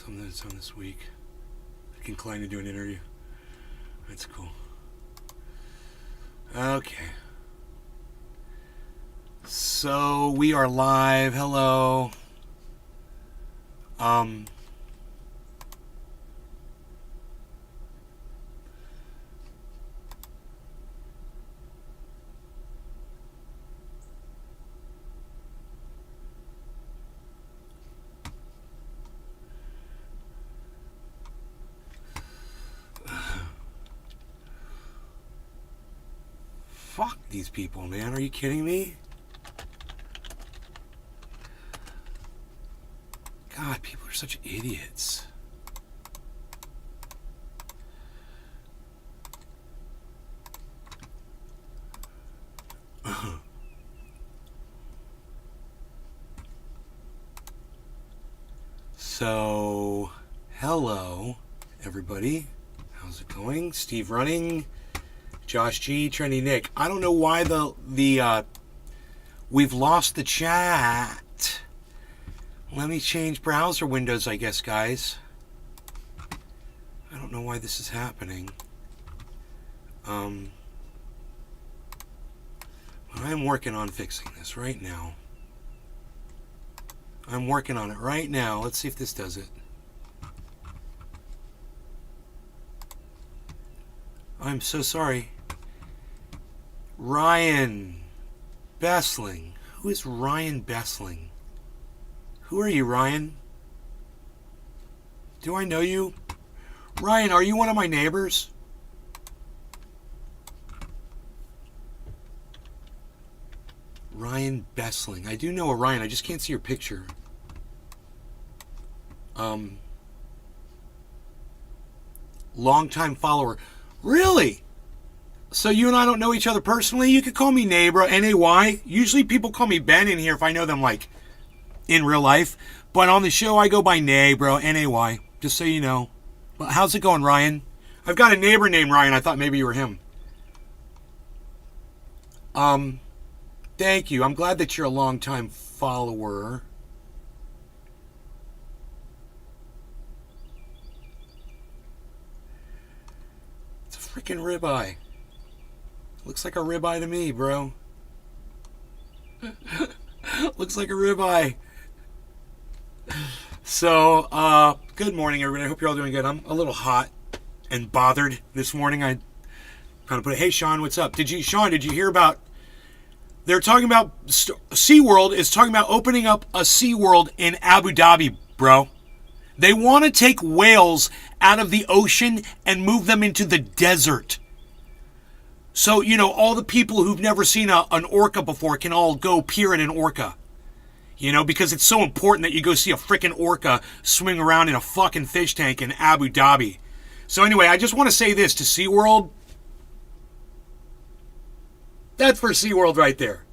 something that's on this week. I inclined to do an interview. That's cool. Okay. So we are live. Hello. Fuck these people, man. Are you kidding me? God, people are such idiots. So, hello, everybody. How's it going? Steve Running, Josh G, Trendy Nick. I don't know why we've lost the chat. Let me change browser windows, I guess, guys. I don't know why this is happening. I'm working on fixing this right now. I'm working on it right now. Let's see if this does it. I'm so sorry. Ryan Bessling. Who is Ryan Bessling? Who are you, Ryan? Do I know you? Ryan, are you one of my neighbors? Ryan Bessling. I do know a Ryan. I just can't see your picture. Longtime follower. Really? So you and I don't know each other personally? You could call me neighbor, N-A-Y. Usually people call me Ben in here if I know them, like, in real life. But on the show, I go by Nay, bro. N-A-Y. Just so you know. Well, how's it going, Ryan? I've got a neighbor named Ryan. I thought maybe you were him. Thank you. I'm glad that you're a longtime follower. It's a freaking ribeye. Looks like a ribeye to me, bro. Looks like a ribeye. So, good morning, everybody. I hope you're all doing good. I'm a little hot and bothered this morning. I kind of put, hey, Sean, what's up? Sean, did you hear about... They're talking about... SeaWorld is talking about opening up a SeaWorld in Abu Dhabi, bro. They want to take whales out of the ocean and move them into the desert. So, you know, all the people who've never seen an orca before can all go peer at an orca. You know, because it's so important that you go see a freaking orca swing around in a fucking fish tank in Abu Dhabi. So anyway, I just want to say this to SeaWorld. That's for SeaWorld right there.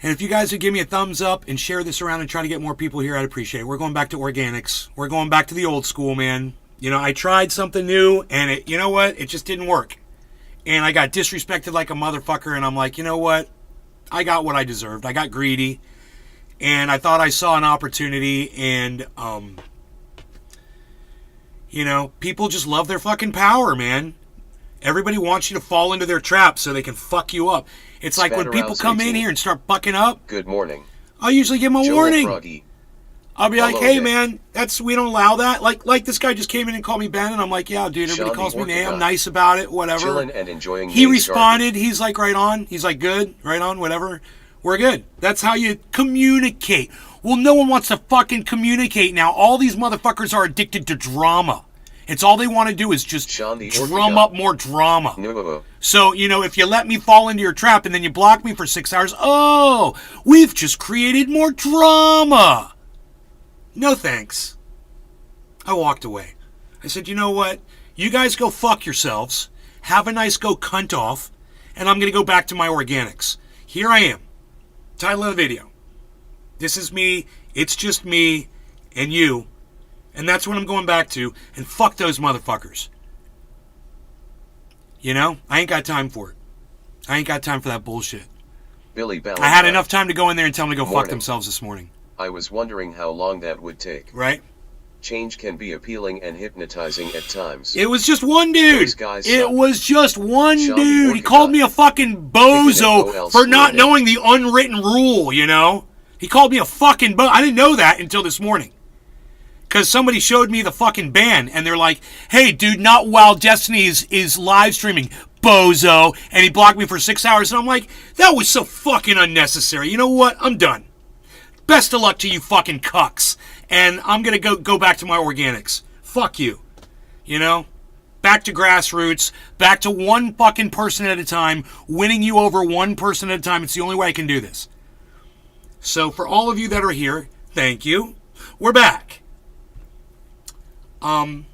And if you guys would give me a thumbs up and share this around and try to get more people here, I'd appreciate it. We're going back to organics. We're going back to the old school, man. You know, I tried something new, and you know what? It just didn't work. And I got disrespected like a motherfucker, and I'm like, you know what? I got what I deserved. I got greedy, and I thought I saw an opportunity, and, you know, people just love their fucking power, man. Everybody wants you to fall into their trap so they can fuck you up. It's like when people come in here and start bucking up. Good morning. I'll usually give them a warning. Froggy. I'll be like, Hello, hey, Nick. man, we don't allow that. Like this guy just came in and called me Ben, and I'm like, yeah, dude, everybody Sean calls the me Nay. I'm Orca. nice about it, whatever. Chilling and enjoying He Nay's responded. He's like, right on. He's like, good, right on, whatever. We're good. That's how you communicate. Well, no one wants to fucking communicate now. All these motherfuckers are addicted to drama. It's all they want to do is just Sean the drum Orca. up more drama. No. So, you know, if you let me fall into your trap and then you block me for 6 hours, oh, we've just created more drama. No thanks. I walked away. I said, you know what? You guys go fuck yourselves. Have a nice go cunt off. And I'm going to go back to my organics. Here I am. Title of the video. This is me. It's just me and you. And that's what I'm going back to. And fuck those motherfuckers. You know? I ain't got time for it. I ain't got time for that bullshit. Billy Bell. I had enough time to go in there and tell them to go fuck Morning. themselves this morning. I was wondering how long that would take. Right? Change can be appealing and hypnotizing at times. It was just one dude. Those guys It suck. was just one Sean the dude. He called me a fucking bozo OL for not school knowing the unwritten rule, you know? He called me a fucking I didn't know that until this morning. Because somebody showed me the fucking ban, and they're like, hey, dude, not while Destiny is live streaming, bozo. And he blocked me for 6 hours, and I'm like, that was so fucking unnecessary. You know what? I'm done. Best of luck to you fucking cucks. And I'm going to go back to my organics. Fuck you. You know? Back to grassroots. Back to one fucking person at a time. Winning you over one person at a time. It's the only way I can do this. So for all of you that are here, thank you. We're back. Do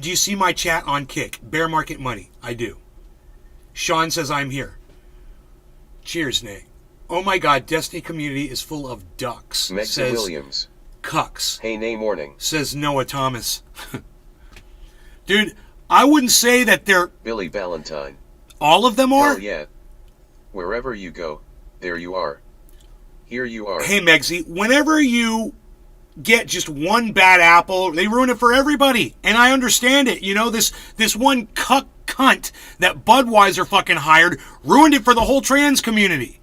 you see my chat on Kick? Bear Market Money. I do. Sean says I'm here. Cheers, Nate. Oh my God, Destiny community is full of ducks. Megza Says Williams. Cucks. Hey, Nay morning. Says Noah Thomas. Dude, I wouldn't say that they're... Billy Valentine. All of them are? Hell yeah. Wherever you go, there you are. Here you are. Hey, Megzy, whenever you get just one bad apple, they ruin it for everybody. And I understand it. You know, this one cunt that Budweiser fucking hired ruined it for the whole trans community.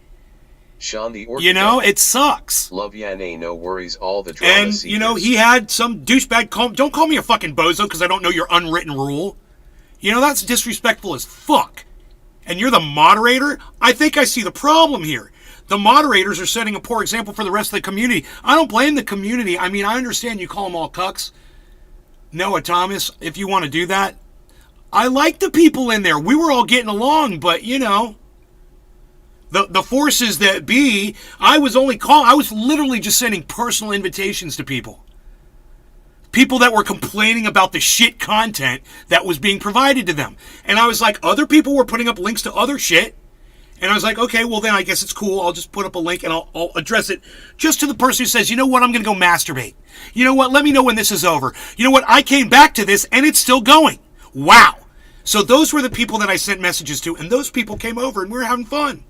Sean the Orchid. You know, it sucks. Love ya, Nay, no worries, all the drama And, seekers. you know, he had some douchebag don't call me a fucking bozo because I don't know your unwritten rule. You know, that's disrespectful as fuck. And you're the moderator? I think I see the problem here. The moderators are setting a poor example for the rest of the community. I don't blame the community. I mean, I understand you call them all cucks. Noah Thomas, if you want to do that. I like the people in there. We were all getting along, but, you know, the forces that be, I was literally just sending personal invitations to people. People that were complaining about the shit content that was being provided to them. And I was like, other people were putting up links to other shit. And I was like, okay, well then I guess it's cool. I'll just put up a link and I'll address it just to the person who says, you know what, I'm going to go masturbate. You know what, let me know when this is over. You know what, I came back to this and it's still going. Wow. So those were the people that I sent messages to, and those people came over and we were having fun.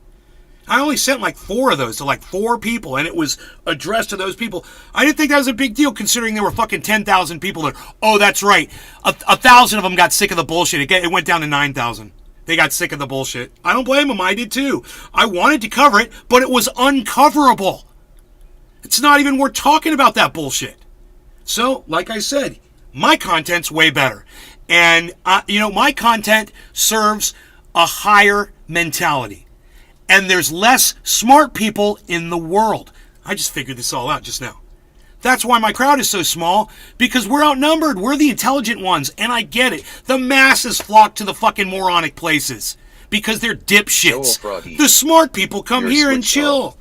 I only sent like 4 of those to like 4 people, and it was addressed to those people. I didn't think that was a big deal considering there were fucking 10,000 people there. Oh, that's right. 1,000 of them got sick of the bullshit. It went down to 9,000. They got sick of the bullshit. I don't blame them. I did too. I wanted to cover it, but it was uncoverable. It's not even worth talking about that bullshit. So, like I said, my content's way better. And, you know, my content serves a higher mentality. And there's less smart people in the world. I just figured this all out just now. That's why my crowd is so small, because we're outnumbered. We're the intelligent ones, and I get it. The masses flock to the fucking moronic places because they're dipshits. The smart people come here and chill.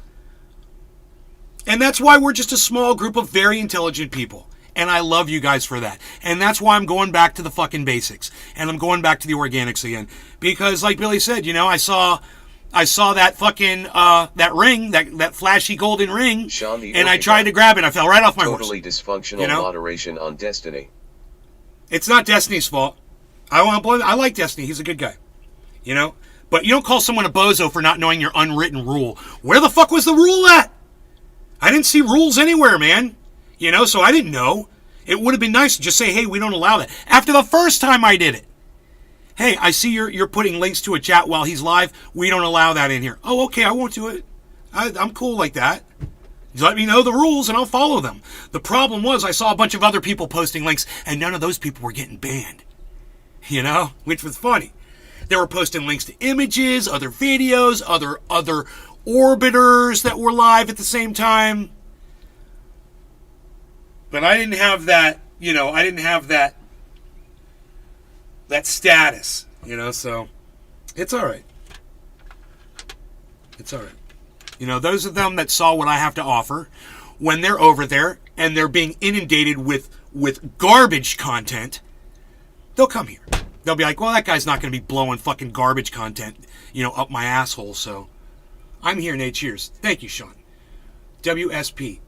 And that's why we're just a small group of very intelligent people. And I love you guys for that. And that's why I'm going back to the fucking basics. And I'm going back to the organics again. Because like Billy said, you know, I saw that fucking, that ring, that flashy golden ring, and I tried to grab it. I fell right off my horse. Totally dysfunctional moderation on Destiny. It's not Destiny's fault. I like Destiny. He's a good guy. You know? But you don't call someone a bozo for not knowing your unwritten rule. Where the fuck was the rule at? I didn't see rules anywhere, man. You know, so I didn't know. It would have been nice to just say, hey, we don't allow that. After the first time I did it. Hey, I see you're putting links to a chat while he's live. We don't allow that in here. Oh, okay, I won't do it. I'm cool like that. Just let me know the rules and I'll follow them. The problem was I saw a bunch of other people posting links and none of those people were getting banned. You know, which was funny. They were posting links to images, other videos, other orbiters that were live at the same time. But I didn't have that, you know, I didn't have that status, you know, so it's all right. It's all right. You know, those of them that saw what I have to offer, when they're over there and they're being inundated with garbage content, they'll come here. They'll be like, well, that guy's not going to be blowing fucking garbage content, you know, up my asshole, so I'm here, Nate. Cheers. Thank you, Sean. WSP.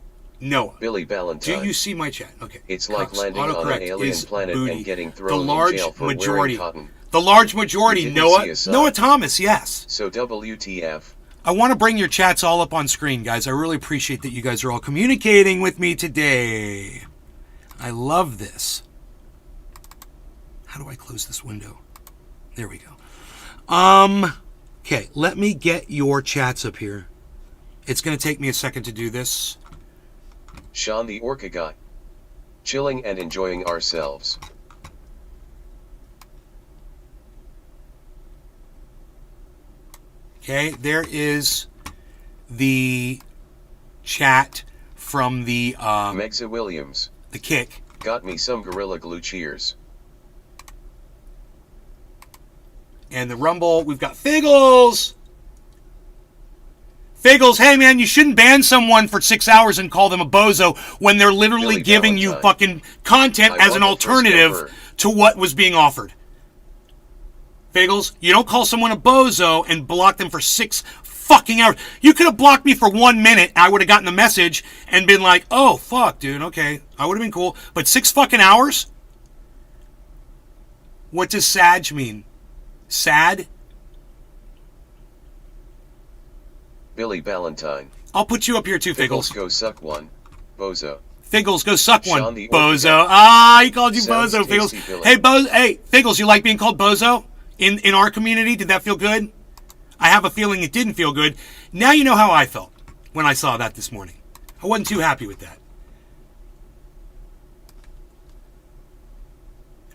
Noah. Billy Valentine. Do you see my chat? Okay. It's like landing on an alien planet and getting thrown in jail for wearing cotton. The large majority, Noah Thomas, yes. So WTF? I want to bring your chats all up on screen, guys. I really appreciate that you guys are all communicating with me today. I love this. How do I close this window? There we go. Okay, let me get your chats up here. It's going to take me a second to do this. Sean the Orca Guy. Chilling and enjoying ourselves. Okay, there is the chat from the Megza Williams. the kick. Got me some Gorilla Glue cheers. And the Rumble, we've got Figgles. Figgles, hey man, you shouldn't ban someone for 6 hours and call them a bozo when they're literally Billy giving you Valentine. fucking content I as an want the first alternative ever. to what was being offered. Figgles, you don't call someone a bozo and block them for 6 fucking hours. You could have blocked me for 1 minute. I would have gotten the message and been like, oh, fuck, dude, okay. I would have been cool. But 6 fucking hours? What does Sag mean? Sad? Billy Valentine. I'll put you up here too, Figgles Figgles. go suck one. Bozo. Figgles, go suck one, Sean the Orca bozo. Guy. Ah, he called you Sounds bozo, Figgles. tasty, Billy. Hey, Figgles, you like being called bozo in our community? Did that feel good? I have a feeling it didn't feel good. Now you know how I felt when I saw that this morning. I wasn't too happy with that.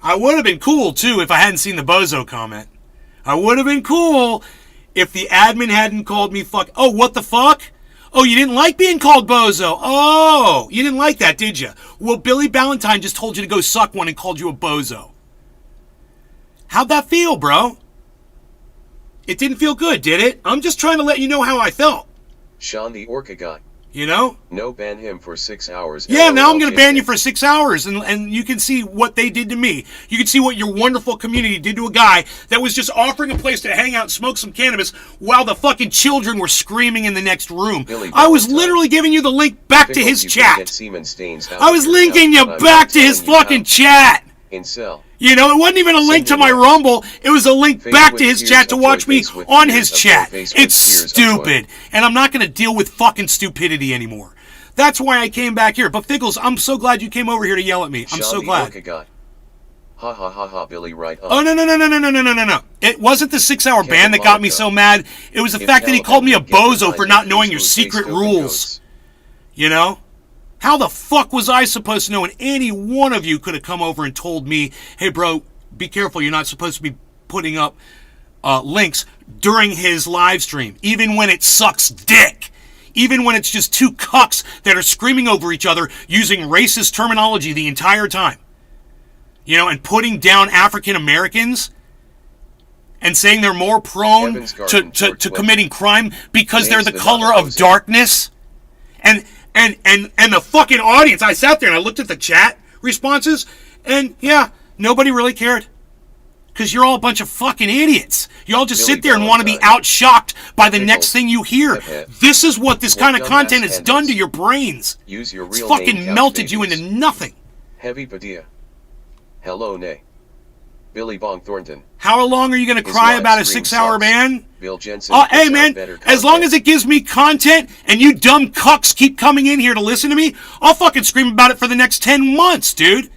I would have been cool, too, if I hadn't seen the bozo comment. I would have been cool if the admin hadn't called me fuck. Oh, what the fuck? Oh, you didn't like being called bozo. Oh, you didn't like that, did you? Well, Billy Valentine just told you to go suck one and called you a bozo. How'd that feel, bro? It didn't feel good, did it? I'm just trying to let you know how I felt. Sean the Orca Guy. You know? No, ban him for 6 hours. Yeah, now I'm going to ban you LOL. for 6 hours, and you can see what they did to me. You can see what your wonderful community did to a guy that was just offering a place to hang out and smoke some cannabis while the fucking children were screaming in the next room. Billy I was Valentine. literally giving you the link back to Figgles, his you can get chat. semen stains out I of was your linking you mouth, but I'm back not to his telling you fucking how. chat. Incel. You know, it wasn't even a link to Send my me a- Rumble. It was a link Face back with to his tears chat to of watch joy, me face with on tears his of chat. joy, face with It's tears of joy. stupid. And I'm not going to deal with fucking stupidity anymore. That's why I came back here. But Figgles, I'm so glad you came over here to yell at me. I'm Sean so the glad. Orca Guy. Ha ha ha ha, Billy, right on. Oh, no. It wasn't the 6 hour ban that got me so mad. It was the If fact that he hell called me a had get bozo behind for you, not knowing you your would secret face open rules. goats. You know? How the fuck was I supposed to know when any one of you could have come over and told me, hey, bro, be careful, you're not supposed to be putting up links during his live stream, even when it sucks dick. Even when it's just two cucks that are screaming over each other using racist terminology the entire time. You know, and putting down African Americans and saying they're more prone Evans Garden, to George committing crime because they're Names the the color of Navajos. darkness. And the fucking audience, I sat there and I looked at the chat responses, and yeah, nobody really cared. Because you're all a bunch of fucking idiots. You all just Billy sit there and want to be Valentine. out-shocked by the Figgles. next thing you hear. Hip-hip. This is what this kind of dumbass content has done to handles. your brains. Use your It's real fucking name, couch melted you babies. into nothing. Heavy Padilla. Hello, Nay. Billy Bong Thornton. How long are you going to His cry live about a stream 6-hour sucks. ban? Bill Jensen. Oh, puts hey out man, better as long content. as it gives me content and you dumb cucks keep coming in here to listen to me, I'll fucking scream about it for the next 10 months, dude.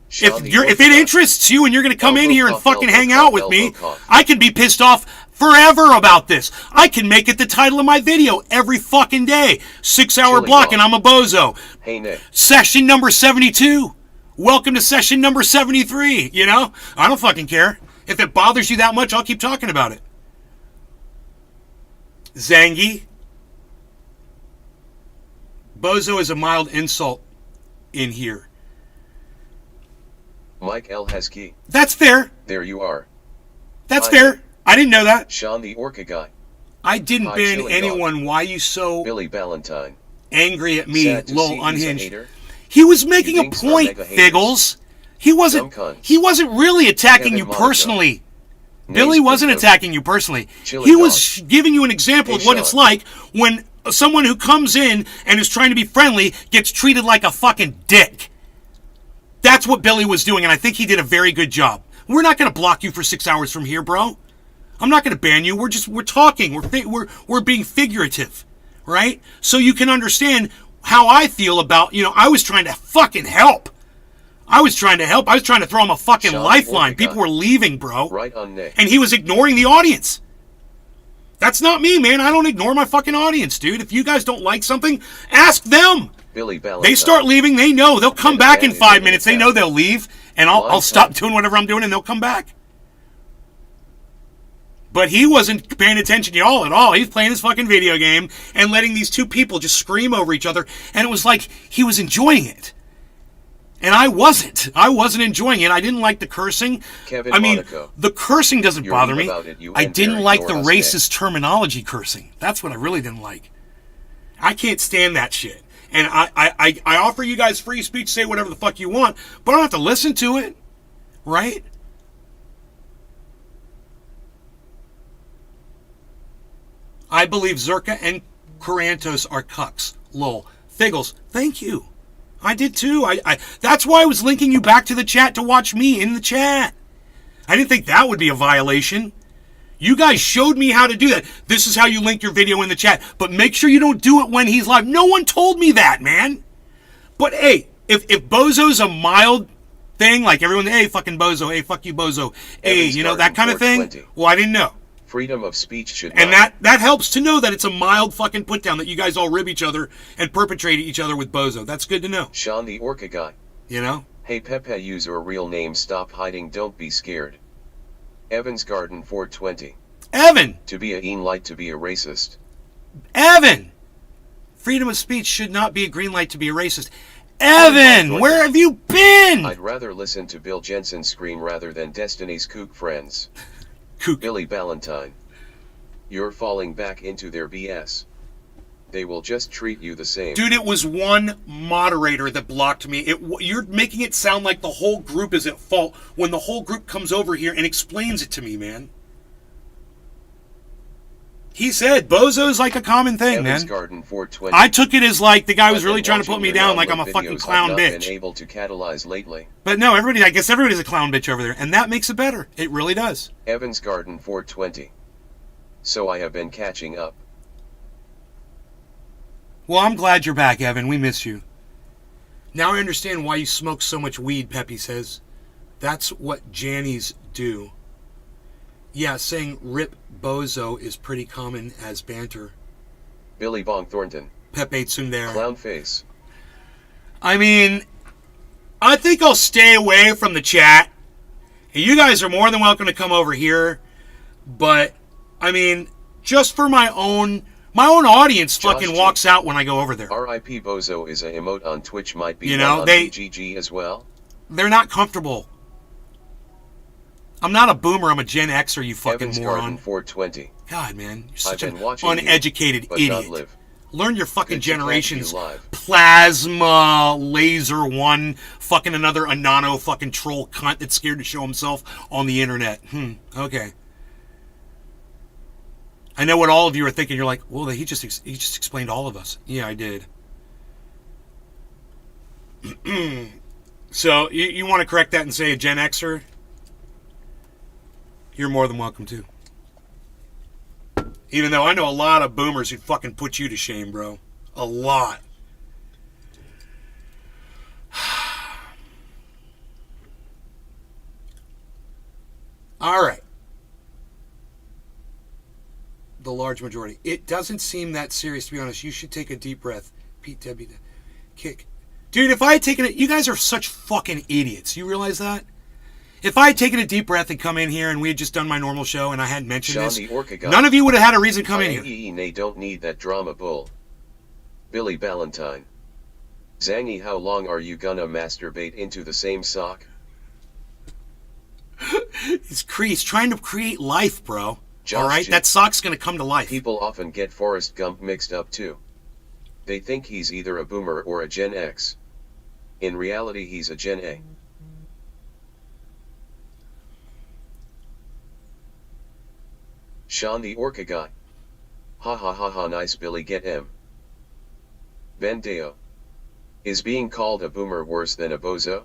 Sean the If Orca it Guy. interests you and you're going to come in Elbow here and cough, fucking elbow hang cough, out with me, elbow cough. I can be pissed off forever about this. I can make it the title of my video every fucking day. 6-hour Chili block dog. and I'm a bozo. Hey, Nick. Session number 72. Welcome to session number 73. You know? I don't fucking care. If it bothers you that much, I'll keep talking about it. Zangy. Bozo is a mild insult in here. Mike L. Heskey. That's fair. There you are. That's Hi. fair. I didn't know that. Sean the Orca Guy. I didn't Hi, ban chili anyone. Why you so Billy Valentine. angry at me, Sad to see little he's a unhinged? hater. He was making a thinks we're point, mega haters. Figgles. He wasn't. Dumb cunts. He wasn't really attacking Kevin you Monaco. personally. Nays Billy wasn't Pinto. attacking you personally. Chili He dog. was giving you an example Hey, of what Sean. it's like when someone who comes in and is trying to be friendly gets treated like a fucking dick. That's what Billy was doing, and I think he did a very good job. We're not going to block you for 6 hours from here, bro. I'm not going to ban you. We're talking. We're being figurative, right? So you can understand how I feel about, I was trying to fucking help. I was trying to help. I was trying to throw him a fucking Sean lifeline. Ortega. People were leaving, bro. Right on Nick. And he was ignoring the audience. That's not me, man. I don't ignore my fucking audience, dude. If you guys don't like something, ask them. Billy Valentine. They start leaving, they know. They'll come back in 5 minutes. They know they'll leave, and I'll stop doing whatever I'm doing, and they'll come back. But he wasn't paying attention to y'all at all. He was playing his fucking video game and letting these two people just scream over each other, and it was like he was enjoying it. And I wasn't. I wasn't enjoying it. I didn't like the cursing. Kevin I mean, Monaco. the cursing doesn't You're bother mean me. about it, you I and didn't Barry like the Norris racist terminology cursing. That's what I really didn't like. I can't stand that shit. And I offer you guys free speech, say whatever the fuck you want, but I don't have to listen to it. Right? I believe Zerka and Corantos are cucks. Lol. Figgles, thank you. I did too. That's why I was linking you back to the chat to watch me in the chat. I didn't think that would be a violation. You guys showed me how to do that. This is how you link your video in the chat. But make sure you don't do it when he's live. No one told me that, man. But hey, if Bozo's a mild thing, like everyone, hey, fucking Bozo, hey, fuck you, Bozo, hey, Evans that kind of thing, 420. well, I didn't know. Freedom of speech should And not. that helps to know that it's a mild fucking put down, that you guys all rib each other and perpetrate each other with Bozo. That's good to know. Sean the Orca guy. Hey, Pepe, use your real name. Stop hiding. Don't be scared. Evans Garden 420. Evan! To be a green light to be a racist. Evan! Freedom of speech should not be a green light to be a racist. Evan! Where have you been? I'd rather listen to Bill Jensen scream rather than Destiny's Kook friends. Kook. Billy Valentine. You're falling back into their BS. They will just treat you the same. Dude, it was one moderator that blocked me. You're making it sound like the whole group is at fault when the whole group comes over here and explains it to me, man. He said Bozo's like a common thing, Evans man. Garden 420. I took it as like the guy was I've really been trying to put watching me your down like I'm download a fucking videos. clown I've not bitch. been able to catalyze lately. But no, I guess everybody's a clown bitch over there, and that makes it better. It really does. Evans Garden 420. So I have been catching up. Well, I'm glad you're back, Evan. We miss you. Now I understand why you smoke so much weed, Pepe says. That's what Jannies do. Yeah, saying rip Bozo is pretty common as banter. Billy Bong Thornton. Pepe Tsundere. Clown face. I mean, I think I'll stay away from the chat. You guys are more than welcome to come over here. But, I mean, just for my own audience fucking Josh walks out when I go over there. R.I.P. Bozo is a emote on Twitch, might be You know, one on they- BGG as well. They're not comfortable. I'm not a boomer, I'm a Gen Xer, you fucking Evans moron. Garden 420. God, man, you're I've such been an watching uneducated you, but not idiot. live. Learn your fucking Good to catch generation's you live. plasma laser one, fucking another Anano fucking troll cunt that's scared to show himself on the internet. Okay. I know what all of you are thinking. You're like, well, he just explained all of us. Yeah, I did. So you want to correct that and say a Gen Xer? You're more than welcome to. Even though I know a lot of boomers who'd fucking put you to shame, bro. A lot. All right. The large majority. It doesn't seem that serious, to be honest. You should take a deep breath. Pete Debbie, kick. Dude, if I had taken it, you guys are such fucking idiots. You realize that? If I had taken a deep breath and come in here and we had just done my normal show and I hadn't mentioned Sean this, the Orca guy. none of you would have had a reason to come in here. They don't need that drama bull. Billy Valentine. Zangy, how long are you gonna masturbate into the same sock? He's trying to create life, bro. Josh All right? G. That sock's going to come to life. People often get Forrest Gump mixed up too. They think he's either a boomer or a Gen X. In reality, he's a Gen A. Sean the Orca guy. Ha ha ha ha, nice Billy, get him. Ben Deo. Is being called a boomer worse than a bozo?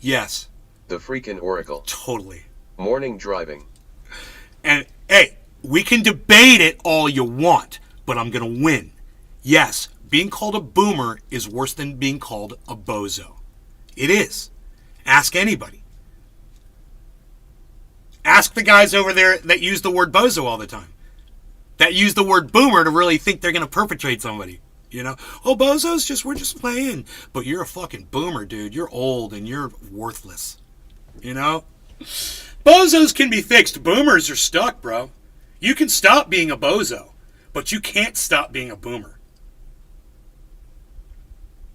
Yes. The freaking Oracle. Totally. Morning driving. And, hey, we can debate it all you want, but I'm going to win. Yes, being called a boomer is worse than being called a bozo. It is. Ask anybody. Ask the guys over there that use the word bozo all the time. That use the word boomer to really think they're going to perpetrate somebody. You know? Oh, bozos, we're just playing. But you're a fucking boomer, dude. You're old and you're worthless. You know? Bozos can be fixed. Boomers are stuck, bro. You can stop being a bozo, but you can't stop being a boomer.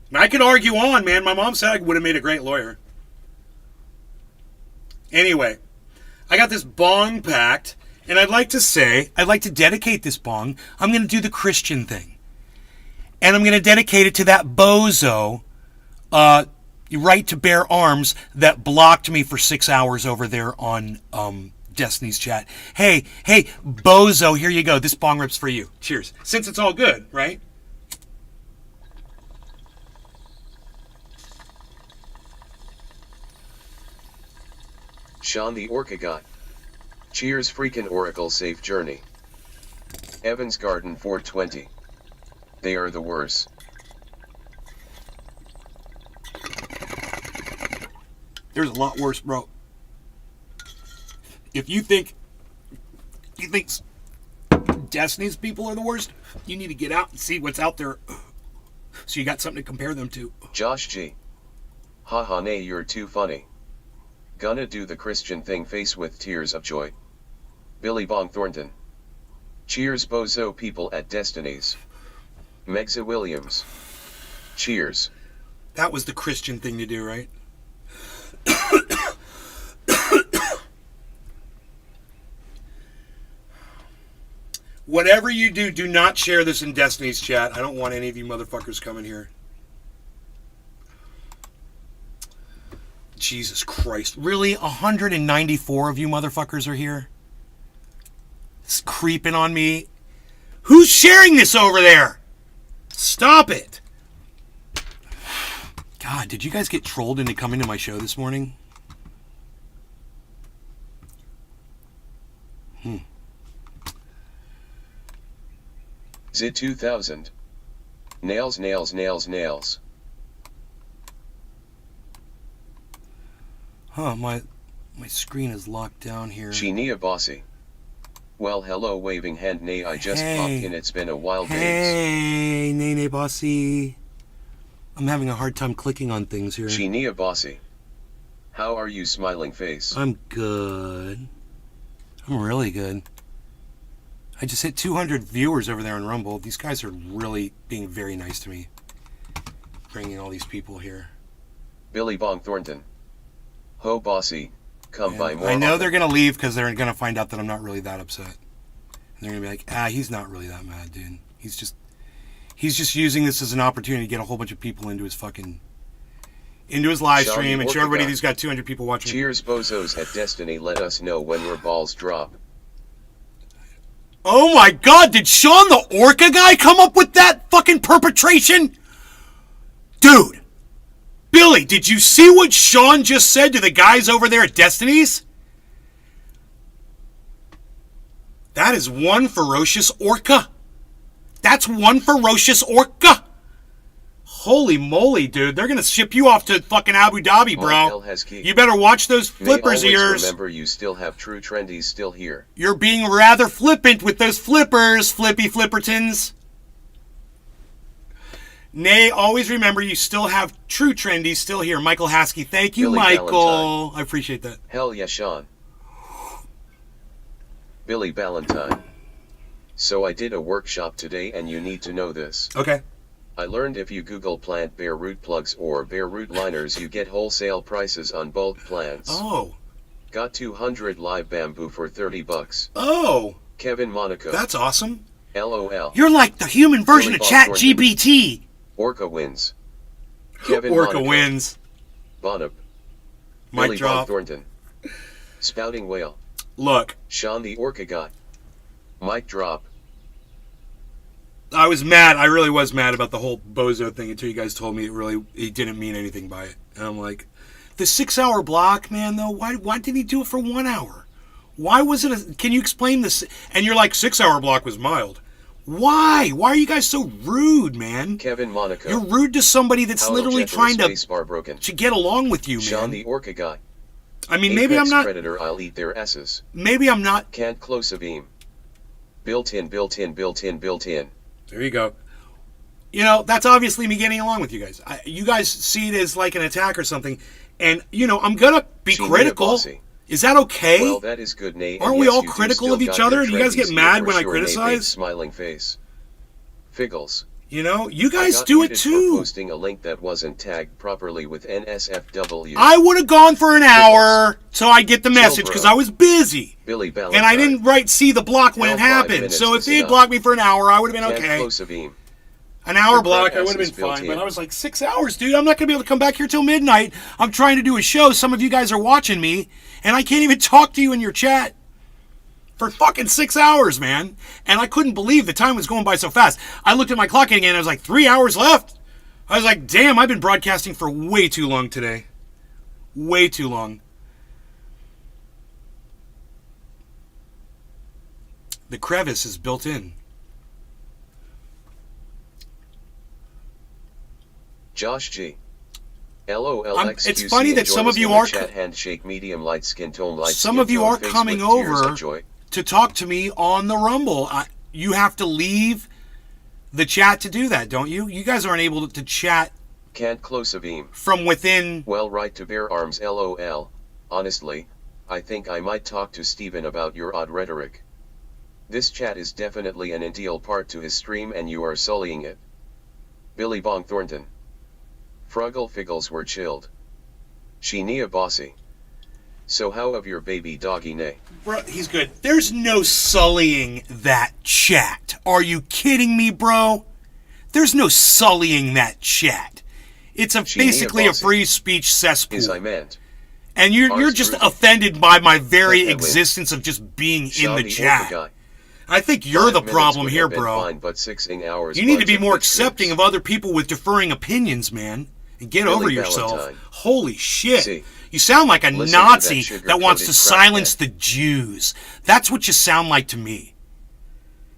And I could argue on, man. My mom said I would have made a great lawyer. Anyway, I got this bong packed, and I'd like to dedicate this bong. I'm going to do the Christian thing. And I'm going to dedicate it to that bozo, right to bear arms, that blocked me for 6 hours over there on Destiny's chat. Hey, bozo, here you go. This bong rip's for you. Cheers. Since it's all good, right? Sean the Orca God. Cheers freaking Oracle safe journey. Evans Garden 420. They are the worst. There's a lot worse, bro. If you think Destiny's people are the worst, you need to get out and see what's out there so you got something to compare them to. Josh G. Haha nay, you're too funny. Gonna do the Christian thing face with tears of joy. Billy Bong Thornton. Cheers bozo people at Destiny's. Megza Williams. Cheers. That was the Christian thing to do, right? Whatever you do, do not share this in Destiny's chat. I don't want any of you motherfuckers coming here. Jesus Christ. Really? 194 of you motherfuckers are here? It's creeping on me. Who's sharing this over there? Stop it. God, did you guys get trolled into coming to my show this morning? Zit 2000. Nails, nails, nails, nails. Huh, my screen is locked down here. Chinia Bossy. Well, hello, waving hand, nay, I just popped in, it's been a while, babes. Hey, Nene Bossy. I'm having a hard time clicking on things here. Chinia Bossy. How are you, smiling face? I'm good. I'm really good. I just hit 200 viewers over there on Rumble. These guys are really being very nice to me. Bringing all these people here. Billy Bong Thornton. Ho Bossy, come by more. I know often. they're going to leave because they're going to find out that I'm not really that upset. And they're going to be like, he's not really that mad, dude. He's just using this as an opportunity to get a whole bunch of people into his live stream and show everybody he's got 200 people watching. Cheers bozos at Destiny, let us know when your balls drop. Oh my God, did Sean the Orca guy come up with that fucking perpetration? Dude, Billy, did you see what Sean just said to the guys over there at Destiny's? That is one ferocious orca. That's one ferocious orca. Holy moly, dude. They're going to ship you off to fucking Abu Dhabi, bro. You better watch those flippers of yours. Remember, you still have true trendies still here. You're being rather flippant with those flippers, Flippy Flippertons. Nay, always remember you still have true trendies still here. Michael Haskey. Thank you, Billy Michael. Valentine. I appreciate that. Hell yeah, Sean. Billy Valentine. So I did a workshop today and you need to know this. Okay. I learned if you Google plant bare root plugs or bare root liners, you get wholesale prices on bulk plants. Oh. Got 200 live bamboo for $30. Oh. Kevin Monaco. That's awesome. LOL. You're like the human version of ChatGPT. Orca wins. Kevin Orca Monaco. wins. Bonup. Mic Billy drop. Bob Thornton. Spouting whale. Look. Sean the Orca God. Mic drop. I was mad. I really was mad about the whole bozo thing until you guys told me he didn't mean anything by it. And I'm like, The 6-hour block, man, though, why didn't he do it for 1 hour? Why wasn't it? Can you explain this? And you're like, 6-hour block was mild. Why? Why are you guys so rude, man? Kevin Monaco. You're rude to somebody that's How literally gentle trying is spacebar broken. to get along with you, man. Sean the Orca guy. I mean, maybe Apex I'm not. Predator, I'll eat their asses. Maybe I'm not. Can't close a beam. Built in. There you go. You know, that's obviously me getting along with you guys. You guys see it as like an attack or something. And, you know, I'm going to be She critical. bossy. Is that okay? Well, that is good, Nate. Aren't and we yes, all you do critical still of each got other? your Do you guys get trendies mad here when for I sure, Nate, criticize? big smiling face. Figgles. You know, you I guys got do it muted for too. posting a link that wasn't tagged properly with NSFW. I would have gone for an hour so I get the message bro. because I was busy. Billy Valentine. And I didn't see the block when it Hell, 5 happened. minutes So if is they had enough. blocked me for an hour, I would have been Can't okay. close a beam. An hour Your block, crap I would have ass been is built fine. in. But I was like, 6 hours, dude. I'm not going to be able to come back here till midnight. I'm trying to do a show. Some of you guys are watching me, and I can't even talk to you in your chat for fucking 6 hours, man. And I couldn't believe the time was going by so fast. I looked at my clock again, and I was like, 3 hours left. I was like, damn, I've been broadcasting for way too long today. Way too long. The crevice is built in. Josh G. LOL. It's funny that some of you are chat handshake medium light skin tone light some skin of you tone are face coming with tears over of joy. to talk to me on the Rumble. You have to leave the chat to do that, don't you? You guys aren't able to chat Can't close a beam. from within. Well, right to bear arms. LOL. Honestly, I think I might talk to Steven about your odd rhetoric. This chat is definitely an integral part to his stream and you are sullying it. Billy Bong Thornton. Fruggle Figgles were chilled. Sheenia Bossy. So how of your baby doggy Nay? Bro, he's good. There's no sullying that chat. Are you kidding me, bro? There's no sullying that chat. It's basically a bossy. free speech cesspool. Is I meant. And you're Ours just Ruby. offended by my very Take that win. existence of just being in Sean the the chat. Orca guy. I think you're 5 the minutes problem would here, have been bro. Fine, but 6 hours You need to bunch be of more bitch accepting trips. of other people with differing opinions, man. And get Billy over yourself. Valentine. Holy shit. See, you sound like a listen to Nazi that that wants to sugar-coated crap, silence the Jews. That's what you sound like to me.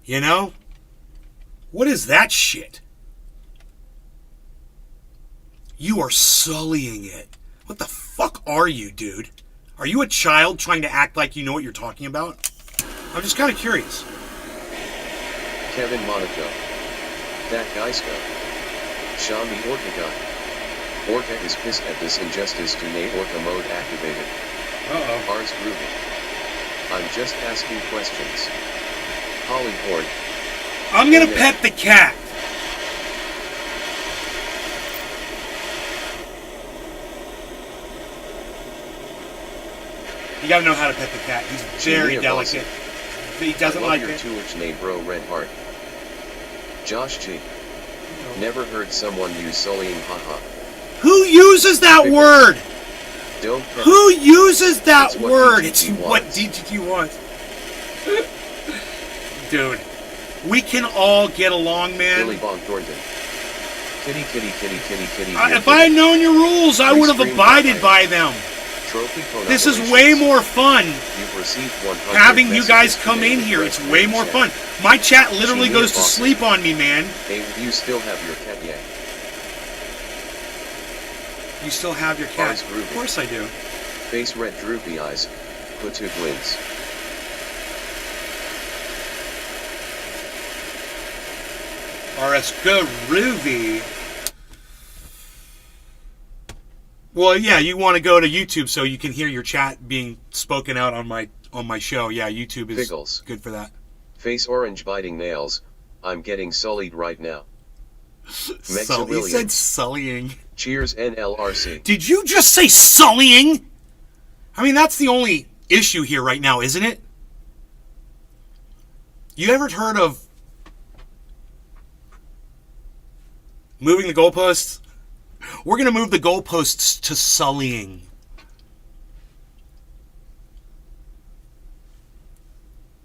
You know? What is that shit? You are sullying it. What the fuck are you, dude? Are you a child trying to act like you know what you're talking about? I'm just kind of curious. Kevin Monaco. That guy's go. Sean the Orca guy. Orca is pissed at this injustice to Nay Orca mode activated. Uh-oh. Ars Groovy. I'm just asking questions. Holly Horn. I'm gonna pet the cat. You gotta know how to pet the cat. He's very Genia delicate. He doesn't I love like your it. Twitch name, bro. Red Heart. Josh G. Never heard someone use sullying, haha. Who uses that Big word? Don't pet Who uses that It's what word? DGT It's wants. what DGT wants. Dude, we can all get along, Billy man. Bong Thornton. Kitty, kitty, kitty, kitty, kitty. If I had known your rules, I would have Extreme abided Hotline. by them. Trophy This is way more fun You've received 100 having you guys messages come today in with here. Red It's way more chat. fun. My chat literally Genia goes to boss. sleep on me, man. Hey, you still have your cat yet? You still have your cat. Ours groovy. Of course I do. Face red droopy eyes. Putug wins. RS Groovy. Well, yeah, you want to go to YouTube so you can hear your chat being spoken out on my show. Yeah, YouTube is Figgles. good for that. Face orange biting nails. I'm getting sullied right now. He Maximilian. said sullying. Cheers NLRC. Did you just say sullying? I mean, that's the only issue here right now, isn't it? You ever heard of moving the goalposts? We're going to move the goalposts to sullying.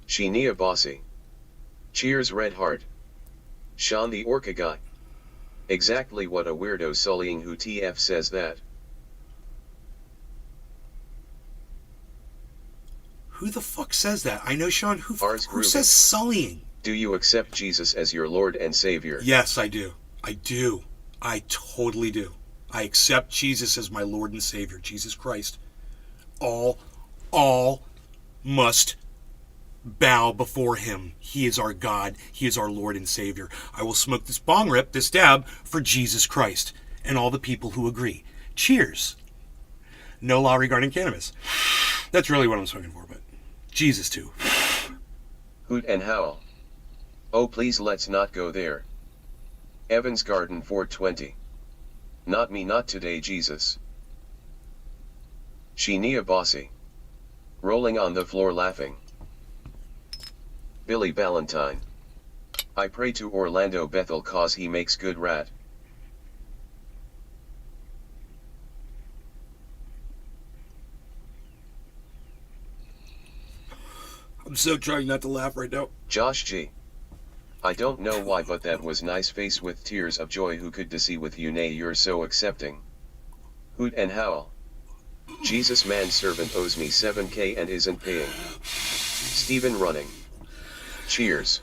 Sheenia Bossy. Cheers Red Heart. Sean the Orca guy. Exactly what a weirdo sullying who TF says that. Who the fuck says that? I know, Sean. Who Groovy. says sullying? Do you accept Jesus as your Lord and Savior? Yes, I do. I do. I totally do. I accept Jesus as my Lord and Savior, Jesus Christ. All must bow before him. He is our God. He is our Lord and Savior. I will smoke this bong rip, this dab, for Jesus Christ and all the people who agree. Cheers. No law regarding cannabis. That's really what I'm smoking for, but Jesus too. Hoot and howl. Oh please let's not go there. Evans Garden 420. Not me, not today, Jesus. Sheenia Bossy. Rolling on the floor laughing. Billy Ballantyne. I pray to Orlando Bethel cause he makes good rat. I'm so trying not to laugh right now. Josh G. I don't know why, but that was nice face with tears of joy. Who could see with you, nay, you're so accepting. Hoot and howl. Jesus manservant owes me 7K and isn't paying. Stephen running. Cheers.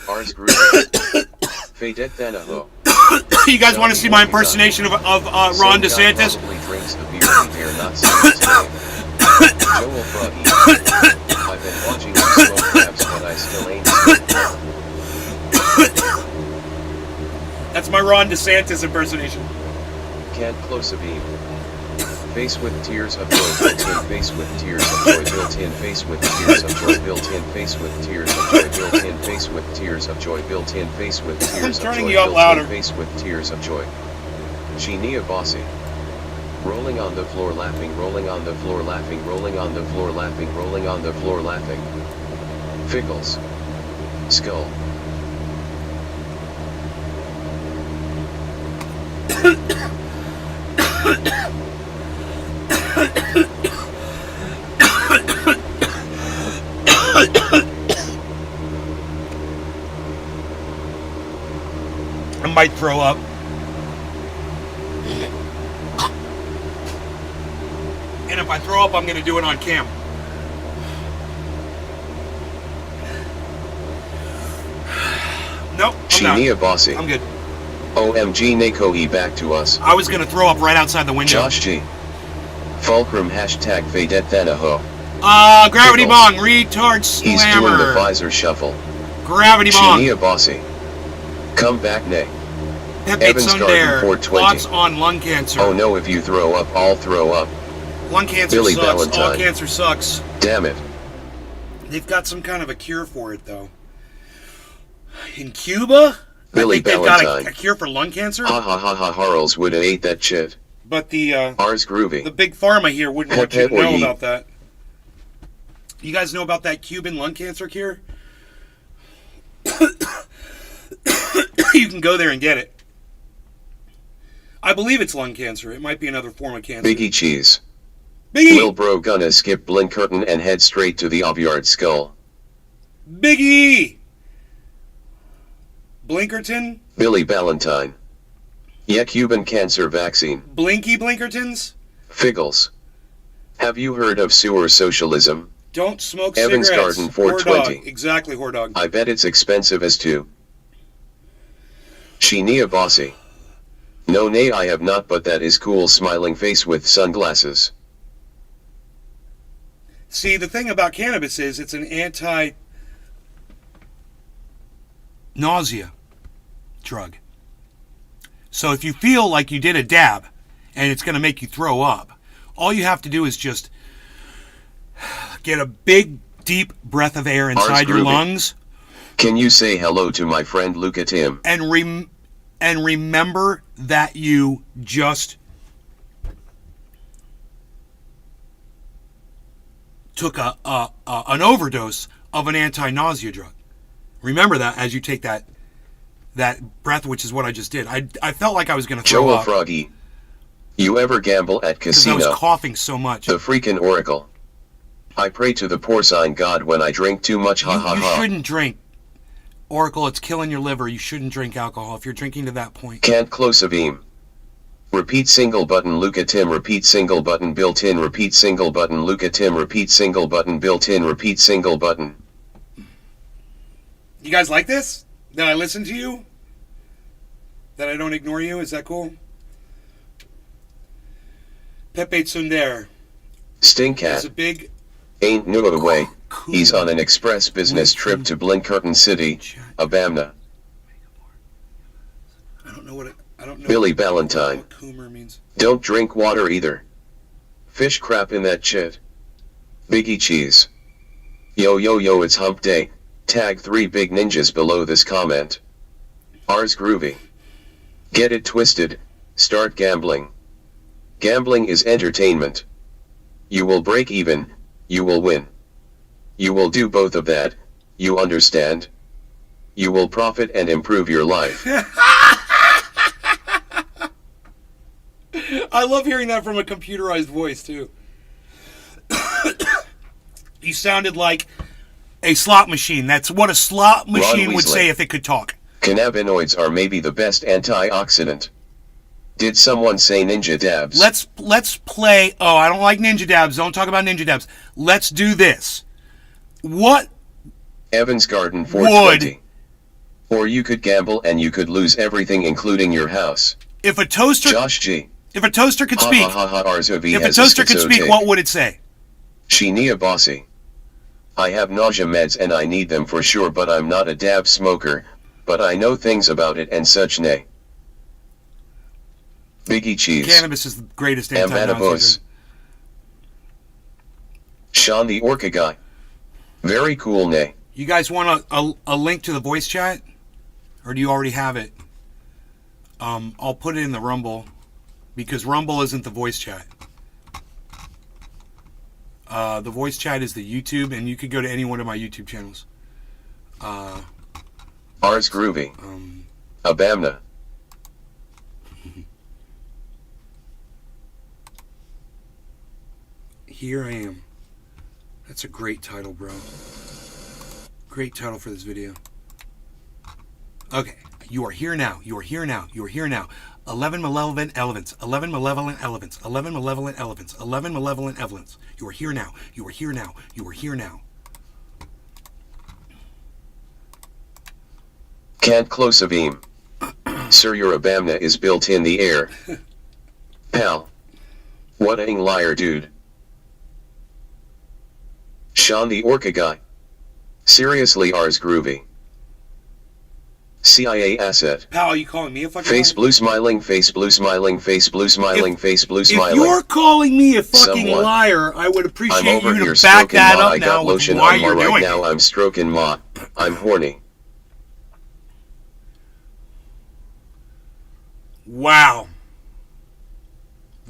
Ars Group. Fadet Thanaho. You guys want to see my impersonation of Ron DeSantis? Drinks a beer and dare not say it today. Joel Froggy. I've been watching you smoke crabs, but I still ain't. That's my Ron DeSantis impersonation. Can't close a beam. Face with tears of joy, built-in face with tears of joy, built-in face with tears of joy, built-in face with tears of joy, built-in face with tears of joy, built-in face with tears of joy, turning you up louder. face with tears of joy. Sheenia Bossy. Rolling on the floor laughing, rolling on the floor laughing, rolling on the floor laughing, rolling on the floor laughing. Fickles. Skull. I might throw up. And if I throw up, I'm going to do it on cam. Nope, I'm not. Sheenia Bossy. I'm good. OMG Nakohi back to us. I was going to throw up right outside the window. Josh G. Fulcrum hashtag Fadet Thanaho. Gravity Pickles. Bong, retard slammer. He's doing the visor shuffle. Gravity Bong. Sheenia Bossy. Come back, Nay. Pepe Evans Garden Sundare. 420. Thoughts on lung cancer. Oh no, if you throw up, I'll throw up. Lung cancer Billy sucks. All Ballantyne. cancer sucks. Damn it. They've got some kind of a cure for it, though. In Cuba, Billy I think they've got Ballantyne. a cure for lung cancer. Ha ha ha ha, Harles woulda ate that shit. But the Ars Groovy. big pharma here wouldn't want you to Pepe or know ye. about that. You guys know about that Cuban lung cancer cure? You can go there and get it. I believe it's lung cancer. It might be another form of cancer. Biggie Cheese. Biggie! Lil Bro gonna skip Blinkerton and head straight to the Ovyard Skull. Biggie! Blinkerton? Billy Ballantyne. Yeah, Cuban cancer vaccine. Blinky Blinkertons? Figgles. Have you heard of sewer socialism? Don't smoke Evans cigarettes. Garden 420. Whore dog. Exactly, whore dog. I bet it's expensive as too. Sheenia Bossy. No nay, I have not, but that is cool, smiling face with sunglasses. See, the thing about cannabis is it's an anti-nausea drug. So if you feel like you did a dab and it's going to make you throw up, all you have to do is just get a big, deep breath of air inside your groovy. lungs Can you say hello to my friend Luca Tim? and remember that you just took an overdose of an anti-nausea drug. Remember that as you take that breath, which is what I just did. I felt like I was going to throw Joel up Froggy. You ever gamble at because I was casino? coughing so much. The freaking oracle. I pray to the porcine god when I drink too much, ha ha You ha. shouldn't drink. Oracle, it's killing your liver. You shouldn't drink alcohol if you're drinking to that point. Can't close a beam. Repeat single button Luca Tim. Repeat single button built-in. Repeat single button Luca Tim. Repeat single button built-in. Repeat single button. You guys like this? That I listen to you? That I don't ignore you? Is that cool? Pepe Tsundere. Stinkcat. It's a big... Ain't no way. He's on an express business trip to Blenkerton City, Abamna. I don't know what it... I don't know Billy Ballantyne. what Coomer means. Don't drink water either. Fish crap in that shit. Biggie Cheese. Yo yo yo, it's hump day. Tag 3 big ninjas below this comment. R's groovy. Get it twisted. Start gambling. Gambling is entertainment. You will break even. You will win. You will do both of that. You understand? You will profit and improve your life. I love hearing that from a computerized voice, too. You sounded like a slot machine. That's what a slot machine would say if it could talk. Cannabinoids are maybe the best antioxidant. Did someone say ninja dabs? Let's play... Oh, I don't like ninja dabs. Don't talk about ninja dabs. Let's do this. What Evans Garden 420. Or you could gamble and you could lose everything including your house. If a toaster... Josh G. If a toaster could speak... If a has toaster could speak, what would it say? Shinia Bossy. I have nausea meds and I need them for sure, but I'm not a dab smoker, but I know things about it and such nay. Biggie Cheese. Cannabis is the greatest anti-nausea. Sean the Orca Guy. Very cool nay. You guys want a link to the voice chat? Or do you already have it? I'll put it in the Rumble. Because Rumble isn't the voice chat. The voice chat is the YouTube, and you could go to any one of my YouTube channels. R's groovy. Abamna. Here I am. That's a great title, bro. Great title for this video. Okay. You are here now. You are here now. You are here now. 11 malevolent elephants. 11 malevolent elephants. 11 malevolent elephants. 11 malevolent elephants. You are here now. You are here now. You are here now. Can't close a beam. Sir, your Abamna is built in the air. Pal. What a liar, dude. Sean the Orca Guy. Seriously, R's groovy. CIA asset. Pal, are you calling me a fucking face blue smiling, face blue smiling, face blue smiling, face blue smiling. If you're calling me a fucking liar, I would appreciate you to back that up now with why you're doing it. Now I'm stroking ma. I'm horny. Wow.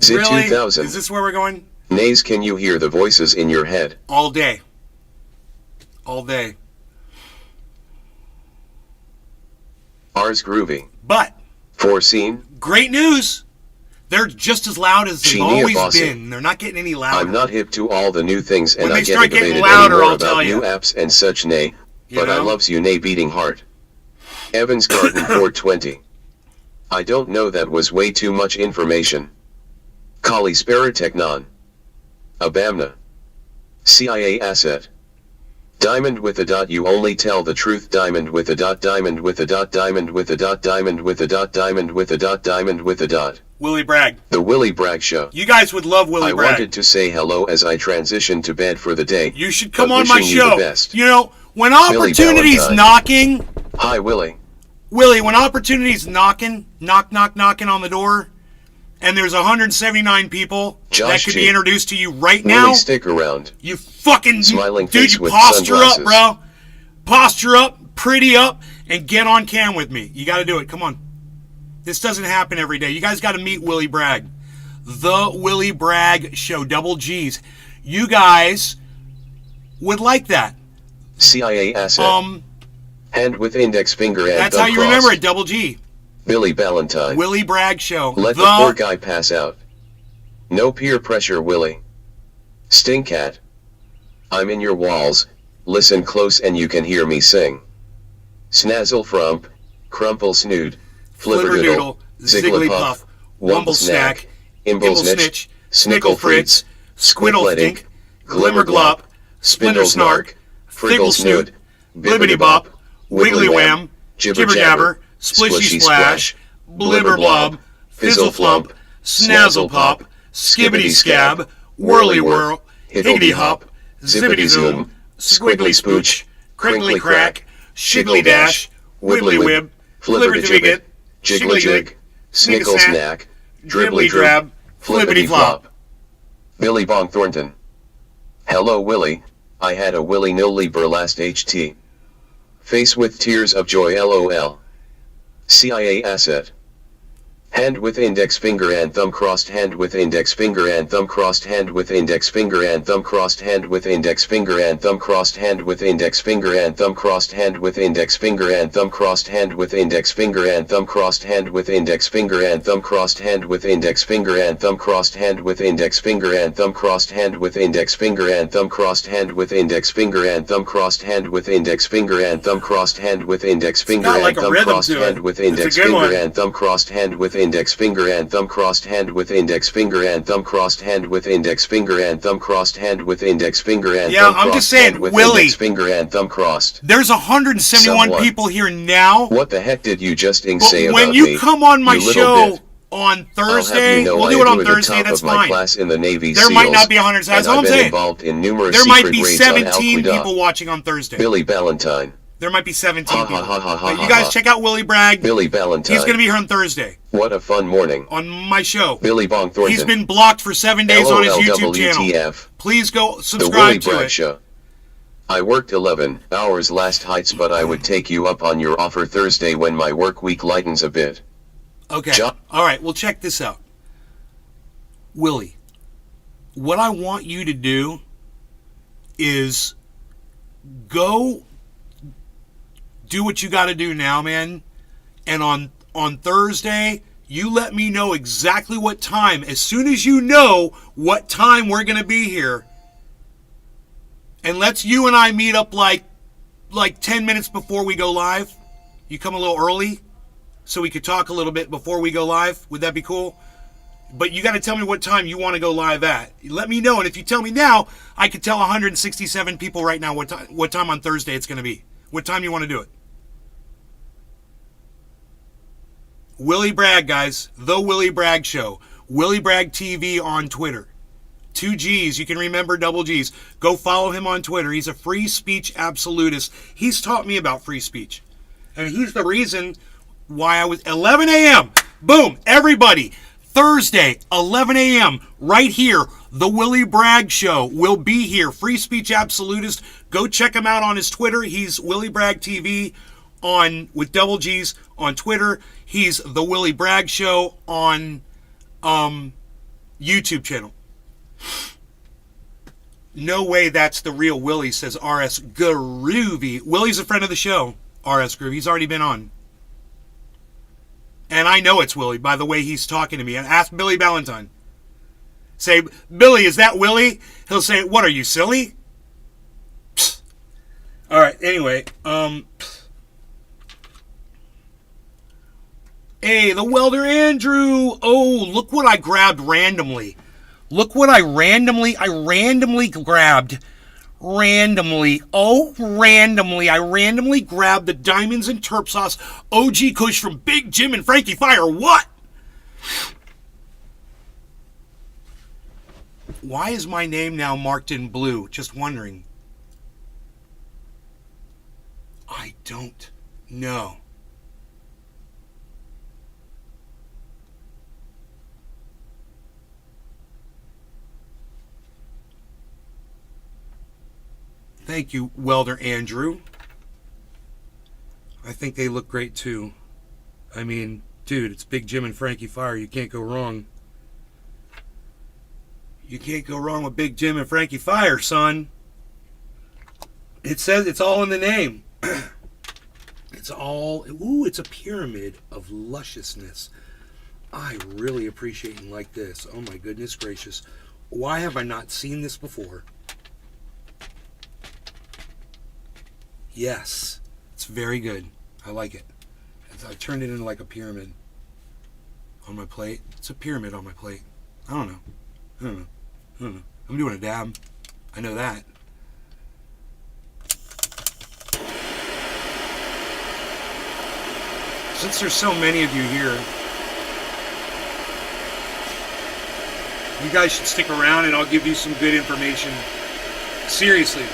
Zit Really? 2000. Is this where we're going? Nays, can you hear the voices in your head? All day. All day. R's groovy. But foreseen. Great news. They're just as loud as they've always bossy. been. They're not getting any louder. I'm not hip to all the new things, and when I get aggravated louder, anymore I'll tell about you. new apps and such nay. But I know? loves you nay beating heart. Evans Garden 420. I don't know, that was way too much information. Kali Sparatechnon. Abamna. CIA asset. Diamond with a dot, you only tell the truth. Diamond with a dot, diamond with a dot, diamond with a dot, diamond with a dot, diamond with a dot, diamond with a dot. Willie Bragg. The Willie Bragg Show. You guys would love Willie Bragg. I wanted to say hello as I transition to bed for the day. You should come on my show. You know, when opportunity's knocking. Hi, Willie. Willie, when opportunity's knocking, knock, knock, knocking on the door, and there's 179 people that could be introduced to you right now. Willie, stick around. You fucking smiling dude, you posture up, bro. Posture up, pretty up, and get on cam with me. You got to do it. Come on. This doesn't happen every day. You guys got to meet Willie Bragg. The Willie Bragg Show, double G's. You guys would like that. CIA asset. Hand with index finger and that's how you remember it, double G. Billy Ballantyne. Willie Bragg Show. Let the poor guy pass out. No peer pressure, Willie. Stinkcat. I'm in your walls. Listen close and you can hear me sing. Snazzle frump, crumple snood, flipperdoodle, zigglypuff, Wumble Snack, Imble Snitch, Snickle Fritz, Squiddle Dink, Glimmer Glop, Spindle Snark, Friggle Snoot, Bibbidi Bop, Wiggly Wham, Jibber Jabber, Splishy Splash, Blibber Blob, Fizzle Flump, Snazzle Pop, Skibbity Scab, Whirly Whirl, Higgity Hop, Zippity Zoom, Squiggly Spooch, Crinkly Crack, Shiggly Dash, Wibbly Wib, Flibber Jigget, Jiggly Jig, Snickle Snack, Dribbly Drab, Flippity Flop. Billy Bong Thornton. Hello Willie, I had a willy-nilly burlast HT. Face with tears of joy LOL. CIA asset. Hand with index finger and thumb crossed, hand with index finger and thumb crossed, hand with index finger and thumb crossed, hand with index finger and thumb crossed, hand with index finger and thumb crossed, hand with index finger and thumb crossed, hand with index finger and thumb crossed, hand with index finger and thumb crossed, hand with index finger and thumb crossed, hand with index finger and thumb crossed, hand with index finger and thumb crossed, hand with index finger and thumb crossed, hand with index finger and thumb crossed, hand with index finger and thumb crossed, hand with index finger and thumb crossed, hand with index finger and thumb crossed, hand with index finger and thumb crossed, hand with index finger and thumb crossed, hand with index finger and thumb crossed. I'm just saying, Willie, finger and thumb crossed. There's 171 people here now. What the heck did you just say about me? When you come on my show on Thursday, we'll do it on Thursday, that's fine. In the Navy there might not be 100, that's all I'm saying. In there might be 17 people watching on Thursday. Billy Ballantyne. There might be 17 people. But you guys check out Willie Bragg. Billy Ballantyne. He's going to be here on Thursday. What a fun morning. On my show. Billy Bong Thornton. He's been blocked for 7 days on his YouTube channel. Please go subscribe to it. Show. I worked 11 hours last Heights, but I would take you up on your offer Thursday when my work week lightens a bit. Okay. All right, well, check this out. Willie, what I want you to do is go do what you got to do now, man. And on Thursday, you let me know exactly what time. As soon as you know what time we're going to be here, and let's you and I meet up like 10 minutes before we go live. You come a little early so we could talk a little bit before we go live. Would that be cool? But you got to tell me what time you want to go live at. Let me know, and if you tell me now, I could tell 167 people right now what time on Thursday it's going to be. What time you want to do it? Willie Bragg, guys. The Willie Bragg Show. Willie Bragg TV on Twitter. 2 G's. You can remember double G's. Go follow him on Twitter. He's a free speech absolutist. He's taught me about free speech. And he's the reason why I was... 11 a.m. Boom. Everybody. Thursday, 11 a.m. Right here. The Willie Bragg Show will be here. Free speech absolutist. Go check him out on his Twitter. He's Willie Bragg TV with double G's on Twitter. He's the Willie Bragg Show on YouTube channel. No way that's the real Willie, says RS Groovy. Willie's a friend of the show, RS Groovy. He's already been on. And I know it's Willie by the way he's talking to me. And ask Billy Ballantyne. Say, Billy, is that Willie? He'll say, what, are you silly? Psst. All right, anyway. Hey, the welder Andrew. Oh, look what I grabbed randomly. Look what I randomly grabbed. Randomly grabbed the Diamonds and Terp Sauce OG Kush from Big Jim and Frankie Fire. What? Why is my name now marked in blue? Just wondering. I don't know. Thank you, Welder Andrew. I think they look great too. I mean, dude, it's Big Jim and Frankie Fire. You can't go wrong. You can't go wrong with Big Jim and Frankie Fire, son. It says it's all in the name. It's all, it's a pyramid of lusciousness. I really appreciate and like this. Oh my goodness gracious. Why have I not seen this before? Yes, it's very good. I like it. I turned it into like a pyramid. on my plate. It's a pyramid on my plate. I don't know. I'm doing a dab. I know that. Since there's so many of you here, you guys should stick around and I'll give you some good information. Seriously.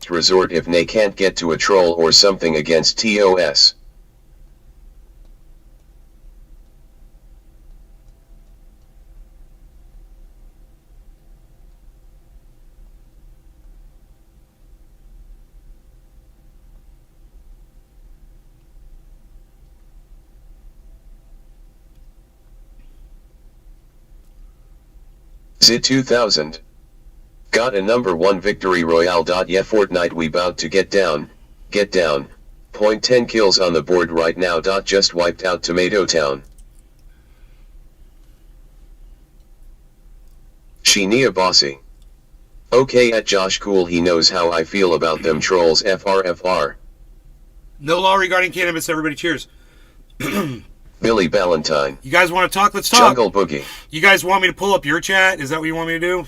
Resort if they can't get to a troll or something against TOS. Zit 2000. Got a number 1 victory royale. Yeah, Fortnite we bout to get down. Point 10 kills on the board right now. Just wiped out Tomato Town. Sheenia Bossy. Okay at Josh Cool, he knows how I feel about them trolls. FR. No law regarding cannabis, everybody. Cheers. Billy Ballantyne. You guys want to talk? Let's talk. Jungle Boogie. You guys want me to pull up your chat? Is that what you want me to do?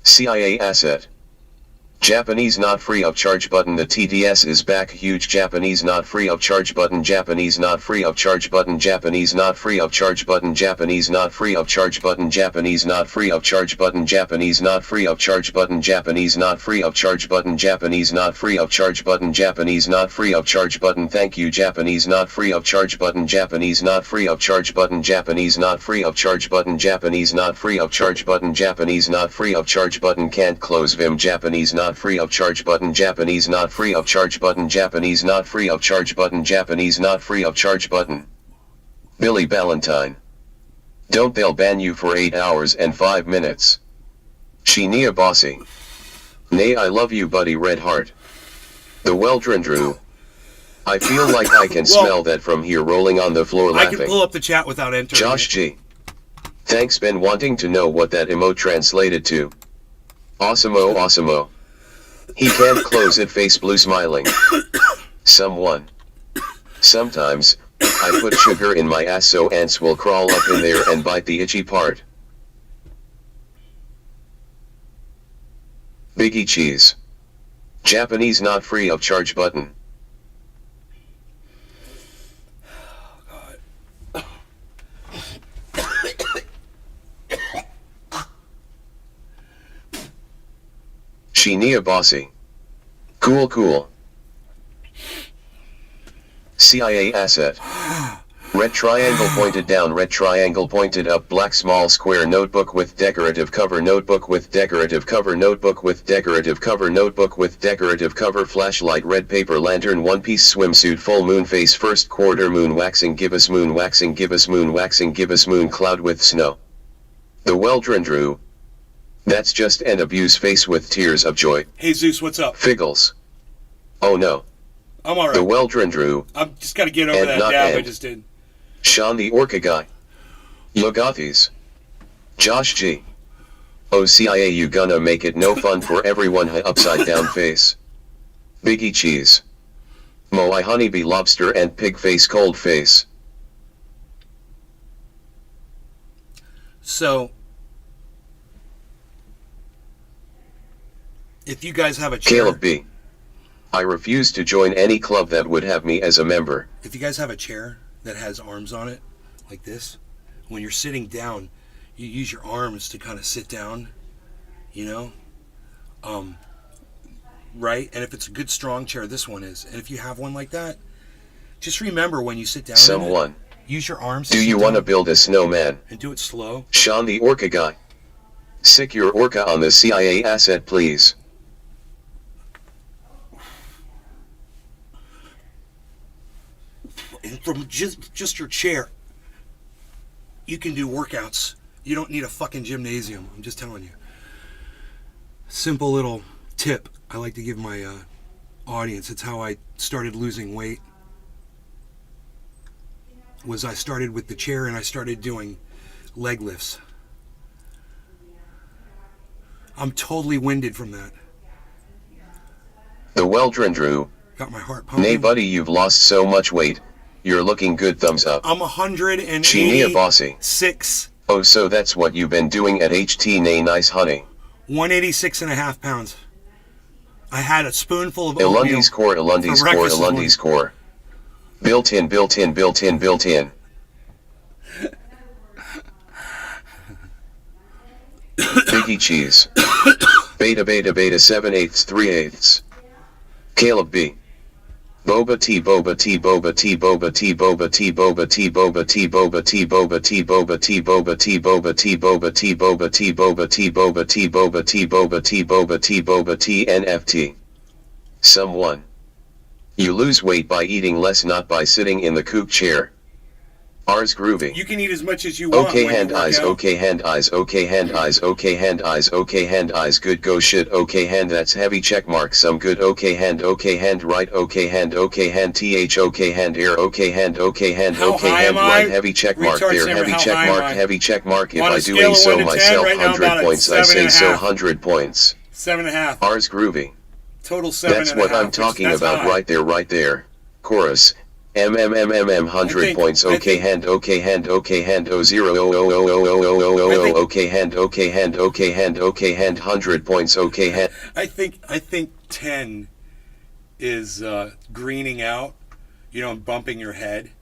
CIA asset. Japanese not free of charge button. The TDS is back. Huge Japanese not free of charge button. Japanese not free of charge button. Japanese not free of charge button. Japanese not free of charge button. Japanese not free of charge button. Japanese not free of charge button. Japanese not free of charge button. Japanese not free of charge button. Japanese not free of charge button. Thank you. Japanese not free of charge button. Japanese not free of charge button. Japanese not free of charge button. Japanese not free of charge button. Japanese not free of charge button. Can't close Vim. Japanese not free of charge button. Japanese not free of charge button. Japanese not free of charge button. Japanese not free of charge button. Billy Ballantyne. Don't, they'll ban you for 8 hours and 5 minutes. Sheenia Bossy. Nay, I love you buddy. Red Heart. The Weldrin Drew. I feel like I can smell that from here. Rolling on the floor laughing. I can pull up the chat without entering. Josh G. Thanks. Been wanting to know what that emote translated to. Awesome-o. He can't close it. Face blue smiling. Someone. Sometimes, I put sugar in my ass so ants will crawl up in there and bite the itchy part. Biggie Cheese. Japanese not free of charge button. Sheenia Bossy. Cool. CIA asset. Red triangle pointed down, red triangle pointed up, black small square notebook with decorative cover, notebook with decorative cover, notebook with decorative cover, notebook with decorative cover, flashlight, red paper lantern, one piece swimsuit, full moon face, first quarter moon waxing, give us moon waxing, give us moon waxing, give us moon cloud with snow. The Weldrin Drew. That's just an abuse face with tears of joy. Hey Zeus, what's up? Figgles. Oh no. I'm alright. The Weldrin Drew. I'm just gotta get over that dab I just did. Sean the Orca guy. Yogathis. Josh G. Oh CIA, you gonna make it no fun for everyone. Upside down face. Biggie Cheese. Moai honeybee lobster and pig face cold face. So, if you guys have a chair, Caleb B. I refuse to join any club that would have me as a member. if you guys have a chair that has arms on it, like this, when you're sitting down, you use your arms to kind of sit down, you know? Right? And if it's a good strong chair, this one is. And if you have one like that, just remember when you sit down, Someone. use your arms. Do you want to build a snowman? And do it slow. Sean the Orca guy. Sick your Orca on the CIA asset, please. And from just your chair, you can do workouts. You don't need a fucking gymnasium. I'm just telling you. Simple little tip I like to give my audience. It's how I started losing weight. Was I started with the chair and I started doing leg lifts. I'm totally winded from that. The Weldron Drew. Got my heart pumping. Nay buddy, you've lost so much weight. You're looking good, thumbs up. I'm 186. Chinia bossy. Oh, so that's what you've been doing at HT. Nay, nice honey. 186.5 pounds. I had a spoonful of oatmeal. Elundi's core, Elundi's for core, breakfast this Elundi's core. Built in, built in, built in, built in. Biggie cheese. Beta beta beta 7/8 3/8. Caleb B. Boba tea, boba tea, boba tea, boba tea, boba tea, boba tea, boba tea, boba tea, boba tea, boba tea, boba tea, boba tea, boba tea, boba tea, boba tea, boba tea, boba tea, boba tea, boba tea, boba tea, NFT. Someone. You lose weight by eating less, not by sitting in the kook chair. Rs groovy. You can eat as much as you want. Okay when hand you work eyes, out. okay hand eyes, okay hand eyes, okay hand eyes, okay hand eyes, good go shit, okay hand, that's heavy check mark, some good, okay hand right, okay hand th, okay hand air, okay hand How high am I? right, heavy check mark Retard there, Simmer, heavy how check high am mark, I? heavy check mark, if On a I do scale of so 1 to 10, myself, right now, 100 about a points, I say so 7.5. 100 points. 7.5. Rs groovy. Total 7.5. That's what I'm talking That's about high. right there. Chorus. 100 points, okay hand, okay hand, okay hand, 0 okay hand, okay hand, okay hand, okay hand, 100 points, okay hand. I think 10 is greening out, and bumping your head.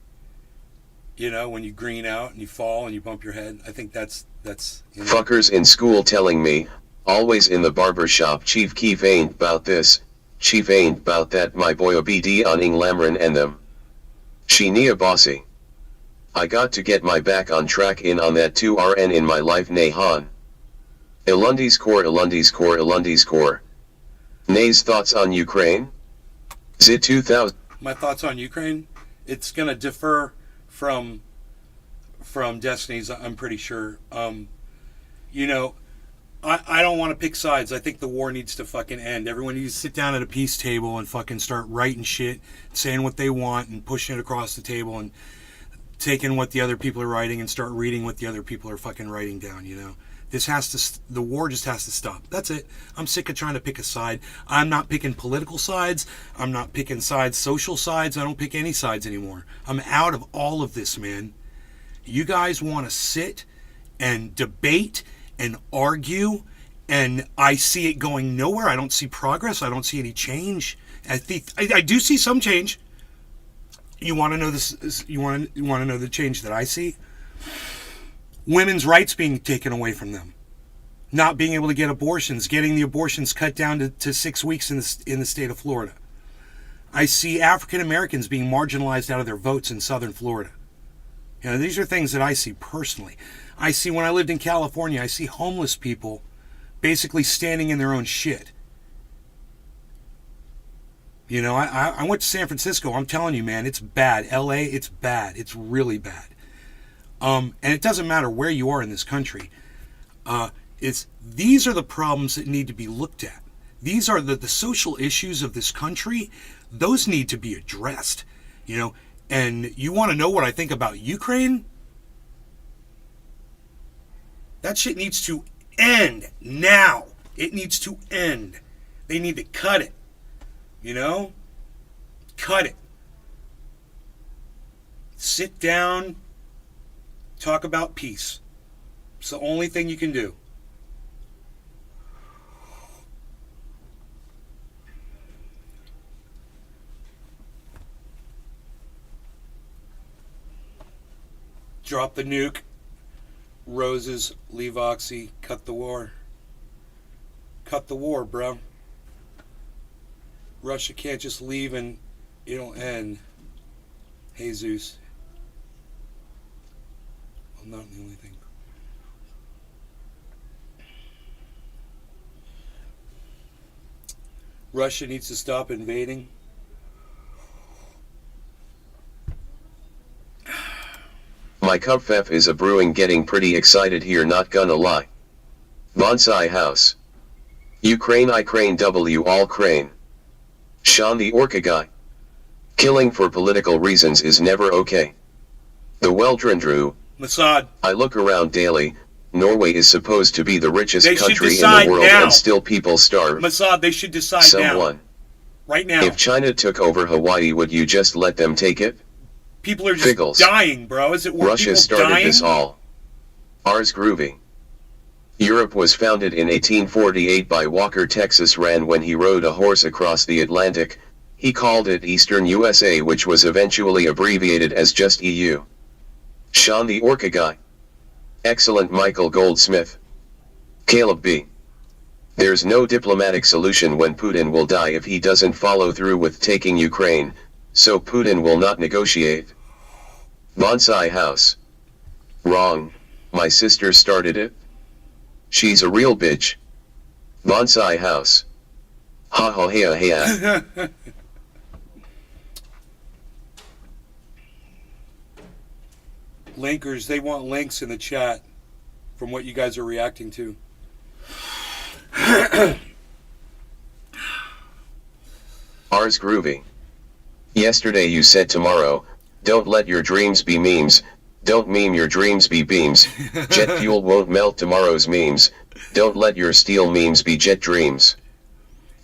When you green out and you fall and you bump your head. I think that's. Fuckers in school telling me, always in the barber shop, Chief Keef ain't bout this, Chief ain't bout that, my boy OBD on Ing Lamron and them. Chinia bossy. I got to get my back on track in on that 2RN in my life, Nehan. Elundi's core, Elundi's core, Elundi's core. Nay's thoughts on Ukraine? Zit 2000. My thoughts on Ukraine, it's going to differ from Destiny's, I'm pretty sure. I don't want to pick sides. I think the war needs to fucking end. Everyone needs to sit down at a peace table and fucking start writing shit, saying what they want and pushing it across the table and taking what the other people are writing and start reading what the other people are fucking writing down, the war just has to stop. That's it. I'm sick of trying to pick a side. I'm not picking political sides. I'm not picking sides, social sides. I don't pick any sides anymore. I'm out of all of this, man. You guys want to sit and debate and argue, and I see it going nowhere. I don't see progress. I don't see any change. I do see some change. You want to know this? You want to know the change that I see? Women's rights being taken away from them, not being able to get abortions, getting the abortions cut down to 6 weeks in the state of Florida. I see African Americans being marginalized out of their votes in southern Florida. These are things that I see personally. I see when I lived in California, I see homeless people basically standing in their own shit. I went to San Francisco. I'm telling you, man, it's bad. LA, it's bad. It's really bad. And it doesn't matter where you are in this country. These are the problems that need to be looked at. These are the social issues of this country. Those need to be addressed. And you want to know what I think about Ukraine? That shit needs to end now. It needs to end. They need to cut it. Cut it. Sit down. Talk about peace. It's the only thing you can do. Drop the nuke. Roses, leave Oxy, cut the war. Cut the war, bro. Russia can't just leave and it'll end. Jesus. Well, not the only thing. Russia needs to stop invading. My Cupfef is a brewing, getting pretty excited here, not gonna lie. Bonsai House. Ukraine I crane W all crane. Sean the Orca guy. Killing for political reasons is never okay. The Weldrindru. Mossad. I look around daily. Norway is supposed to be the richest They should country in decide the world now. and still people starve. Mossad, they should decide Someone. now. Right now. If China took over Hawaii, would you just let them take it? People are just Figgles. dying, bro. Is it worth Russia people started dying? this all. Ars groovy. Europe was founded in 1848 by Walker Texas Ran when he rode a horse across the Atlantic. He called it Eastern USA, which was eventually abbreviated as just EU. Sean the Orca guy. Excellent Michael Goldsmith. Caleb B. There's no diplomatic solution when Putin will die if he doesn't follow through with taking Ukraine, so Putin will not negotiate. Bonsai House. Wrong, my sister started it. She's a real bitch. Bonsai House. Ha ha ha ha. Linkers, they want links in the chat from what you guys are reacting to. Ars groovy. Yesterday you said tomorrow, don't let your dreams be memes, don't meme your dreams be beams, jet fuel won't melt tomorrow's memes, don't let your steel memes be jet dreams.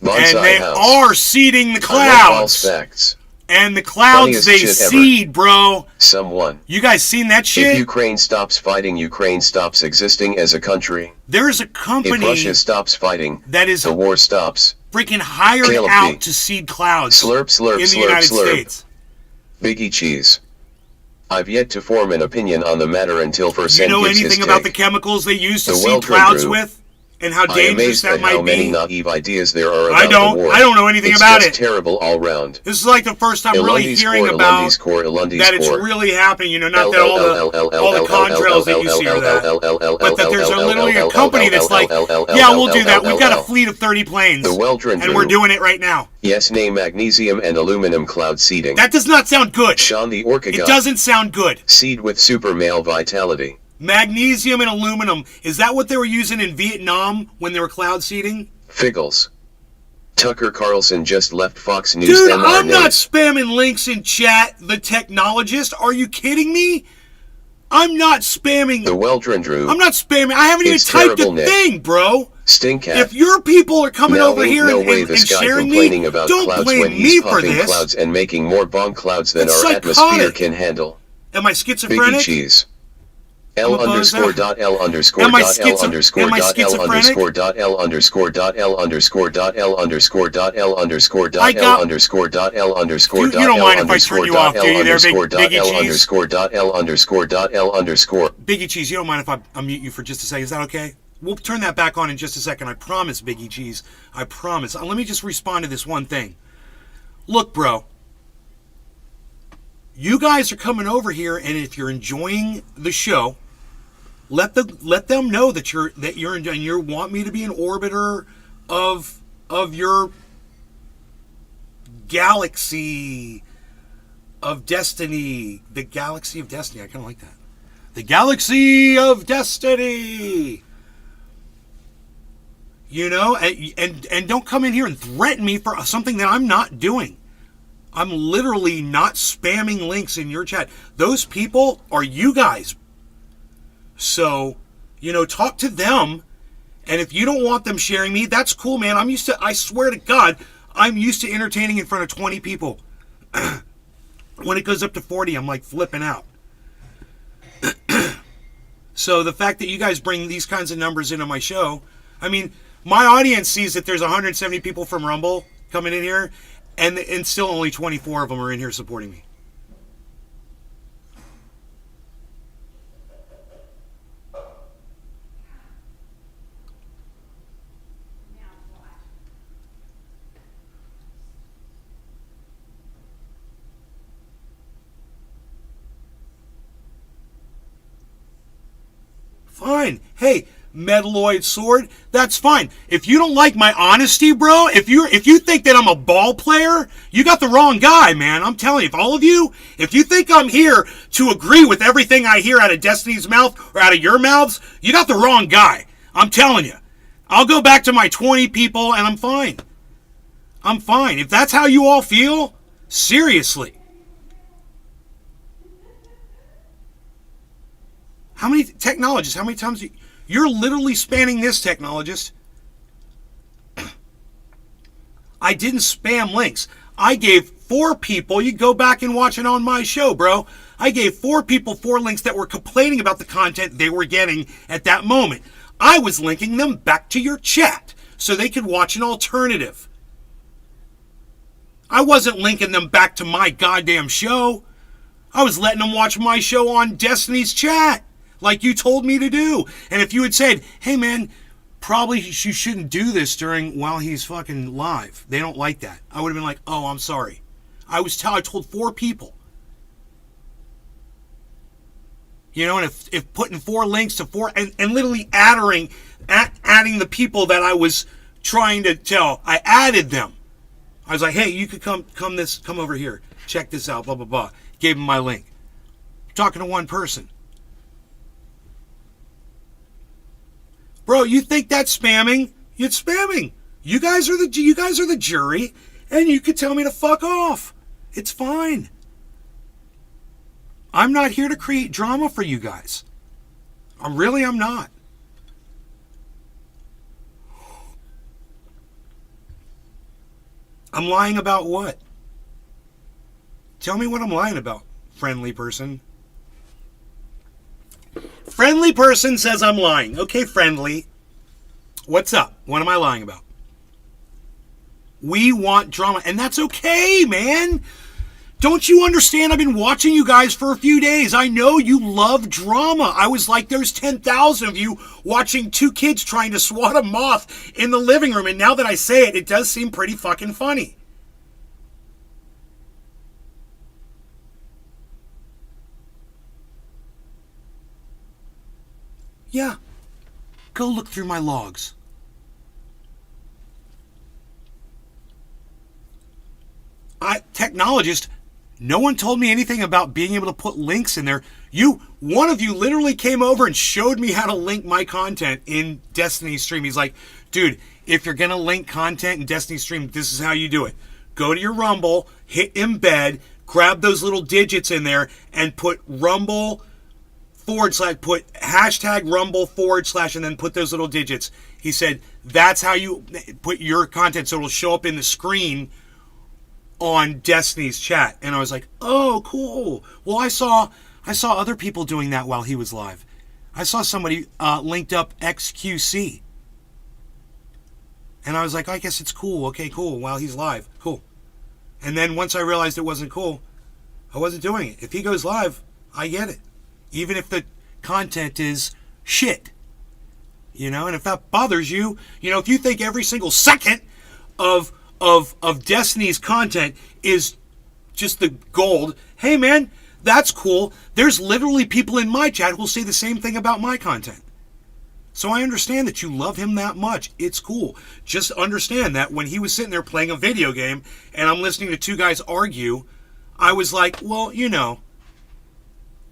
Bonsai And they House. are seeding the I love clouds. false facts. And the clouds, Funniest they shit ever. seed, bro. Someone. You guys seen that If shit? Ukraine stops fighting, Ukraine stops existing as a country. There's a If company Russia stops fighting, that is the war stops. freaking hired Caleb out B. to seed clouds Slurp, slurp, in the slurp, United slurp. States. Biggie cheese. I've yet to form an opinion on the matter until Do you First know gives his anything about the take. chemicals they use to The seed Weltrin clouds Group. with? And how I am dangerous amazed that at how might many be? naive ideas there are about I don't. the war. I don't know anything It's about just it. terrible all round. This is like the first time really Ilundi's hearing core, about Ilundi's core, Ilundi's that it's core. really happening. You know, not that all the contrails that you see are that, but that there's literally a company that's like, yeah, we'll do that. We've got a fleet of 30 planes, The Weldrin and we're Group. doing it right now. Yes, name magnesium and aluminum cloud seeding. That does not sound good. Sean the Orca It guy. doesn't sound good. Seed with super male vitality. Magnesium and aluminum. Is that what they were using in Vietnam when they were cloud seeding? Figgles. Tucker Carlson just left Fox News. Dude, MR I'm not News. spamming links in chat, the technologist. Are you kidding me? I'm not spamming. The Weldrin Drew. I'm not spamming. I haven't even It's typed terrible, a Nick. thing, bro. Stinkcat. If your people are coming Now over ain't here no and, way and, this and guy sharing complaining me, about don't clouds blame when me he's for popping this. clouds and making more bomb clouds than That's our atmosphere psychotic. can handle. Am I Biggie schizophrenic? cheese. I'm L a bozo. underscore dot L underscore Am I dot L underscore am I dot L schizophrenic? underscore dot L underscore dot L underscore dot L underscore dot L underscore I dot got- L underscore dot L underscore You dot don't L mind if I underscore turn you dot off, do L you there, Big- underscore dot Biggie L Cheese? underscore dot L underscore dot L underscore. Biggie Cheese, you don't mind if I unmute you for just a second? Is that okay? We'll turn that back on in just a second. I promise, Biggie Cheese. I promise. Let me just respond to this one thing. Look, bro. You guys are coming over here, and if you're enjoying the show, let them know that you're enjoying. You want me to be an orbiter of your galaxy of destiny. The galaxy of destiny. I kind of like that. The galaxy of destiny. You know, and don't come in here and threaten me for something that I'm not doing. I'm literally not spamming links in your chat. Those people are you guys. So, you know, talk to them. And if you don't want them sharing me, that's cool, man. I swear to God, I'm used to entertaining in front of 20 people. When it goes up to 40, I'm like flipping out. So the fact that you guys bring these kinds of numbers into my show, I mean, my audience sees that there's 170 people from Rumble coming in here, and still only 24 of them are in here supporting me. Fine. Hey, Metalloid Sword, that's fine. If you don't like my honesty, bro, if you think that I'm a ball player, you got the wrong guy, man. I'm telling you, if you think I'm here to agree with everything I hear out of Destiny's mouth or out of your mouths, you got the wrong guy. I'm telling you. I'll go back to my 20 people and I'm fine. I'm fine. If that's how you all feel, seriously. How many technologists, how many times you're literally spanning this, technologist? I didn't spam links. I gave 4 people, you go back and watch it on my show, bro. I gave 4 people 4 links that were complaining about the content they were getting at that moment. I was linking them back to your chat so they could watch an alternative. I wasn't linking them back to my goddamn show. I was letting them watch my show on Destiny's chat, like you told me to do. And if you had said, hey man, probably you shouldn't do this while he's fucking live, they don't like that, I would have been like, oh, I'm sorry. I told 4 people. You know, and if putting 4 links to 4 and literally adding the people that I was trying to tell, I added them. I was like, hey, you could come over here, check this out, blah blah blah. Gave him my link. I'm talking to one person. Bro, you think that's spamming? It's spamming. You guys are the jury, and you could tell me to fuck off. It's fine. I'm not here to create drama for you guys. I'm not. I'm lying about what? Tell me what I'm lying about, friendly person. Friendly person says I'm lying. Okay, friendly. What's up? What am I lying about? We want drama, and that's okay, man. Don't you understand? I've been watching you guys for a few days. I know you love drama. I was like, there's 10,000 of you watching 2 kids trying to swat a moth in the living room, and now that I say it, it does seem pretty fucking funny. Yeah. Go look through my logs. Technologist, no one told me anything about being able to put links in there. One of you literally came over and showed me how to link my content in Destiny Stream. He's like, dude, if you're going to link content in Destiny Stream, this is how you do it. Go to your Rumble, hit embed, grab those little digits in there, and put Rumble / put hashtag Rumble / and then put those little digits. He said, that's how you put your content so it'll show up in the screen on Destiny's chat. And I was like, oh, cool. Well, I saw other people doing that while he was live. I saw somebody linked up XQC. And I was like, I guess it's cool. Okay, cool. While he's live. Cool. And then once I realized it wasn't cool, I wasn't doing it. If he goes live, I get it. Even if the content is shit. You know, and if that bothers you, you know, if you think every single second of Destiny's content is just the gold, hey man, that's cool. There's literally people in my chat who will say the same thing about my content. So I understand that you love him that much. It's cool. Just understand that when he was sitting there playing a video game and I'm listening to 2 guys argue, I was like, well, you know,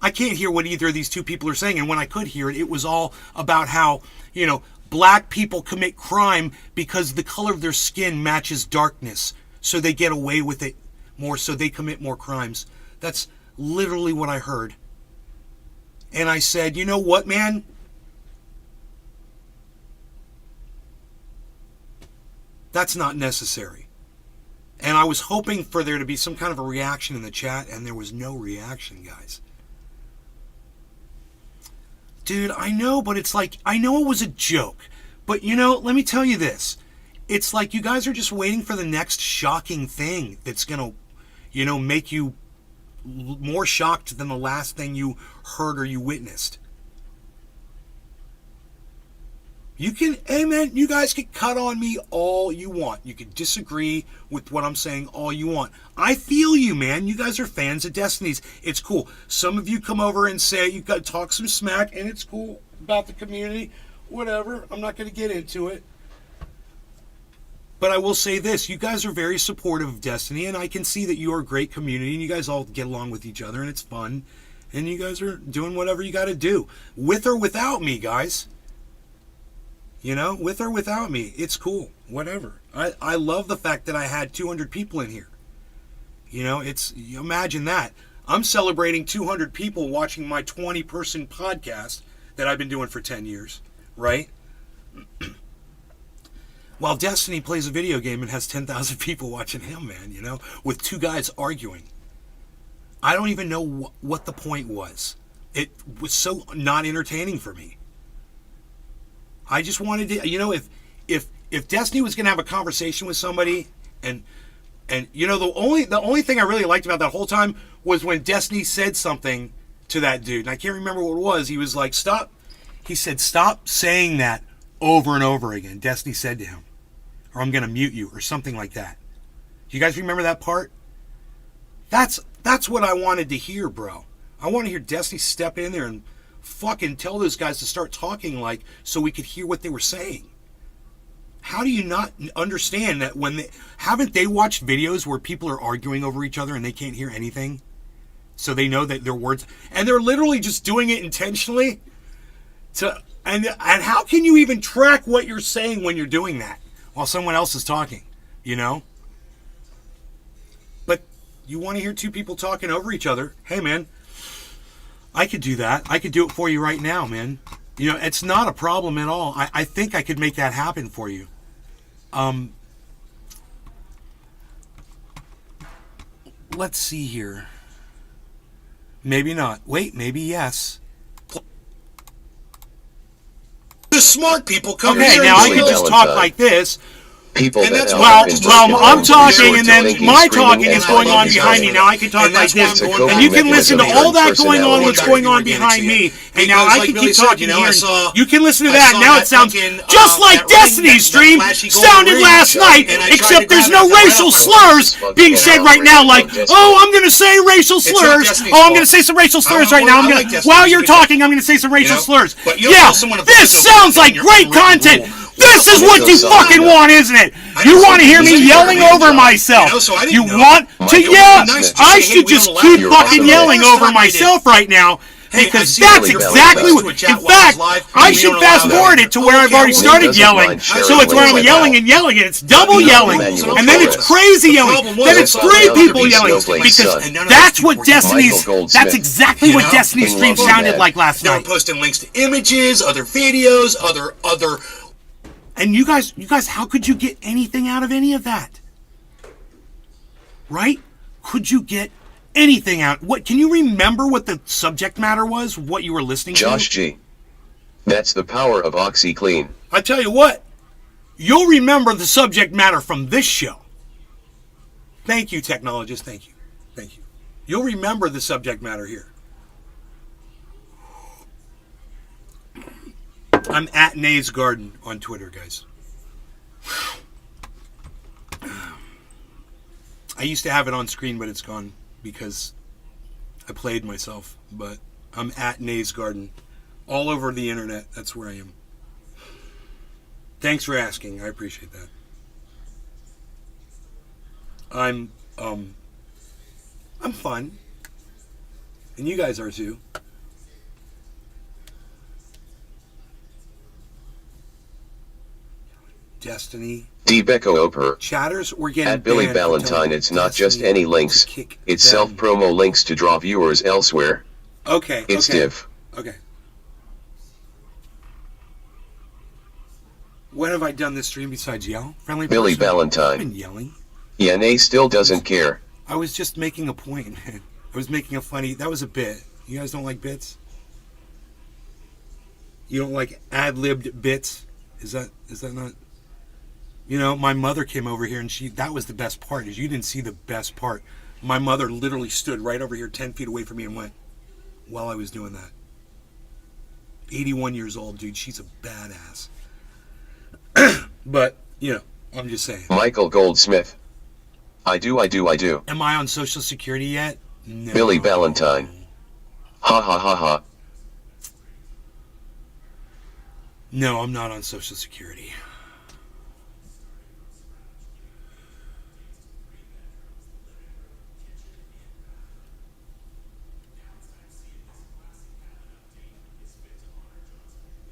I can't hear what either of these 2 people are saying. And when I could hear it, it was all about how, you know, black people commit crime because the color of their skin matches darkness. So they get away with it more, so they commit more crimes. That's literally what I heard. And I said, you know what, man? That's not necessary. And I was hoping for there to be some kind of a reaction in the chat, and there was no reaction, guys. Dude, I know, but it's like, I know it was a joke. But, you know, let me tell you this. It's like you guys are just waiting for the next shocking thing that's going to, you know, make you more shocked than the last thing you heard or you witnessed. You can, hey man, you guys can cut on me all you want. You can disagree with what I'm saying all you want. I feel you, man. You guys are fans of Destiny's. It's cool. Some of you come over and say you got to talk some smack, and it's cool about the community. Whatever. I'm not going to get into it. But I will say this. You guys are very supportive of Destiny, and I can see that you are a great community, and you guys all get along with each other, and it's fun. And you guys are doing whatever you got to do. With or without me, guys. You know, with or without me, it's cool. Whatever. I love the fact that I had 200 people in here. You know, imagine that. I'm celebrating 200 people watching my 20-person podcast that I've been doing for 10 years, right? While Destiny plays a video game and has 10,000 people watching him, man, you know, with two guys arguing. I don't even know what the point was. It was so not entertaining for me. I just wanted to, you know, if Destiny was going to have a conversation with somebody, and you know, the only thing I really liked about that whole time was when Destiny said something to that dude, and I can't remember what it was. He was like, "Stop." He said, "Stop saying that over and over again." Destiny said to him, "Or I'm going to mute you," or something like that. Do you guys remember that part? That's what I wanted to hear, bro. I want to hear Destiny step in there and fucking tell those guys to start talking like so we could hear what they were saying. How do you not understand that haven't they watched videos where people are arguing over each other and they can't hear anything? So they know that their words, and they're literally just doing it intentionally and how can you even track what you're saying when you're doing that while someone else is talking, you know? But you want to hear two people talking over each other. Hey man, I could do that. I could do it for you right now, man. You know, it's not a problem at all. I think I could make that happen for you. Let's see here. Maybe not. Wait, maybe yes. The smart people come here. Okay, now I can just talk like this. People and that's while I'm talking and then my talking is going on behind me. Now I can talk like this, and you can listen to all that going on, what's going on behind me, and now I can keep talking here. You can listen to that. Now it sounds just like Destiny's stream sounded last night, except there's no racial slurs being said right now. Like, oh, I'm gonna say racial slurs. Oh, I'm gonna say some racial slurs right now. While you're talking, I'm gonna say some racial slurs. Yeah, this sounds like great content. This is what you fucking want, isn't it? You want to hear me yelling over myself. You want to yell? I should just keep fucking yelling over myself right now. Because that's exactly what... In fact, I should fast forward it to where I've already started yelling. So it's where I'm yelling and yelling, and it's double yelling. And then it's crazy yelling. Then it's three people yelling. Because that's what Destiny's... That's exactly what Destiny's stream sounded like last night. They were posting links to images, other videos, other... And you guys, how could you get anything out of any of that? Right? Could you get anything out? What, can you remember what the subject matter was? What you were listening to? Josh G. That's the power of OxyClean. I tell you what, you'll remember the subject matter from this show. Thank you, technologist. Thank you. Thank you. You'll remember the subject matter here. I'm at Nay's Garden on Twitter, guys. I used to have it on screen, but it's gone because I played myself. But I'm at Nay's Garden. All over the internet, that's where I am. Thanks for asking. I appreciate that. I'm fun. And you guys are too. Destiny. Debecco Oper. Chatters, we're getting at Billy Valentine. It's not just any links. It's self-promo links to draw viewers elsewhere. Okay. It's div. Okay. When have I done this stream besides yell? Friendly Billy person? Valentine. I've been yelling. Yeah, Nay still doesn't care. I was just making a point, man. I was making a funny... That was a bit. You guys don't like bits? You don't like ad-libbed bits? Is that not? You know, my mother came over here and that was the best part, is you didn't see the best part. My mother literally stood right over here 10 feet away from me and went while I was doing that. 81 years old, dude. She's a badass. But, you know, I'm just saying. Michael Goldsmith. I do. Am I on Social Security yet? No. Billy Ballantyne. Ha ha ha ha. No, I'm not on Social Security.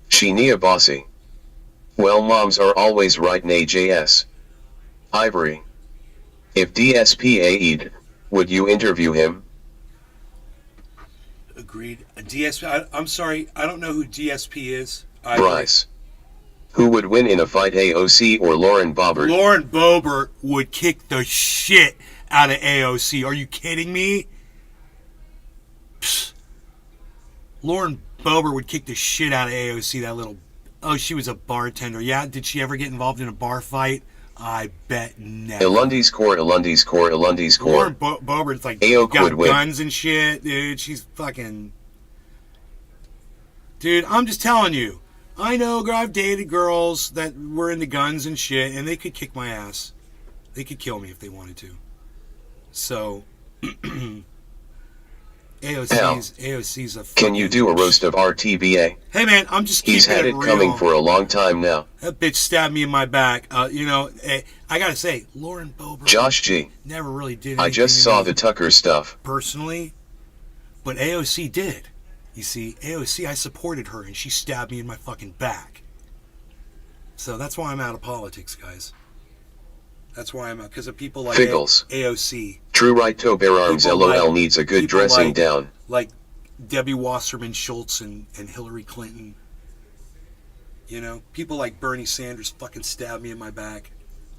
Sheenia Bossy. Well, moms are always right, nay JS. Ivory. If DSPA'd, would you interview him? Agreed. DSP. I'm sorry, I don't know who DSP is. Bryce. Who would win in a fight, AOC or Lauren Boebert? Lauren Boebert would kick the shit out of AOC. Are you kidding me? Psst. Lauren Boebert would kick the shit out of AOC, that little... Oh, she was a bartender. Yeah, did she ever get involved in a bar fight? I bet never. Elundi's core. Lauren Boebert's like, got guns and shit, dude. She's fucking... Dude, I'm just telling you. I know, I've dated girls that were into guns and shit, and they could kick my ass. They could kill me if they wanted to. So... AOC's a... Can you do a roast of RTBA? Hey, man, I'm just keeping it real. He's had it coming for a long time now. That bitch stabbed me in my back. You know, I gotta say, Lauren Boebert... Josh G. Never really did anything. I just saw the Tucker stuff. Personally. But AOC did. You see, AOC, I supported her, and she stabbed me in my fucking back. So that's why I'm out of politics, guys. That's why I'm out, because of people like AOC. True right to bear arms, LOL needs a good dressing down. Like Debbie Wasserman Schultz and Hillary Clinton. You know, people like Bernie Sanders fucking stabbed me in my back.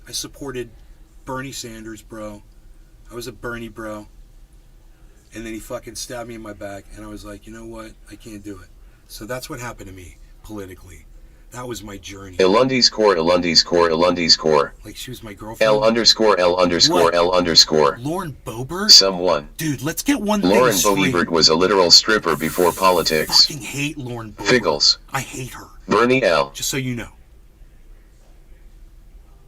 I supported Bernie Sanders, bro. I was a Bernie bro. And then he fucking stabbed me in my back, and I was like, you know what? I can't do it. So that's what happened to me, politically. That was my journey. Elundi's core. Like she was my girlfriend? L_L_L_. Lauren Boebert? Someone. Dude, let's get one thing Lauren straight. Boebert was a literal stripper before politics. I fucking hate Lauren Boebert. Figgles. I hate her. Bernie L. Just so you know.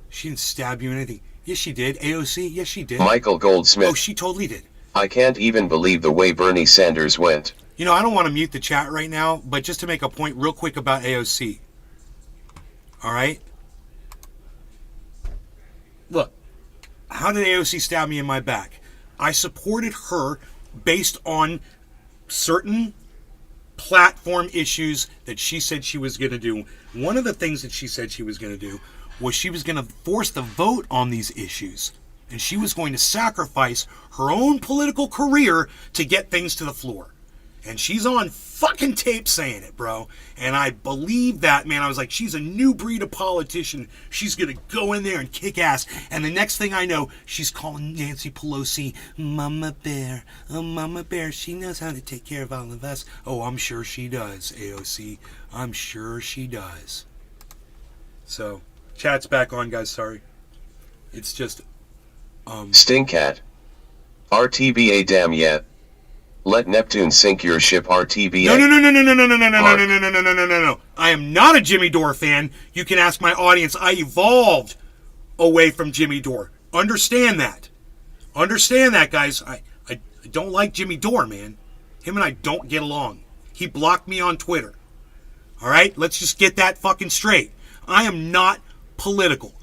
She didn't stab you or anything. Yes, she did. AOC? Yes, she did. Michael Goldsmith. Oh, she totally did. I can't even believe the way Bernie Sanders went. You know, I don't want to mute the chat right now, but just to make a point real quick about AOC. Alright? Look, how did AOC stab me in my back? I supported her based on certain platform issues that she said she was going to do. One of the things that she said she was going to do was she was going to force the vote on these issues. And she was going to sacrifice her own political career to get things to the floor. And she's on fucking tape saying it, bro. And I believe that, man. I was like, she's a new breed of politician. She's going to go in there and kick ass. And the next thing I know, she's calling Nancy Pelosi Mama Bear. Oh, Mama Bear. She knows how to take care of all of us. Oh, I'm sure she does, AOC. I'm sure she does. So, chat's back on, guys. Sorry. It's just... Stinkcat. RTBA damn yet. Let Neptune sink your ship, RTBA. No. I am not a Jimmy Dore fan. You can ask my audience. I evolved away from Jimmy Dore. Understand that. Understand that, guys. I don't like Jimmy Dore, man. Him and I don't get along. He blocked me on Twitter. All right? Let's just get that fucking straight. I am not political.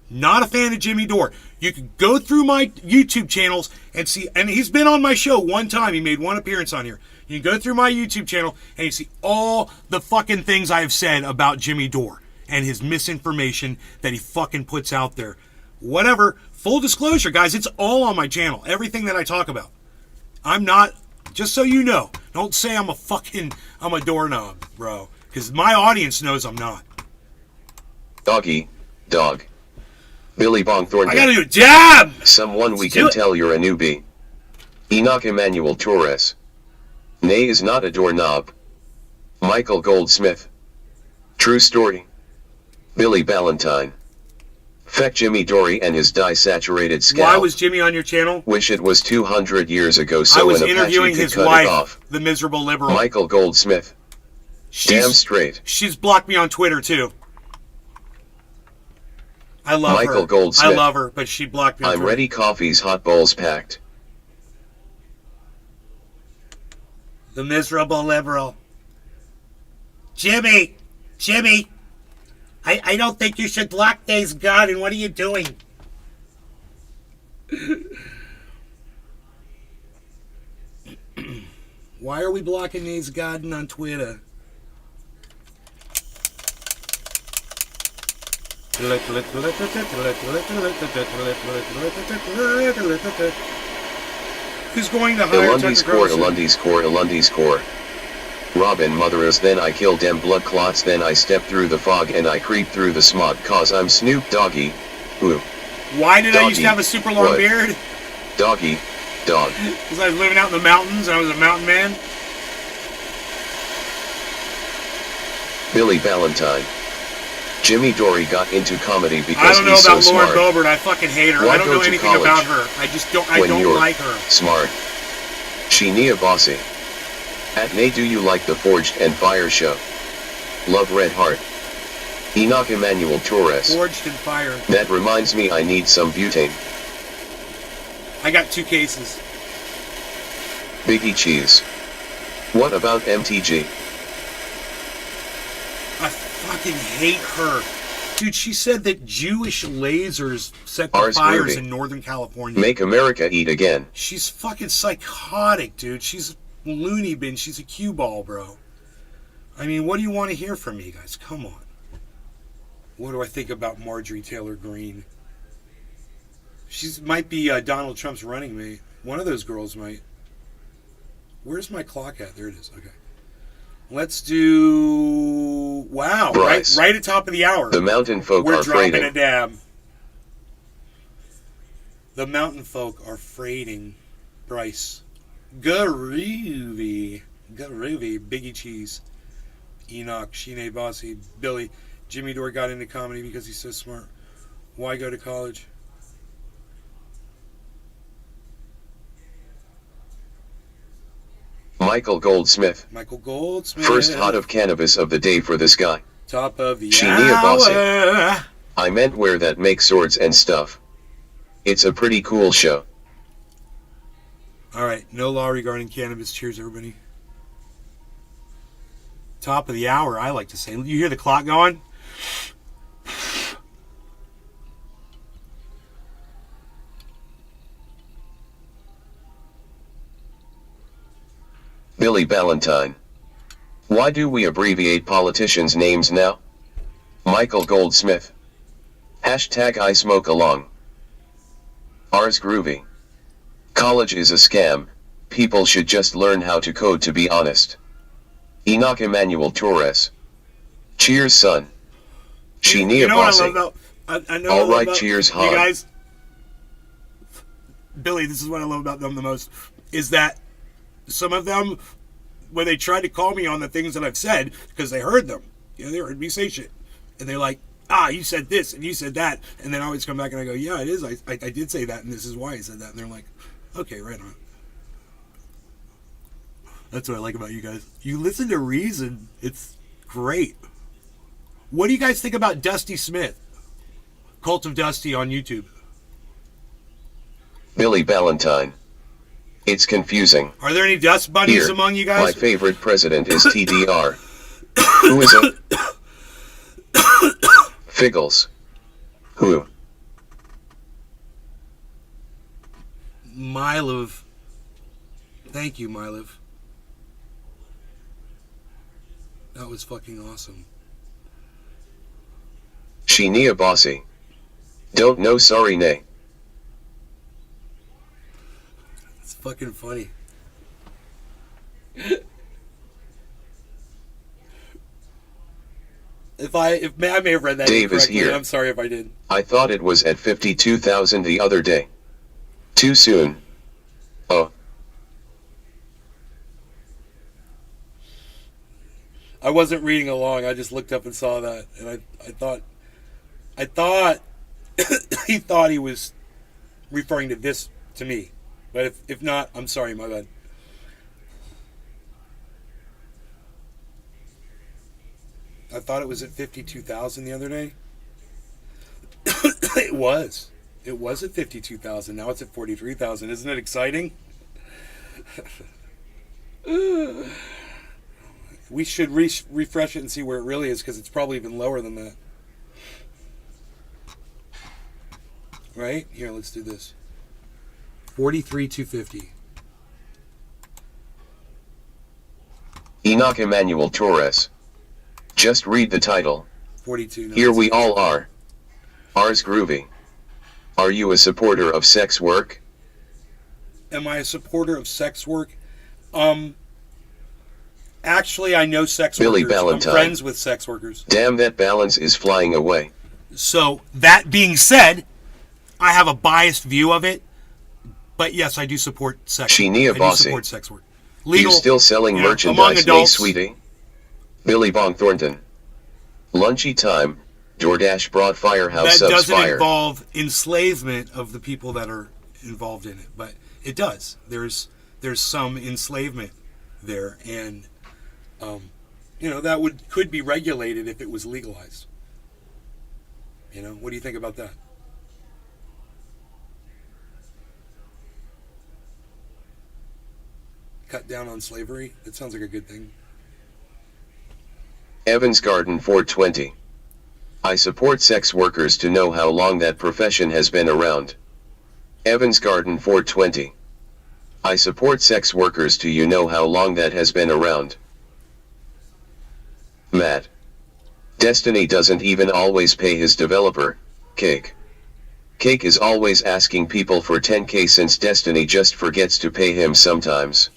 Not a fan of Jimmy Dore. You can go through my YouTube channels and see, and he's been on my show one time. He made one appearance on here. You can go through my YouTube channel and you see all the fucking things I have said about Jimmy Dore and his misinformation that he fucking puts out there. Whatever. Full disclosure, guys, it's all on my channel. Everything that I talk about. I'm not, just so you know, don't say I'm a doorknob, bro. Because my audience knows I'm not. Doggy. Dog. Billy Bong Thornton. I gotta do a jab! Someone we can tell you're a newbie. Enoch Emmanuel Torres. Nay is not a doorknob. Michael Goldsmith. True story. Billy Ballantyne. Feck Jimmy Dory and his dye-saturated scalp. Why was Jimmy on your channel? Wish it was 200 years ago so I was an Apache interviewing could his cut wife, it off. the miserable liberal. Michael Goldsmith. Damn straight. She's blocked me on Twitter too. I love her. Michael Goldsmith. I love her, but she blocked me on I'm Twitter. ready. Coffee's hot bowls packed. The miserable liberal. Jimmy! Jimmy! I don't think you should block Days God, and what are you doing? Why are we blocking Days Garden on Twitter? Who's going to hire Ilundi's Tucker core, Carlson? Ilundi's core, Ilundi's core. Robin mothers, then I kill dem blood clots, then I step through the fog and I creep through the smog, cause I'm Snoop Doggy. Who? Why did I used to Doggy. have a super long What? beard? Doggy. Dog. Because I was living out in the mountains and I was a mountain man. Billy Ballantyne. Jimmy Dory got into comedy I because don't know he's about so Lauren smart. Boebert. I fucking hate her. Why I don't go know to anything college about her. I just don't. I when don't you're like her. smart. Sheenia Bossy. At Nay, do you like the Forged and Fire show? Love Red Heart. Enoch Emmanuel Torres. Forged and fire. That reminds me, I need some butane. I got 2 cases. Biggie Cheese. What about MTG? I fucking hate her. Dude, she said that Jewish lasers set the Ours fires groovy. in Northern California. Make America eat again. She's fucking psychotic, dude. She's a loony bin. She's a cue ball, bro. I mean, what do you want to hear from me, guys? Come on. What do I think about Marjorie Taylor Greene? She might be Donald Trump's running mate. One of those girls might. Where's my clock at? There it is. Okay. Let's do... Wow. Bryce. Right at top of the hour. The mountain folk We're are dropping freighting. a dab. The mountain folk are freighting. Bryce. Groovy. Groovy. Biggie Cheese. Enoch. Sheena Bossy. Billy. Jimmy Dore got into comedy because he's so smart. Why go to college? Michael Goldsmith. Michael Goldsmith. First hot of cannabis of the day for this guy. Top of the Sheena Bossy. hour. I meant where that makes swords and stuff. It's a pretty cool show. All right. No law regarding cannabis. Cheers, everybody. Top of the hour, I like to say. You hear the clock going? Billy Ballantyne. Why do we abbreviate politicians' names now? Michael Goldsmith. Hashtag I smoke along. Ars groovy. College is a scam. People should just learn how to code, to be honest. Enoch Emmanuel Torres. Cheers, son. Sheenia You know what I Bossy. love about... I know All what I love right, about cheers, you hon. guys. Billy, this is what I love about them the most. Is that some of them, when they try to call me on the things that I've said, because they heard them. You know, they heard me say shit. And they're like, you said this and you said that. And then I always come back and I go, yeah, it is. I did say that and this is why I said that. And they're like, okay, right on. That's what I like about you guys. You listen to reason. It's great. What do you guys think about Dusty Smith? Cult of Dusty on YouTube. Billy Ballantyne. It's confusing. Are there any dust bunnies Here, among you my guys? favorite president is TDR. Who is it? Figgles. Who? Mylov. Thank you, Mylov. That was fucking awesome. Sheenia Bossy. Don't know, sorry, nay. It's fucking funny. I may have read that Dave is incorrectly. here. I'm sorry if I did. I thought it was at 52,000 the other day. Too soon. Oh. I wasn't reading along. I just looked up and saw that, and I thought he thought he was referring to this to me, but if not, I'm sorry, my bad. I thought it was at 52,000 the other day. It was. It was at 52,000. Now it's at 43,000. Isn't it exciting? We should refresh it and see where it really is, because it's probably even lower than that. Right? Here, let's do this. 43,250. Enoch Emmanuel Torres. Just read the title. 42. No, Here we all are. Ars groovy. Are you a supporter of sex work? Am I a supporter of sex work? Actually, I know sex Billy workers. Ballantyne. I'm friends with sex workers. Damn, that balance is flying away. So, that being said, I have a biased view of it. But yes, I do support sex work. Sheenia I do Bossy. support sex work. Legal. You still selling among merchandise, hey adults. sweetie? Billy Bong Thornton. Lunchy time. DoorDash brought Firehouse That subs doesn't fire. involve enslavement of the people that are involved in it, but it does. There's some enslavement there, and that could be regulated if it was legalized. What do you think about that? Cut down on slavery? That sounds like a good thing. Evans Garden 420. I support sex workers to know how long that profession has been around. Evans Garden 420. I support sex workers to know how long that has been around. Matt. Destiny doesn't even always pay his developer, Cake. Cake is always asking people for 10K since Destiny just forgets to pay him sometimes.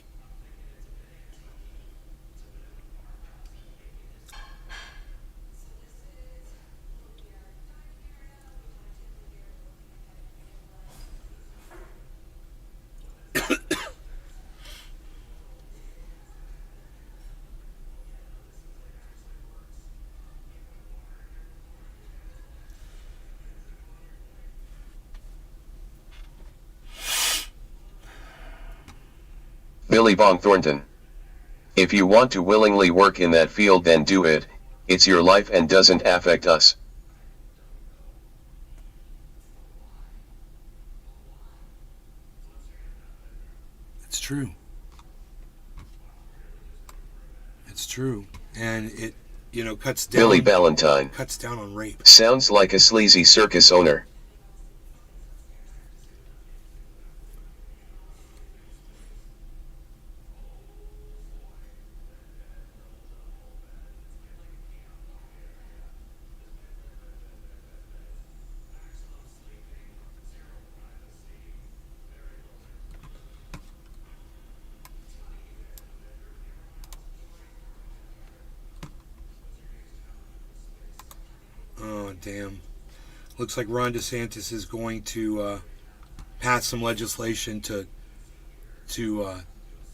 Billy Bong Thornton. If you want to willingly work in that field, then do it. It's your life and doesn't affect us. It's true. It's true. And it, cuts down. Billy Ballantyne. Cuts down on rape. Sounds like a sleazy circus owner. Oh, damn. Looks like Ron DeSantis is going to pass some legislation to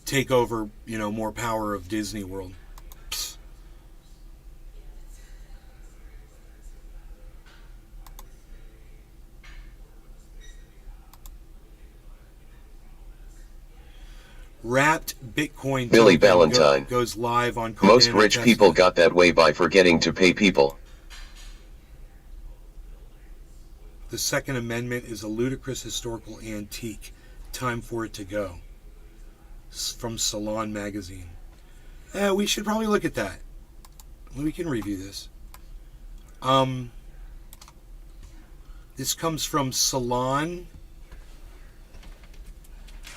take over, more power of Disney World. Psst. Wrapped Bitcoin Billy token Ballantyne. goes live on Cardano. Most rich Tesla. people got that way by forgetting to pay people. The Second Amendment is a ludicrous historical antique. Time for it to go. From Salon Magazine. We should probably look at that. We can review this. This comes from Salon.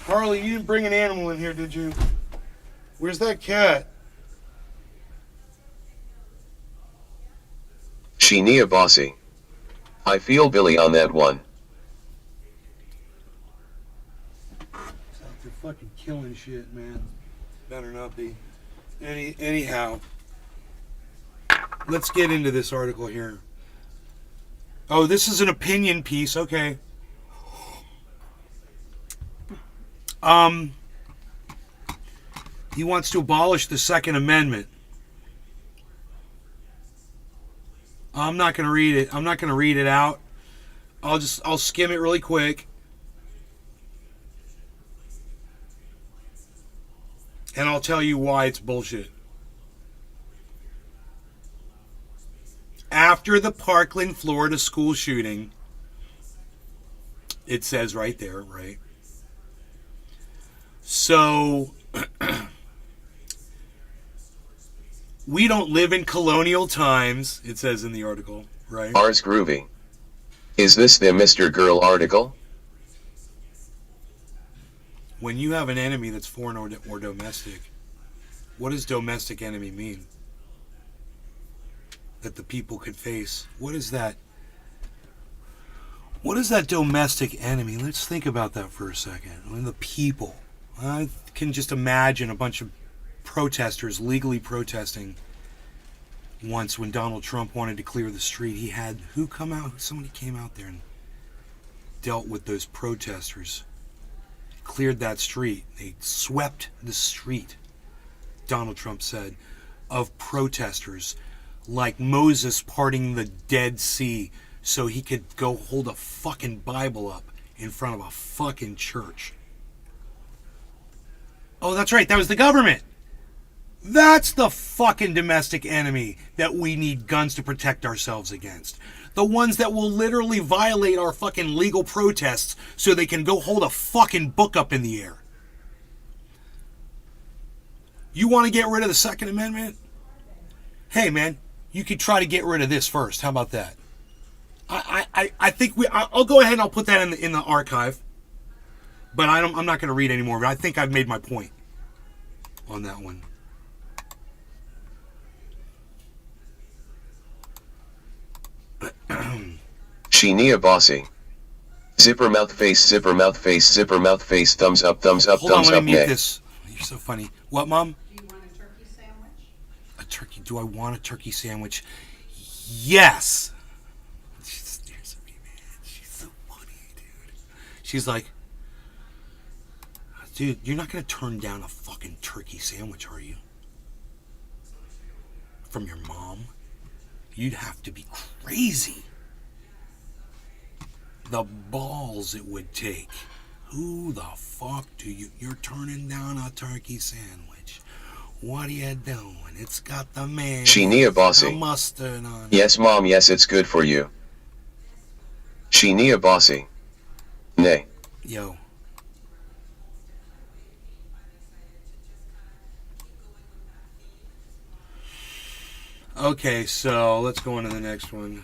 Harley, you didn't bring an animal in here, did you? Where's that cat? Sheenia Bossy. I feel Billy on that one. It's out there fucking killing shit, man. Better not be. Anyhow, let's get into this article here. Oh, this is an opinion piece. Okay. He wants to abolish the Second Amendment. I'm not going to read it. I'm not going to read it out. I'll skim it really quick. And I'll tell you why it's bullshit. After the Parkland, Florida school shooting, it says right there, right? So, we don't live in colonial times, it says in the article, right? Ars groovy. Is this the Mr. Girl article? When you have an enemy that's foreign or domestic, what does domestic enemy mean? That the people could face. What is that? What is that domestic enemy? Let's think about that for a second. When the people. I can just imagine a bunch of protesters legally protesting once when Donald Trump wanted to clear the street. He had who come out? Somebody came out there and dealt with those protesters. Cleared that street. They swept the street, Donald Trump said, of protesters like Moses parting the Dead Sea so he could go hold a fucking Bible up in front of a fucking church. Oh, that's right. That was the government. That's the fucking domestic enemy that we need guns to protect ourselves against. The ones that will literally violate our fucking legal protests so they can go hold a fucking book up in the air. You want to get rid of the Second Amendment? Hey, man, you could try to get rid of this first. How about that? I think I'll go ahead and I'll put that in the archive. But I'm not going to read anymore. But I think I've made my point on that one. Sheenia Bossy. Zipper mouth face, zipper mouth face, zipper mouth face, thumbs up, thumbs up, Hold on, thumbs let up, me mute nay. this. You're so funny. What, Mom? Do you want a turkey sandwich? A turkey? Do I want a turkey sandwich? Yes. She stares at me, man. She's so funny, dude. She's like, dude, you're not going to turn down a fucking turkey sandwich, are you? From your mom? You'd have to be crazy. The balls it would take. Who the fuck do you... You're turning down a turkey sandwich. What are you doing? It's got the mayonnaise, Sheenia Bossy. the mustard on it. Yes, Mom, yes, it's good for you. Sheenia Bossy. Nay. Yo. Okay, so let's go on to the next one.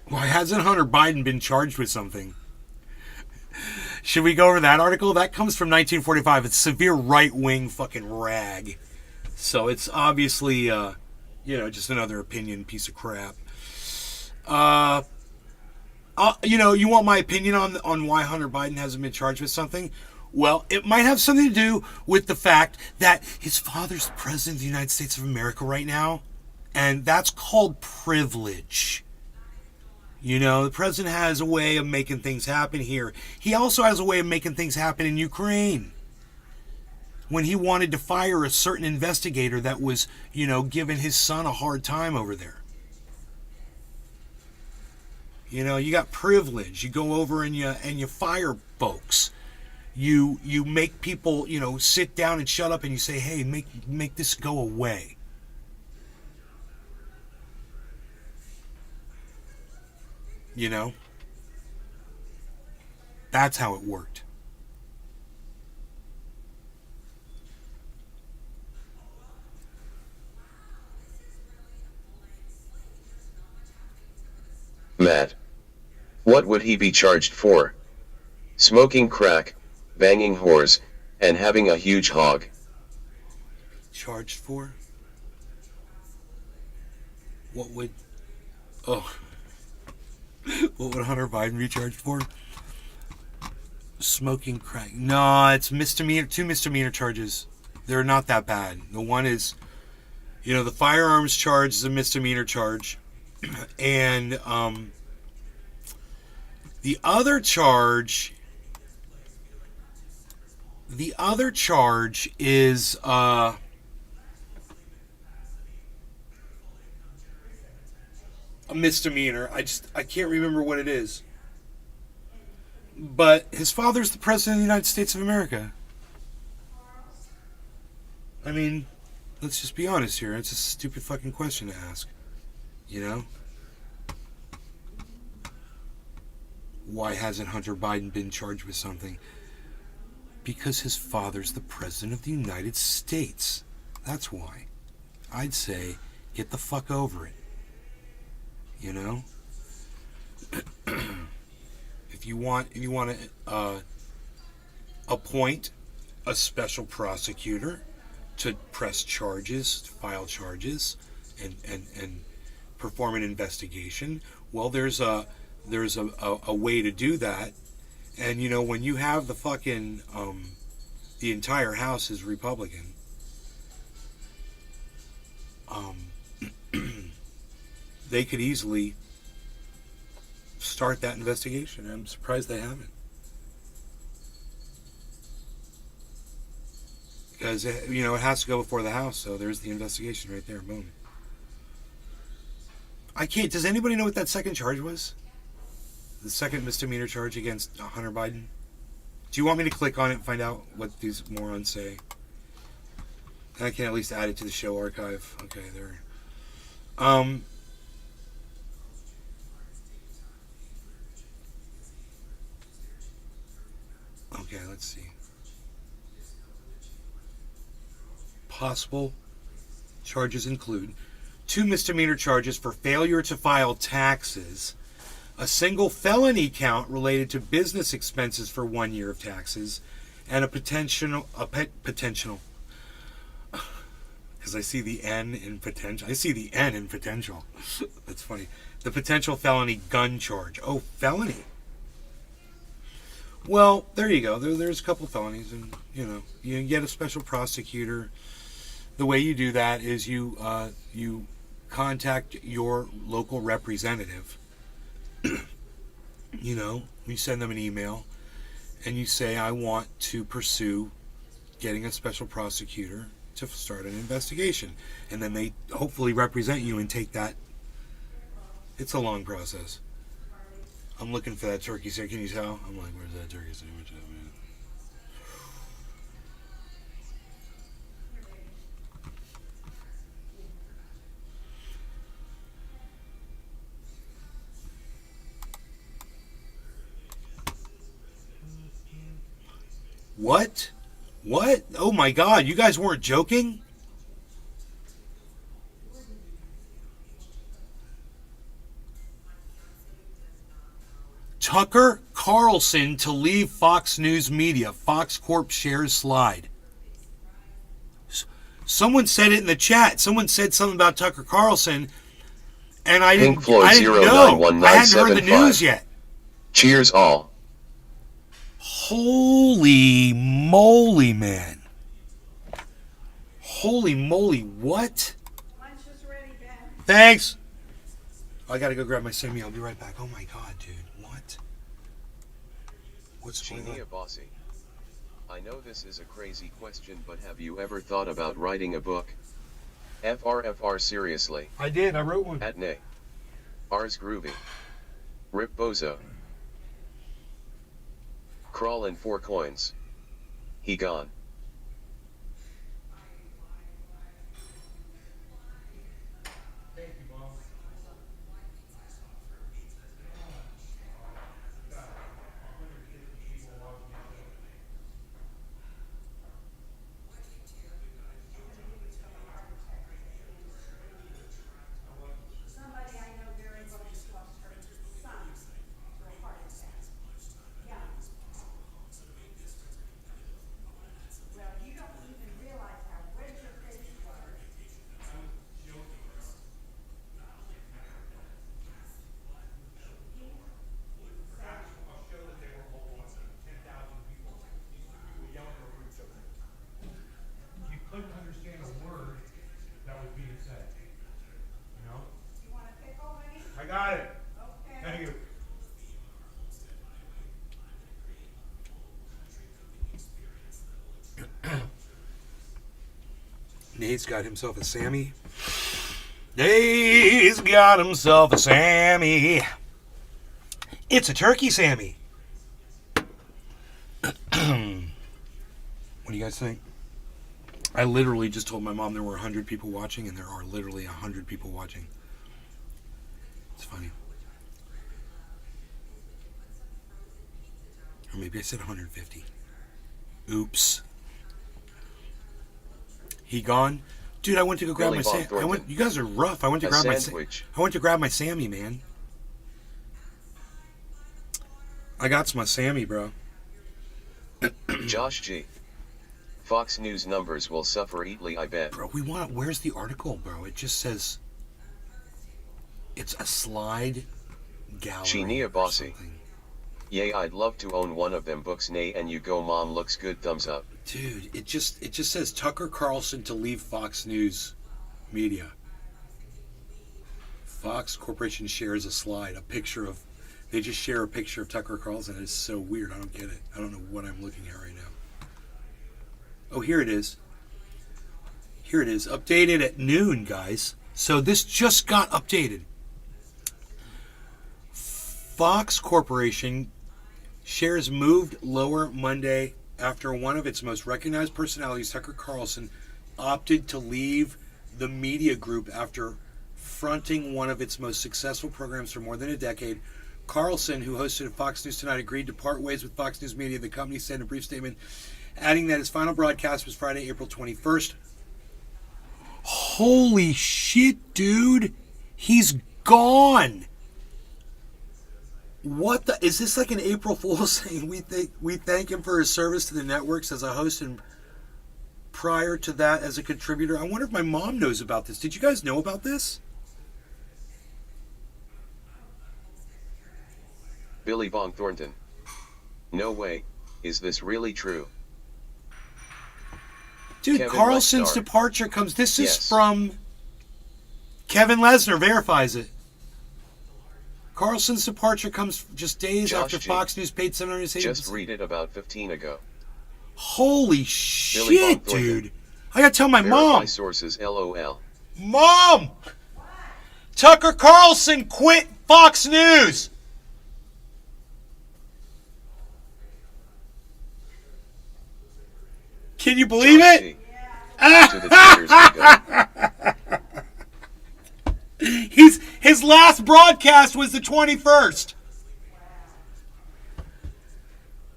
Why hasn't Hunter Biden been charged with something? Should we go over that article? That comes from 1945. It's severe right-wing fucking rag. So it's obviously, just another opinion piece of crap. You want my opinion on why Hunter Biden hasn't been charged with something? Well, it might have something to do with the fact that his father's the president of the United States of America right now. And that's called privilege. You know, the president has a way of making things happen here. He also has a way of making things happen in Ukraine. When he wanted to fire a certain investigator that was, giving his son a hard time over there. You got privilege. You go over and you fire folks. You make people, sit down and shut up, and you say, hey, make this go away. That's how it worked. Matt. What would he be charged for? Smoking crack, banging whores, and having a huge hog. Charged for? What would... Oh... What would Hunter Biden be charged for? Smoking crack. No, it's misdemeanor. 2 misdemeanor charges. They're not that bad. The one is, the firearms charge is a misdemeanor charge. And the other charge is a misdemeanor. I can't remember what it is. But his father's the president of the United States of America. I mean, let's just be honest here. It's a stupid fucking question to ask. You know? Why hasn't Hunter Biden been charged with something? Because his father's the president of the United States. That's why. I'd say, get the fuck over it. You know? If you want to appoint a special prosecutor to press charges, file charges, and perform an investigation, well, there's a way to do that. And you know, when you have the fucking the entire House is Republican, they could easily start that investigation. I'm surprised they haven't. Because, you know, it has to go before the House, so there's the investigation right there. Boom. I can't... Does anybody know what that second charge was? The second misdemeanor charge against Hunter Biden? Do you want me to click on it and find out what these morons say? I can at least add it to the show archive. Okay, there. Okay, let's see. Possible charges include 2 misdemeanor charges for failure to file taxes, a single felony count related to business expenses for 1 year of taxes, and a potential, because I see the N in potential. I see the N in potential. That's funny. The potential felony gun charge. Oh, felony. Well, there you go. There's a couple felonies, and you know, you get a special prosecutor. The way you do that is you contact your local representative. You know, you send them an email, and you say, I want to pursue getting a special prosecutor to start an investigation. And then they hopefully represent you and take that. It's a long process. I'm looking for that turkey sandwich. Can you tell? I'm like, where's that turkey sandwich at, man? What? What? Oh my God, you guys weren't joking? Tucker Carlson to leave Fox News Media. Fox Corp shares slide. Someone said it in the chat. Someone said something about Tucker Carlson, and I didn't know. I hadn't heard the news yet. Cheers all. Holy moly, man. Holy moly, what? Lunch is ready, Ben. Thanks. I gotta go grab my semi. I'll be right back. Oh my God, dude. What? What's going on? Genia Bossy. I know this is a crazy question, but have you ever thought about writing a book? FRFR seriously. I did. I wrote one. At nay. Ars groovy. Rip Bozo. Crawl in 4 coins. He gone. Somebody I know very well just lost her son to a heart attack. Yeah. Well, you don't even realize how red your face was. You couldn't understand a word that was being said. You know? You want a pickle, honey? I got it. Okay. Thank you. Nate's got himself a Sammy. He's got himself a Sammy. It's a turkey Sammy. What do you guys think? I literally just told my mom there were 100 people watching, and there are literally 100 people watching. It's funny. Or maybe I said 150. Oops. He gone? Dude, I went to go grab Billy my Bob Thornton. You guys are rough. I went to A grab sandwich. I went to grab my Sammy, man. I got my Sammy, bro. Josh G. Fox News numbers will suffer eatly, I bet. Bro, where's the article, bro? It just says it's a slide gallery. Chinia or Bossy. something. Yay, I'd love to own one of them books. Nay, and you go, mom, looks good, thumbs up. Dude, it just says Tucker Carlson to leave Fox News Media. Fox Corporation shares a slide, they just share a picture of Tucker Carlson. It's so weird. I don't get it. I don't know what I'm looking at right now. Oh, here it is. Here it is. Updated at noon, guys. So this just got updated. Fox Corporation shares moved lower Monday after one of its most recognized personalities, Tucker Carlson, opted to leave the media group after fronting one of its most successful programs for more than a decade. Carlson, who hosted Fox News Tonight, agreed to part ways with Fox News Media, the company said in a brief statement, adding that his final broadcast was Friday, April 21st. Holy shit, dude. He's gone. What the? Is this like an April Fool's saying we thank him for his service to the networks as a host and prior to that as a contributor? I wonder if my mom knows about this. Did you guys know about this? Billy Bong Thornton. No way, is this really true? Dude, Kevin Carlson's Lesnar. departure comes. This is Yes. from Kevin verifies it. Carlson's departure comes just days Josh after G. Fox News paid $780. Just read it about 15 ago. Holy Billy shit, Bob Thornton. dude. I gotta tell my Verify mom. sources, LOL. Mom! Tucker Carlson quit Fox News! Can you believe Josh it? G. To the Twitters we go. His last broadcast was the 21st.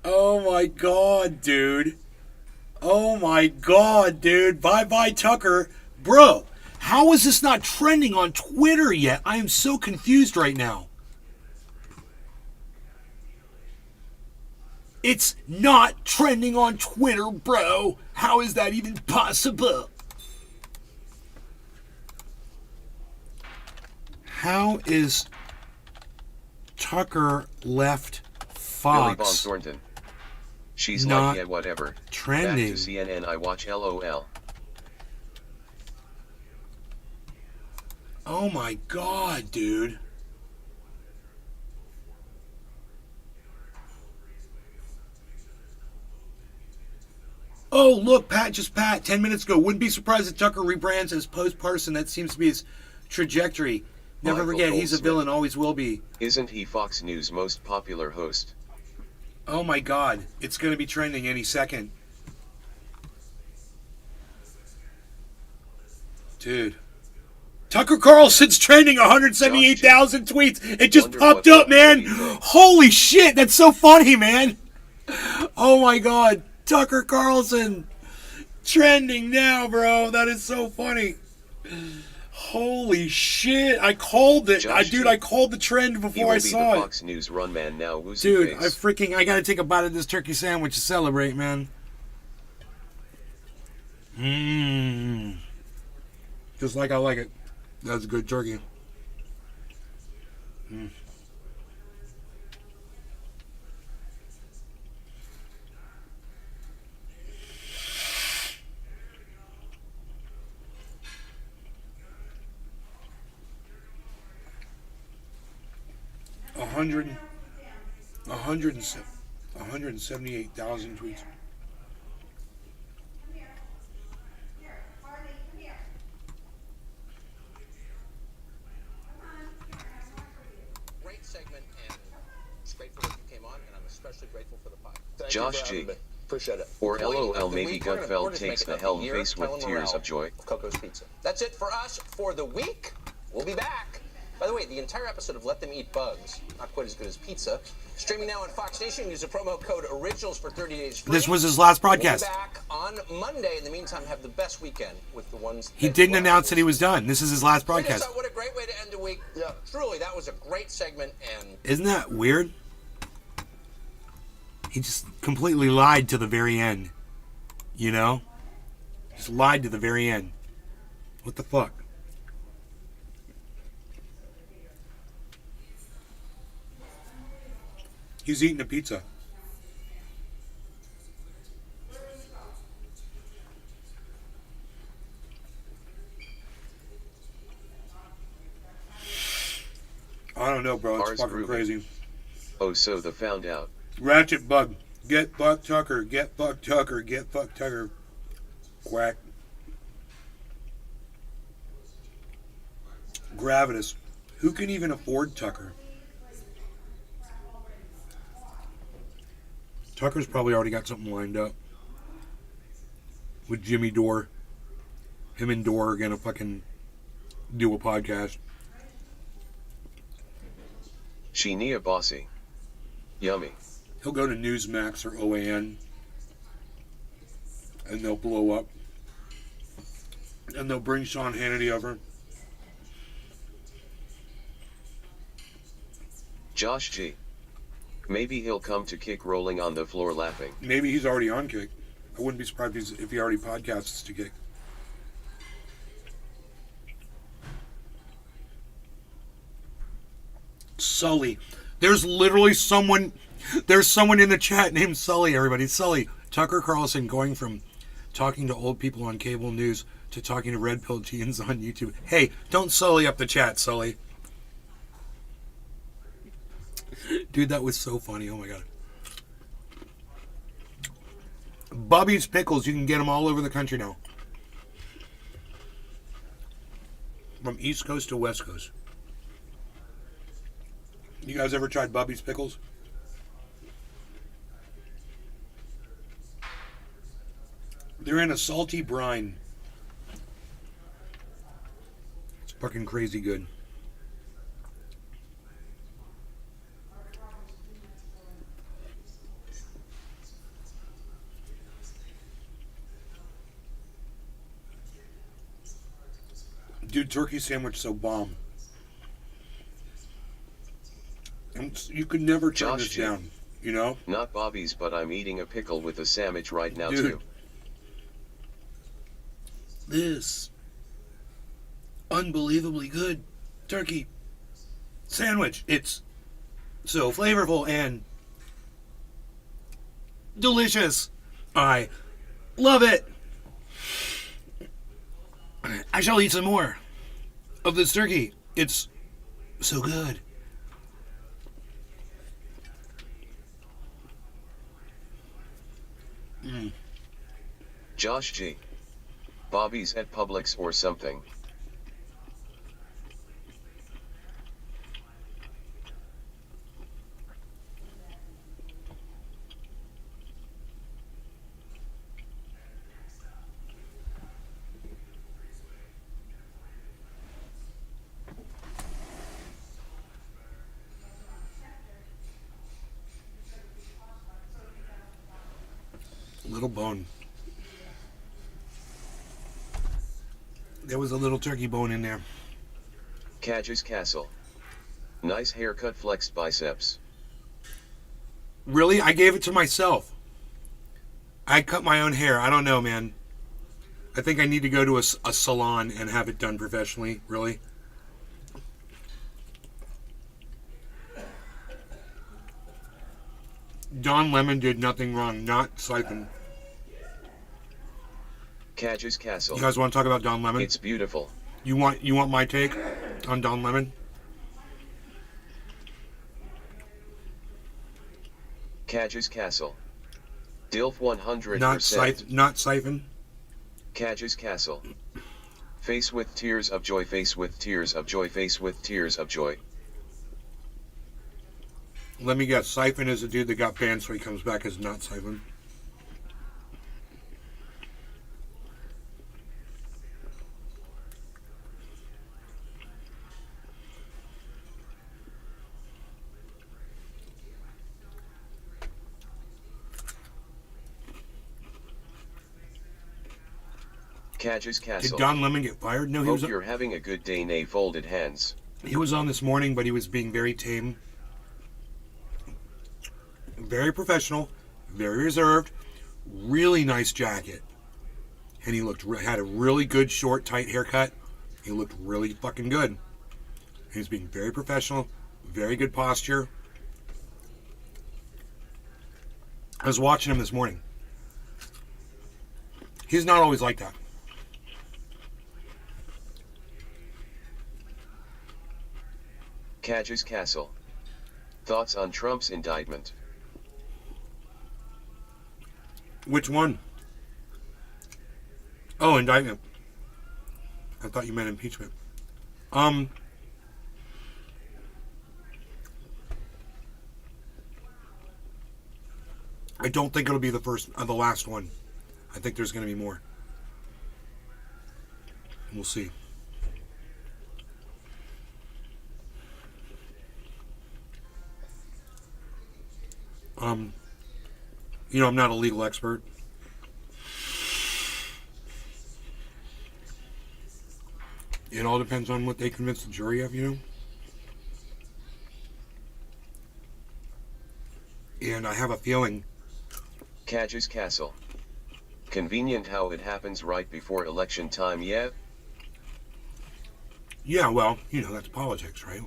Oh my god, dude. Oh my god, dude. Bye-bye, Tucker. Bro, how is this not trending on Twitter yet? I am so confused right now. It's not trending on Twitter, bro. How is that even possible? How is Tucker left Billy Bong Fox Thornton. She's not like, yeah, whatever. trending? Back to CNN, I watch, LOL. Oh my god, dude. Oh, look, Pat. 10 minutes ago. Wouldn't be surprised if Tucker rebrands as post-partisan. That seems to be his trajectory. Never Michael forget, he's a Goldsmith. villain, always will be. Isn't he Fox News' most popular host? Oh my god. It's going to be trending any second. Dude. Tucker Carlson's trending 178,000 tweets. It just Wonder popped what up, man. Billy thinks. Holy shit, that's so funny, man. Oh my god. Tucker Carlson. Trending now, bro. That is so funny. Holy shit. I called it. Josh Dude, G. I called the trend He before will I be saw the it. Fox News run man now, woozy Dude, face. I gotta take a bite of this turkey sandwich to celebrate, man. Mmm. Just like I like it. That's good turkey. Mm. A hundred and 178,000 tweets. Here, Harley, come here. Thank Josh you for having G. me. Appreciate it. Or Elite of LOL the maybe week. We're Gutfeld just takes making the up helm year. face with Kellen tears Morrell of joy. Coco's Pizza. That's it for us for the week. We'll be back. By the way, the entire episode of Let Them Eat Bugs, not quite as good as pizza, streaming now on Fox Nation. Use the promo code ORIGINALS for 30 days free. This was his last broadcast. We'll be back on Monday. In the meantime, have the best weekend with the ones He that didn't you love. announce that he was done. This is his last Check us broadcast. out. What a great way to end the week. Yeah. Truly, that was a great segment. And Isn't that weird? He just completely lied to the very end. You know? Just lied to the very end. What the fuck? He's eating a pizza. I don't know, bro. It's Ours fucking Ruben. crazy. Oh, so the found out. Ratchet Bug. Get Buck Tucker. Get Buck Tucker. Get Buck Tucker. Quack. Gravitas. Who can even afford Tucker? Tucker's probably already got something lined up. With Jimmy Dore. Him and Dore are gonna fucking do a podcast. Sheenia Bossy. Yummy. He'll go to Newsmax or OAN. And they'll blow up. And they'll bring Sean Hannity over. Josh G. Maybe he'll come to Kick rolling on the floor laughing. Maybe he's already on Kick. I wouldn't be surprised if he already podcasts to Kick. Sully. There's literally someone. There's someone in the chat named Sully, everybody. Sully. Tucker Carlson going from talking to old people on cable news to talking to red pill teens on YouTube. Hey, don't sully up the chat, Sully. Dude, that was so funny. Oh my god. Bubby's Pickles. You can get them all over the country now. From East Coast to West Coast. You guys ever tried Bubby's Pickles? They're in a salty brine. It's fucking crazy good. Dude, turkey sandwich so bomb. You could never turn Josh this G. down, you know? Not Bobby's, but I'm eating a pickle with a sandwich right now Dude. too. This unbelievably good turkey sandwich. It's so flavorful and delicious. I love it. I shall eat some more of this turkey. It's so good. Josh G. Bobby's at Publix or something. Little bone. There was a little turkey bone in there. Cadge's Castle. Nice haircut, flexed biceps. Really? I gave it to myself. I cut my own hair. I don't know, man. I think I need to go to a salon and have it done professionally. Really? Don Lemon did nothing wrong. Not Siphon. Cadge's Castle. You guys want to talk about Don Lemon? It's beautiful. You want my take on Don Lemon? Cadge's Castle. Dilf 100%. Not Siphon. Cadge's Castle. Face with tears of joy, face with tears of joy, face with tears of joy. Let me guess. Siphon is a dude that got banned, so he comes back as not Siphon. Cage's Did Castle. Don Lemon get fired? No, Hope you're having a good day, nay folded hands. he was on this morning, but he was being very tame. Very professional, very reserved, really nice jacket. And he had a really good short, tight haircut. He looked really fucking good. He was being very professional, very good posture. I was watching him this morning. He's not always like that. Cage's Castle. Thoughts on Trump's indictment? Which one? Oh, indictment. I thought you meant impeachment. I don't think it'll be the last one. I think there's going to be more. We'll see. I'm not a legal expert. It all depends on what they convince the jury of, And I have a feeling. Cage's Castle. Convenient how it happens right before election time, yeah? Yeah, well, that's politics, right?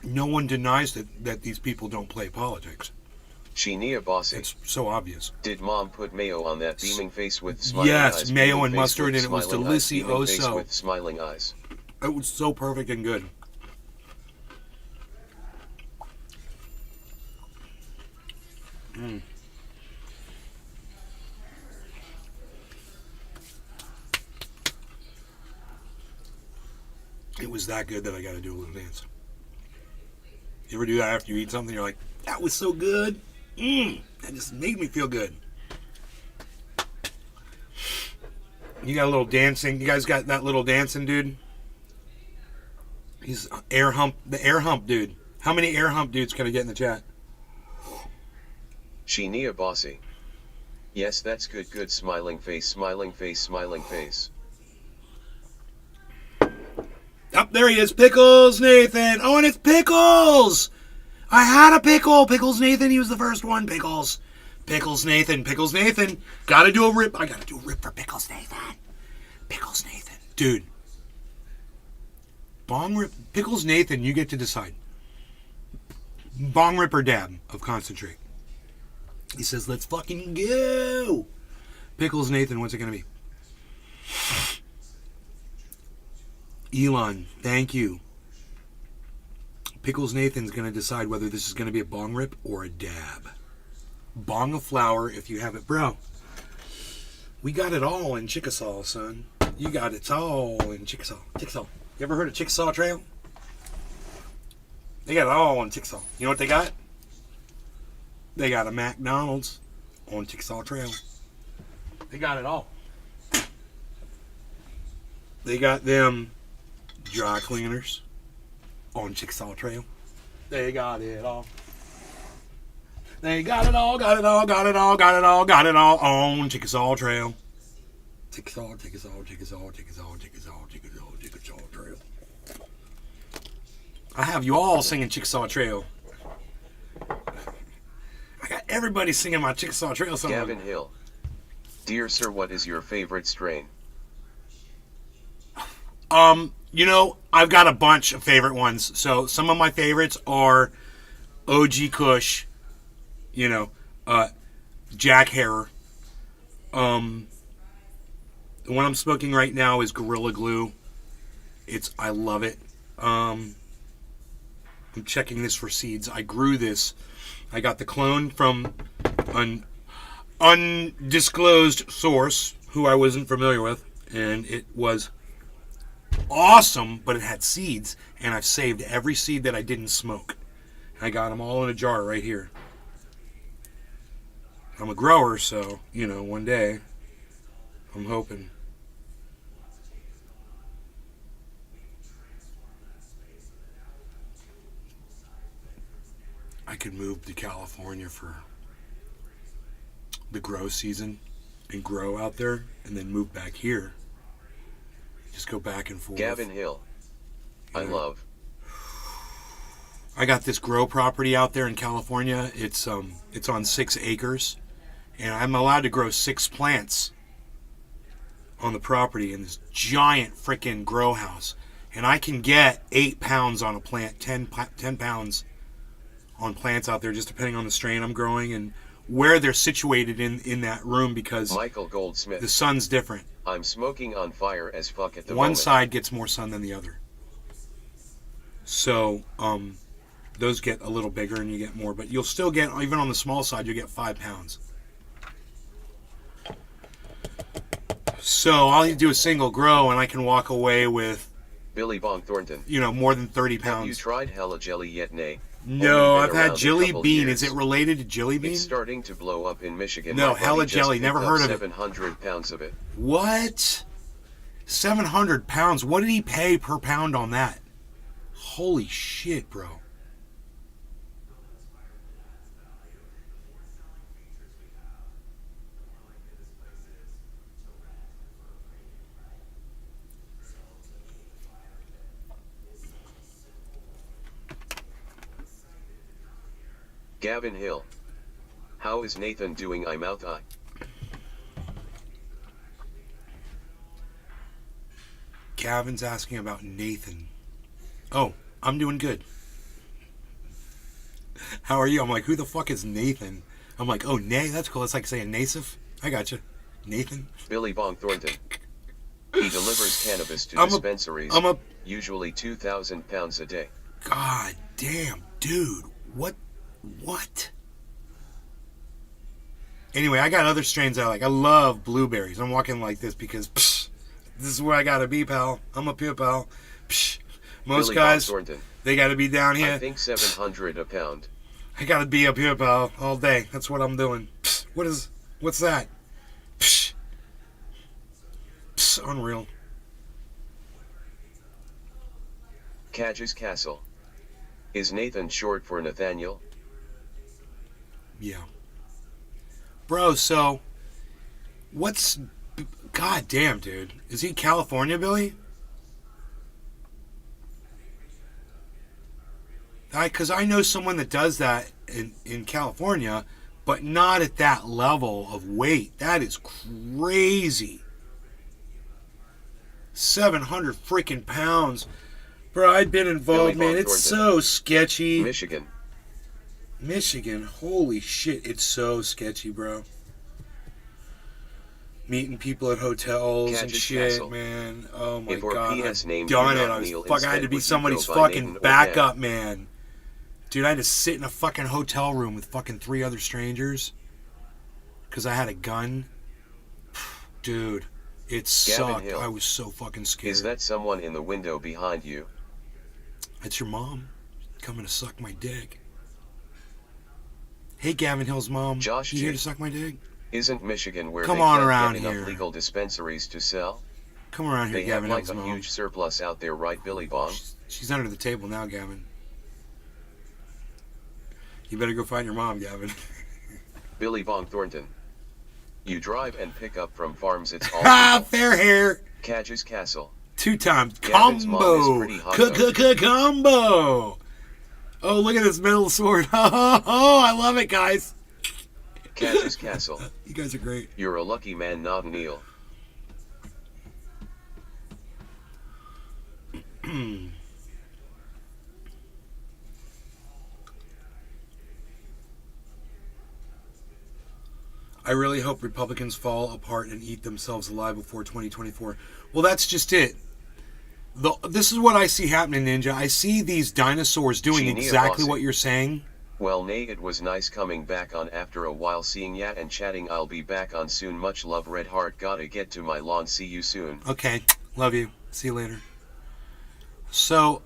No one denies that these people don't play politics. Sheenia Bossy. It's so obvious. Did mom put mayo on that beaming face with smiling Yes, eyes? mayo beaming and face mustard, with and it was smiling eyes, beaming face delicioso. with smiling eyes. It was so perfect and good. It was that good that I got to do a little dance. You ever do that after you eat something? You're like, that was so good. That just made me feel good. You got a little dancing. You guys got that little dancing dude? He's the air hump dude. How many air hump dudes can I get in the chat? Sheenia Bossy. Yes, that's good, good. Smiling face, smiling face, smiling face. Up there he is, Pickles Nathan. Oh, and it's Pickles. I had a pickle. Pickles Nathan. He was the first one. Pickles. Pickles Nathan. Pickles Nathan. Gotta do a rip. I gotta do a rip for Pickles Nathan. Pickles Nathan. Dude. Bong rip. Pickles Nathan, you get to decide. Bong rip or dab of concentrate. He says, let's fucking go. Pickles Nathan, what's it gonna be? Elon, thank you. Pickles Nathan's going to decide whether this is going to be a bong rip or a dab. Bong of flour if you have it. Bro, we got it all in Chickasaw, son. You got it all in Chickasaw. Chickasaw. You ever heard of Chickasaw Trail? They got it all on Chickasaw. You know what they got? They got a McDonald's on Chickasaw Trail. They got it all. They got them dry cleaners on Chickasaw Trail. They got it all. They got it all, got it all, got it all, got it all, got it all on Chickasaw Trail. Chickasaw, Chickasaw, Chickasaw, Chickasaw, Chickasaw, Chickasaw, Chickasaw Trail. I have you all singing Chickasaw Trail. I got everybody singing my Chickasaw Trail song. Gavin Hill. Dear sir, what is your favorite strain? I've got a bunch of favorite ones. So some of my favorites are OG Kush, Jack Herer. The one I'm smoking right now is Gorilla Glue. I love it. I'm checking this for seeds. I grew this. I got the clone from an undisclosed source who I wasn't familiar with, and it was awesome, but it had seeds, and I've saved every seed that I didn't smoke. I got them all in a jar right here. I'm a grower, so, you know, one day, I'm hoping. I could move to California for the grow season and grow out there and then move back here. Just go back and forth. Gavin Hill. I love. I got this grow property out there in California. It's on 6 acres, and I'm allowed to grow 6 plants on the property in this giant freaking grow house. And I can get 8 pounds on a plant, 10 pounds on plants out there, just depending on the strain I'm growing and where they're situated in that room, because Michael Goldsmith. the sun's different. I'm smoking on fire as fuck at the One moment. side gets more sun than the other. So, those get a little bigger and you get more, but you'll still get, even on the small side, you'll get 5 pounds. So I'll do a single grow and I can walk away with, Billy Bong Thornton. you know, more than 30 Have you pounds. tried Hella Jelly yet, Nay? No, Only I've been had around a Jelly couple Bean. years. Is it related to Jelly Bean? It's starting to blow up in Michigan. No, My buddy Hella just Jelly, picked never up heard of it. 700 pounds of it. What? 700 pounds. What did he pay per pound on that? Holy shit, bro. Gavin Hill. How is Nathan doing? I'm out. Gavin's asking about Nathan. Oh, I'm doing good. How are you? I'm like, who the fuck is Nathan? I'm like, oh, Nay, that's cool. It's like saying Nasif. I gotcha. Nathan. Billy Bong Thornton. He delivers cannabis to I'm a- dispensaries, I'm a- usually 2,000 pounds a day. God damn, dude. What? Anyway, I got other strains I like. I love blueberries. I'm walking like this because this is where I gotta be, pal. I'm up here, pal. Most Billy guys, Bong Thornton. they gotta be down I here. think 700 a pound. I gotta be up here, pal, all day. That's what I'm doing. What's that? Unreal. Cadges Castle. Is Nathan short for Nathaniel? Yeah. Bro, so what's God damn, dude. Is he California, Billy? Because I know someone that does that in California, but not at that level of weight. That is crazy. 700 freaking pounds. Bro, I've been involved, Billy man. Bong It's Thornton. so sketchy. Michigan. Michigan, holy shit, it's so sketchy, bro. Meeting people at hotels and Cadges shit, Castle. man. Oh my If our god, PS I've named done you it. not Neil, I had to instead be would you somebody's go by fucking Nathan or backup, man. Dude, I had to sit in a fucking hotel room with fucking 3 other strangers because I had a gun. Dude, it sucked. Hill. I was so fucking scared. Is that someone in the window behind you? That's your mom coming to suck my dick. Hey, Gavin Hill's mom. Josh You here G. to suck my dick? Isn't Michigan where Come they on can't around get enough here. legal dispensaries to sell? Come around here, They have Gavin like Hill's a mom. huge surplus out there, right, Billy Bong? She's under the table now, Gavin. You better go find your mom, Gavin. Billy Bong Thornton. You drive and pick up from farms, it's all Ah, fair hair. Cadges Castle. 2 times Gavin's mom is combo. pretty hot, Combo. Oh, look at this metal sword. Oh, I love it, guys. Cadges Castle. You guys are great. You're a lucky man, not Neil. I really hope Republicans fall apart and eat themselves alive before 2024. Well, that's just it. This is what I see happening, Ninja. I see these dinosaurs doing Genie exactly Avasi. what you're saying. Well, Nay, it was nice coming back on after a while, seeing ya and chatting. I'll be back on soon. Much love, Red Heart. Gotta get to my lawn. See you soon. Okay, love you. See you later. So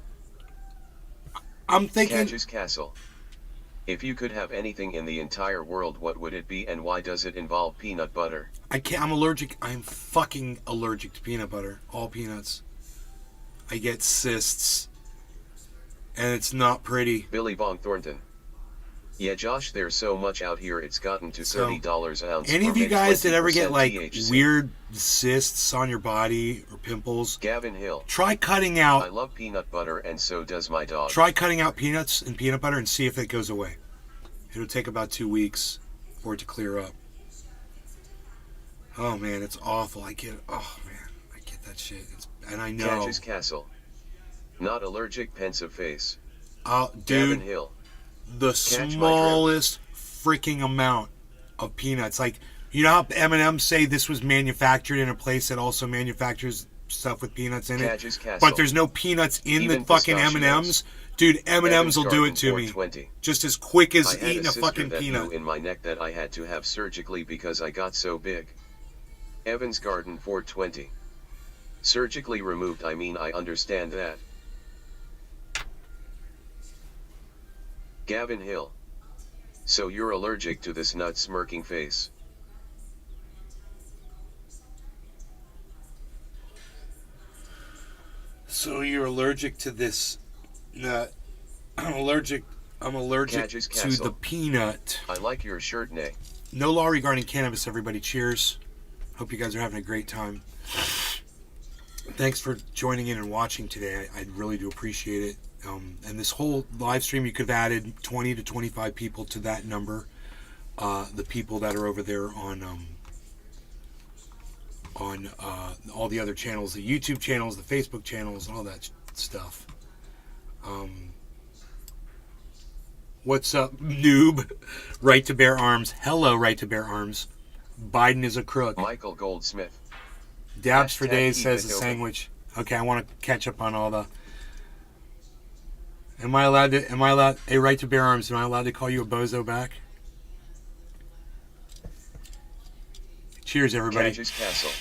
I'm thinking, Cadge's Castle. If you could have anything in the entire world, what would it be and why does it involve peanut butter? I can't. I'm allergic. I'm fucking allergic to peanut butter. All peanuts. I get cysts, and it's not pretty. Billy Bong Thornton. Yeah, Josh, there's so much out here it's gotten to So, $30 an ounce. Any or of you make guys that ever get 20% like THC. weird cysts on your body or pimples, Gavin Hill. try cutting I out. love peanut butter and so does my dog. Try cutting out peanuts and peanut butter and see if it goes away. It'll take about 2 weeks for it to clear up. Oh man, it's awful. I get. Oh man, I get that shit. And I know. Cadge's Castle. Not allergic, pensive face. Dude. Gavin Hill. The my smallest freaking amount of peanuts. Like, you know how M&M's say this was manufactured in a place that also manufactures stuff with peanuts in it? Cadge's Castle. But there's no peanuts in Even the fucking pistachios. M&M's? Dude, M&M's Evans will do Garden it to me. 420. Just as quick I as had eating a sister fucking that peanut. grew in my neck that I had to have surgically because I got so big. Evans Garden 420. Surgically removed, I mean, I understand that. Gavin Hill. So you're allergic to this nut smirking face. So you're allergic to this nut. I'm allergic Cadge's to Castle. the peanut. I like your shirt, Nay. No law regarding cannabis, everybody. Cheers. Hope you guys are having a great time. Thanks for joining in and watching today. I really do appreciate it. And this whole live stream, you could have added 20 to 25 people to that number. The people that are over there on all the other channels, the YouTube channels, the Facebook channels, and all that stuff. What's up, noob? Right to Bear Arms. Hello, Right to Bear Arms. Biden is a crook. Michael Goldsmith. Dabs for Hashtag days keep says it the open. sandwich. Okay, I want to catch up on all the. Am I allowed? Hey, Right to Bear Arms, am I allowed to call you a bozo back? Cheers, everybody. Cadge's Castle.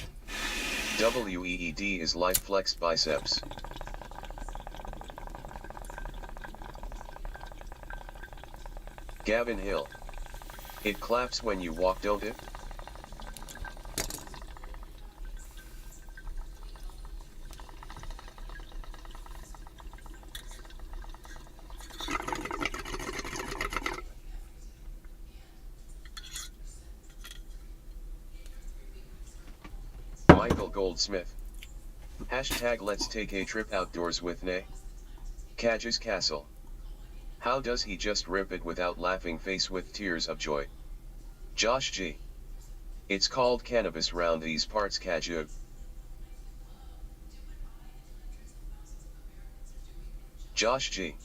WEED is life flexed biceps. Gavin Hill. It claps when you walk, don't it? Michael Goldsmith. Hashtag let's take a trip outdoors with Nay. Cadge's Castle. How does he just rip it without laughing face with tears of joy? Josh G. It's called cannabis round these parts, Cadge. Josh G.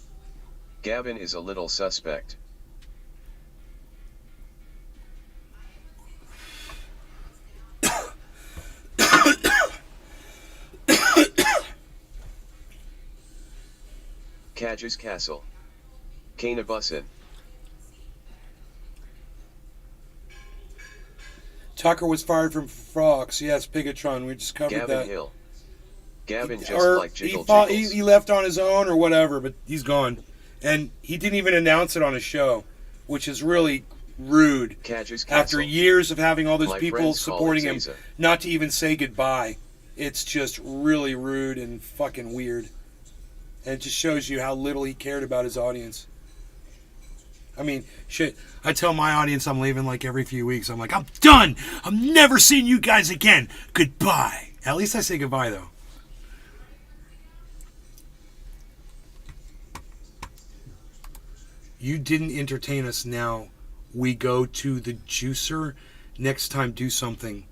Gavin is a little suspect. Cadge's Castle. Kana Bussin. Tucker was fired from Fox. Yes, Pigatron. We just covered Gavin that. Hill. Gavin just Or like Jiggle he Jiggles. left on his own or whatever, but he's gone. And he didn't even announce it on his show, which is really rude. Cadge's Castle. After years of having all those My people friends call supporting it him, Zaza. not to even say goodbye. It's just really rude and fucking weird. And it just shows you how little he cared about his audience. I mean, shit. I tell my audience I'm leaving like every few weeks. I'm like, I'm done. I'm never seeing you guys again. Goodbye. At least I say goodbye, though. You didn't entertain us, now we go to the juicer. Next time, do something.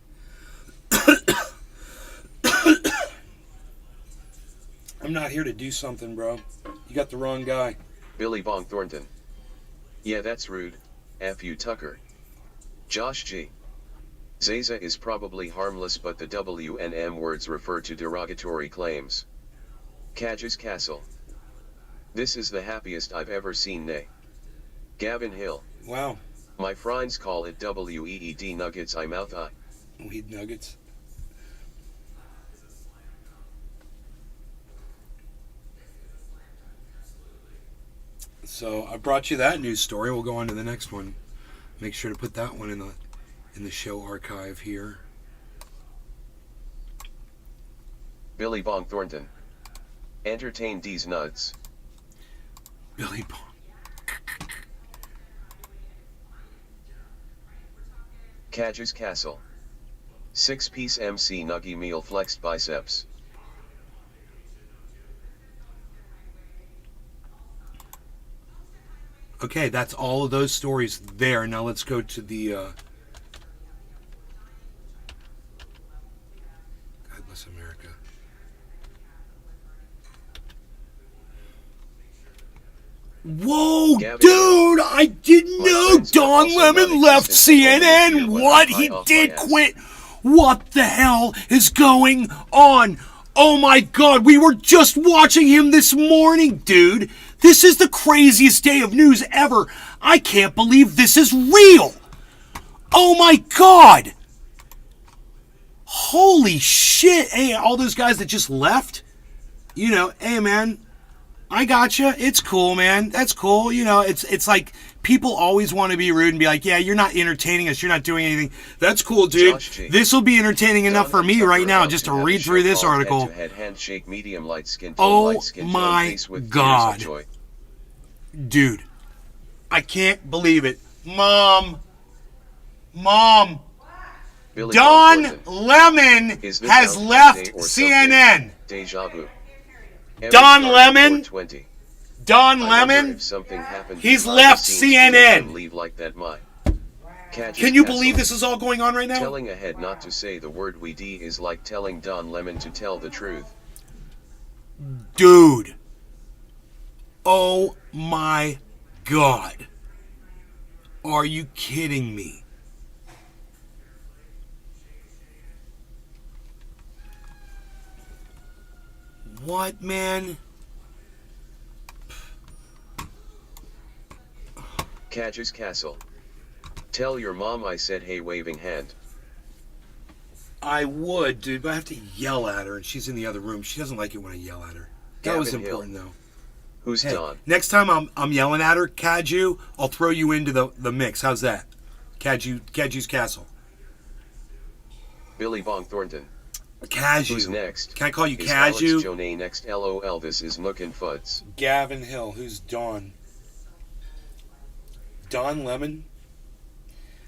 I'm not here to do something, bro. You got the wrong guy. Billy Bong Thornton. Yeah, that's rude. F you, Tucker. Josh G. Zaza is probably harmless, but the W and M words refer to derogatory claims. Cadge's Castle. This is the happiest I've ever seen Nay. Gavin Hill. Wow. My friends call it WEED nuggets I mouth I. Weed nuggets. So I brought you that news story. We'll go on to the next one. Make sure to put that one in the show archive here. Billy Bong Thornton. Entertain these nuts. Billy Bong. Cadge's Castle. 6-piece MC Nuggy meal flexed biceps. Okay, that's all of those stories there. Now let's go to the... God bless America. Whoa, Gavin, dude! I didn't my know friends are Don also Lemon not left existent and only CNN. feel when What? I He fly off did my ass. quit. What the hell is going on? Oh my God, we were just watching him this morning, dude. This is the craziest day of news ever. I can't believe this is real. Oh my God. Holy shit. Hey, all those guys that just left, you know, hey man, I gotcha. It's cool, man. That's cool. You know, it's like people always want to be rude and be like, yeah, you're not entertaining us. You're not doing anything. That's cool, dude. Josh G. This will be entertaining enough Don for me Tucker right now about just to have a read show through this called article. Head-to-head handshake, medium light skin tone, Oh light skin tone, my face with tears of God. joy. Dude, I can't believe it. Mom, Billy Don Bong Thornton. Lemon Is this has Groundhog left Day or something? CNN. Deja vu. Every Don start Lemon? 420. Don I wonder Lemon, if something happened he's behind the left scenes to make CNN. him leave like that. Cadge's Can you Castle. believe this is all going on right now? Telling a head not to say the word we d is like telling Don Lemon to tell the truth. Dude. Oh my God. Are you kidding me? What, man? Cadge's Castle. Tell your mom I said hey waving hand. I would, dude, but I have to yell at her, and she's in the other room. She doesn't like it when I yell at her. That was Gavin Hill. important, though. Who's Hey, Don? next time I'm yelling at her, Kaju, I'll throw you into the mix. How's that? Kaju's Castle. Billy Bong Thornton. Kaju. Who's next? Can I call you Is Alex Kaju? Jonay next? LOL, this is Nook and Fuds. Gavin Hill. Who's Don? Don Lemon?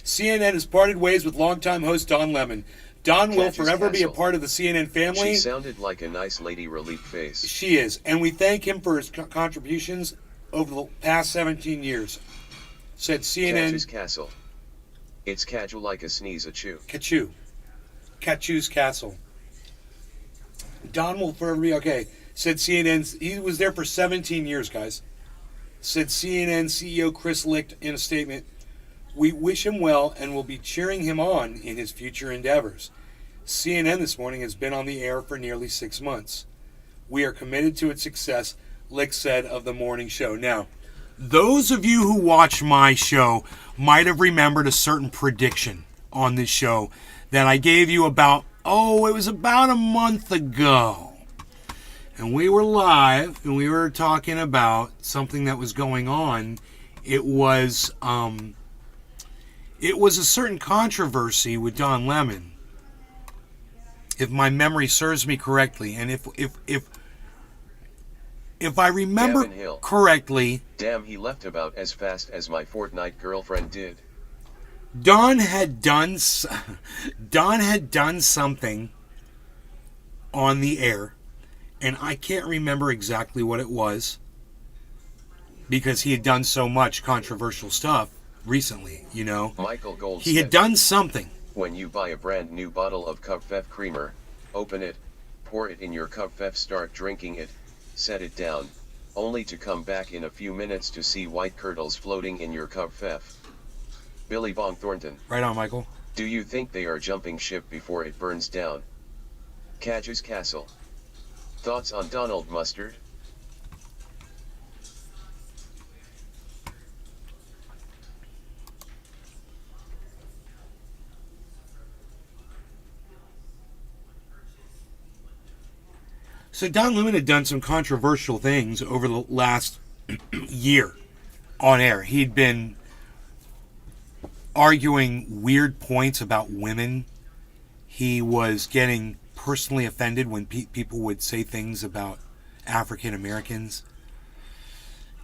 CNN has parted ways with longtime host Don Lemon. Don will Cadge's forever be a Castle. part of the CNN family. She sounded like a nice lady relief face. She is, and we thank him for his contributions over the past 17 years. Said Cadge's CNN. Castle. It's casual like a sneeze a chew. Kachu's Castle. Don will forever be okay. Said CNN. He was there for 17 years, guys. Said CNN CEO Chris Licht in a statement. We wish him well and will be cheering him on in his future endeavors. CNN this morning has been on the air for nearly 6 months. We are committed to its success, Lick said of the morning show. Now, those of you who watch my show might have remembered a certain prediction on this show that I gave you about, it was about a month ago. And we were live and we were talking about something that was going on. It was a certain controversy with Don Lemon, if my memory serves me correctly, and if I remember Gavin Hill. correctly, Damn, he left about as fast as my Fortnite girlfriend did. Don had done something on the air, and I can't remember exactly what it was because he had done so much controversial stuff recently, you know. Michael Goldsmith. He had done something. When you buy a brand new bottle of Cupfef creamer, open it, pour it in your Cupfef, start drinking it, set it down, only to come back in a few minutes to see white curdles floating in your Cupfef. Billy Bong Thornton. Right on, Michael. Do you think they are jumping ship before it burns down? Cadge's Castle. Thoughts on Donald Mustard? So Don Lemon had done some controversial things over the last year. on air. He'd been arguing weird points about women. He was getting personally offended when people would say things about African Americans.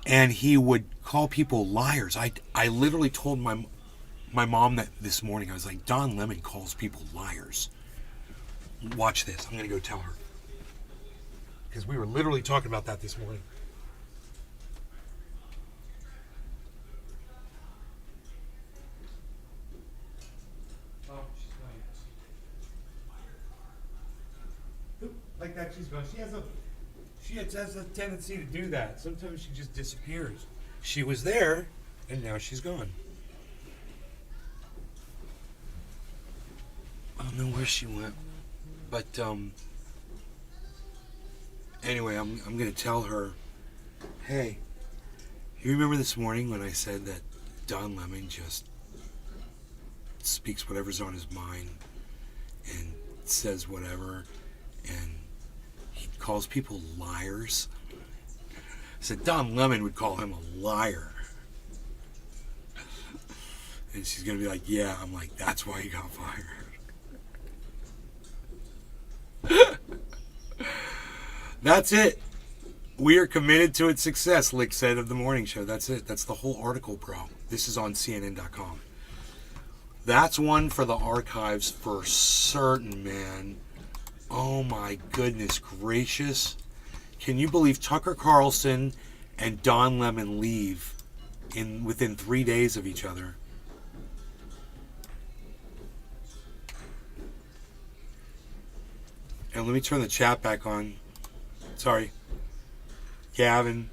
And he would call people liars. I literally told my mom that this morning. I was like, Don Lemon calls people liars. Watch this. I'm going to go tell her. Because we were literally talking about that this morning. Oh, she's not. Like that, she's gone. She has a tendency to do that. Sometimes she just disappears. She was there, and now she's gone. I don't know where she went, but anyway, I'm gonna tell her, hey, you remember this morning when I said that Don Lemon just speaks whatever's on his mind and says whatever, and he calls people liars? I said Don Lemon would call him a liar. And she's gonna be like, yeah. I'm like, that's why he got fired. That's it. We are committed to its success, Lick said of the morning show. That's it. That's the whole article, bro. This is on CNN.com. That's one for the archives for certain, man. Oh my goodness gracious. Can you believe Tucker Carlson and Don Lemon leave within 3 days of each other? And let me turn the chat back on. Sorry. Gavin,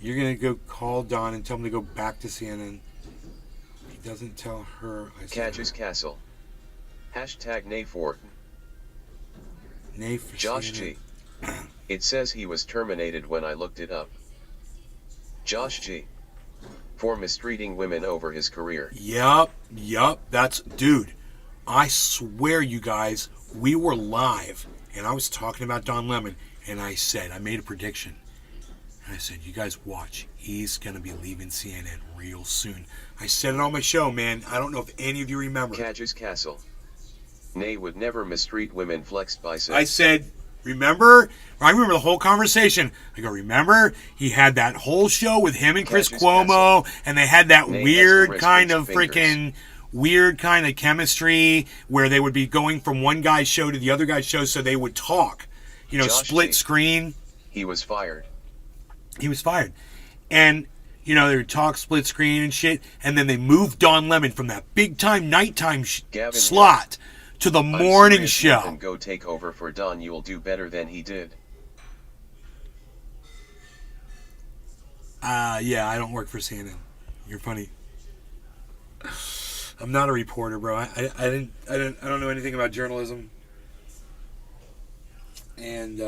you're going to go call Don and tell him to go back to CNN. He doesn't tell her. Catches Castle. Hashtag Nay4. Nay for Josh CNN. G. It says he was terminated when I looked it up. Josh G. For mistreating women over his career. Yup. That's, dude, I swear you guys, we were live and I was talking about Don Lemon and I made a prediction. And I said, you guys watch, he's going to be leaving CNN real soon. I said it on my show, man. I don't know if any of you remember. Catches Castle. Nay would never mistreat women flexed biceps. I said, remember? I remember the whole conversation. I go, remember? He had that whole show with him and Chris Catches Cuomo, Castle. and they had that Nay weird has kind to of rest its freaking weird kind of chemistry where they would be going from one guy's show to the other guy's show so they would talk. You know, Josh split G. screen. He was fired. He was fired. And, you know, they would talk split screen and shit, and then they moved Don Lemon from that big time nighttime Gavin slot to the I'm morning serious, show. And go take over for Don. You'll do better than he did. Yeah, I don't work for CNN. You're funny. I'm not a reporter, bro. I don't know anything about journalism. And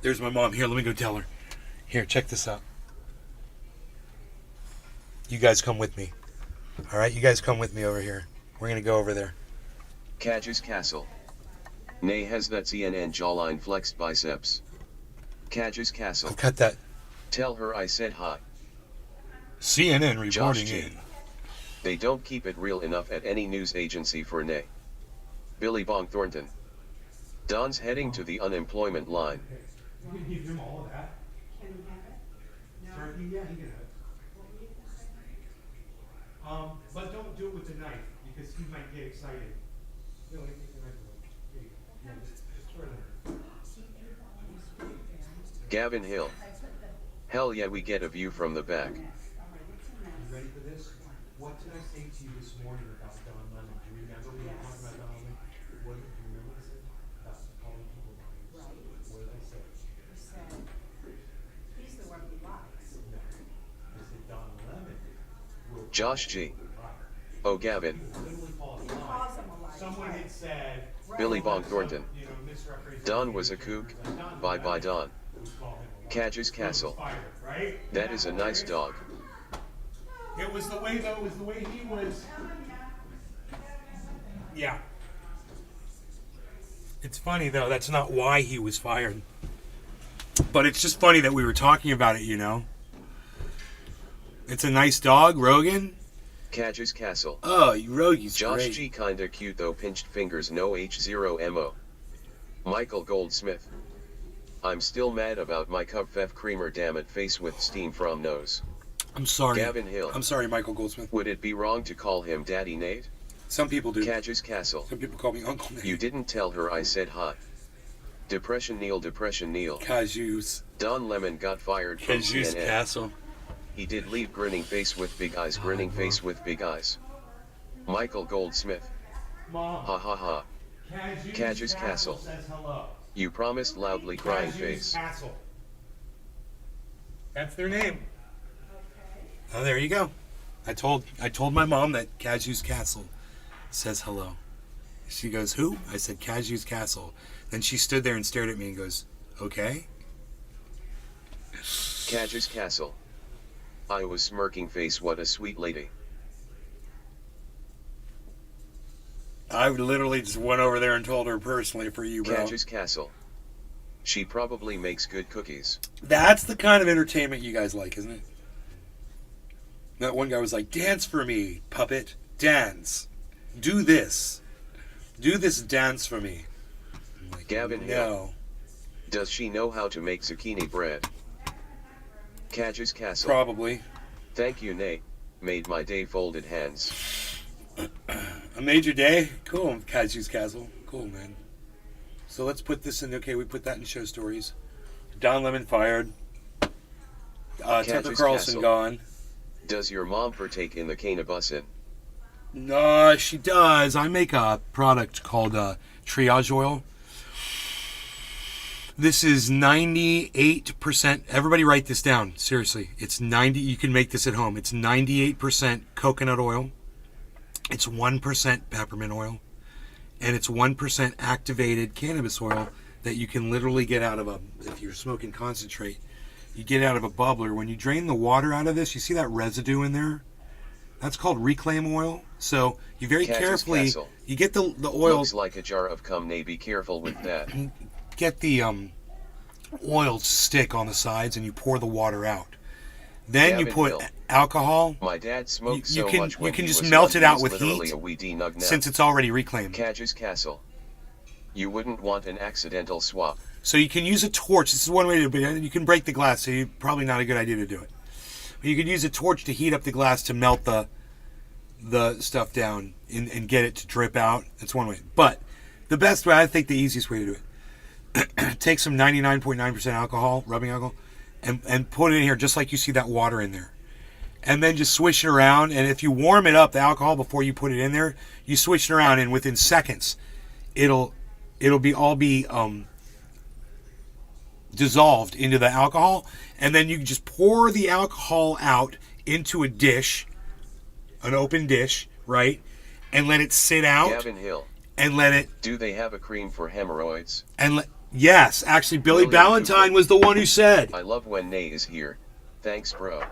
there's my mom. Here, let me go tell her. Here, check this out. You guys come with me. All right, you guys come with me over here. We're gonna go over there. Catches Castle. Nay has that CNN jawline flexed biceps. Catches Castle. I've got that Tell her I said hi. CNN Josh reporting G. in. They don't keep it real enough at any news agency for Nay. Billy Bong Thornton. Don's heading to the unemployment line. You can give him all of that. Can we have it? No. Turkey, yeah, he can have it. But don't do it with the knife because he might get excited. No, take the knife away. Here you go. Yeah, just throw it in there. Gavin Hill. Hell yeah, we get a view from the back. You ready for this? What did I say to you this morning about Don Lemon? Do you remember we were talking about Don Lemon? What, do you remember what I said? About calling people liars. What did I say? You said, he's the one who lies. No. I said Don Lemon will Josh G. lie. Oh Gavin. Literally call it He lie. calls him a liar. Someone had said Billy Bong Thornton. you know, misrepresentation. Don was a kook. Bye bye Don. We call him a liar. Catches Castle. Fired, right? That is a nice dog. It was the way, though, it was the way he was. Yeah. It's funny though. That's not why he was fired. But it's just funny that we were talking about it. It's a nice dog, Rogan. Cadges Castle. Oh, Rogan's Josh great. G kinda cute though, pinched fingers, no H0MO. Michael Goldsmith. I'm still mad about my cup Fef creamer, damn it, face with steam from nose. I'm sorry. Gavin Hill. I'm sorry, Michael Goldsmith. Would it be wrong to call him Daddy Nate? Some people do. Cadges Castle. Some people call me Uncle Nate. You didn't tell her I said hi. Depression Neil. Cajus. Don Lemon got fired from Cajus CNN. Castle. He did leave grinning face with big eyes, grinning face with big eyes. Michael Goldsmith. Mom. Ha ha ha. Cajus Castle. Says hello. You promised loudly, crying face. Castle. That's their name. Oh, there you go. I told my mom that Cajus Castle says hello. She goes, who? I said, Cajus Castle. Then she stood there and stared at me and goes, okay. Cajus Castle. I was smirking face, what a sweet lady. I literally just went over there and told her personally for you, bro. Cajus Castle. She probably makes good cookies. That's the kind of entertainment you guys like, isn't it? That one guy was like, dance for me, puppet. Dance. Do this. Do this dance for me. I'm like, Gavin no. Hill. Does she know how to make zucchini bread? Cajus Castle. Probably. Thank you, Nate. Made my day, folded hands. A major day? Cool, Kaju's Castle. Cool, man. So let's put this in. Okay, we put that in show stories. Don Lemon fired. Tucker Carlson Castle. gone. Does your mom partake in the cannabusin? No, she does. I make a product called Triage Oil. This is 98%. Everybody write this down. Seriously. It's 90. You can make this at home. It's 98% coconut oil. It's 1% peppermint oil. And it's 1% activated cannabis oil that you can literally get out of if you're smoking concentrate, you get out of a bubbler. When you drain the water out of this, you see that residue in there? That's called reclaim oil. So you very Cajus carefully, Castle. you get the oil. Looks like a jar of cum, Nay, be careful with that. Get the oil stick on the sides and you pour the water out. Then Gavin you put Hill. alcohol. My dad smoked You so can- much you when can he just was melt young, it he out was with literally heat, a weedy nug now. Since it's already reclaimed. Cajus Castle. You wouldn't want an accidental swap. So you can use a torch. This is one way to do it. You can break the glass, so probably not a good idea to do it. But you can use a torch to heat up the glass to melt the stuff down and get it to drip out. That's one way. But the best way, I think the easiest way to do it, take some 99.9% alcohol, rubbing alcohol, and put it in here just like you see that water in there. And then just swish it around. And if you warm it up, the alcohol, before you put it in there, you swish it around, and within seconds, it'll be dissolved into the alcohol. And then you can just pour the alcohol out into a dish, an open dish, right? And let it sit out. Gavin Hill. And let it. Do they have a cream for hemorrhoids? Yes, actually, Billy William Ballantyne Cooper. was the one who said. I love when Nay is here. Thanks, bro.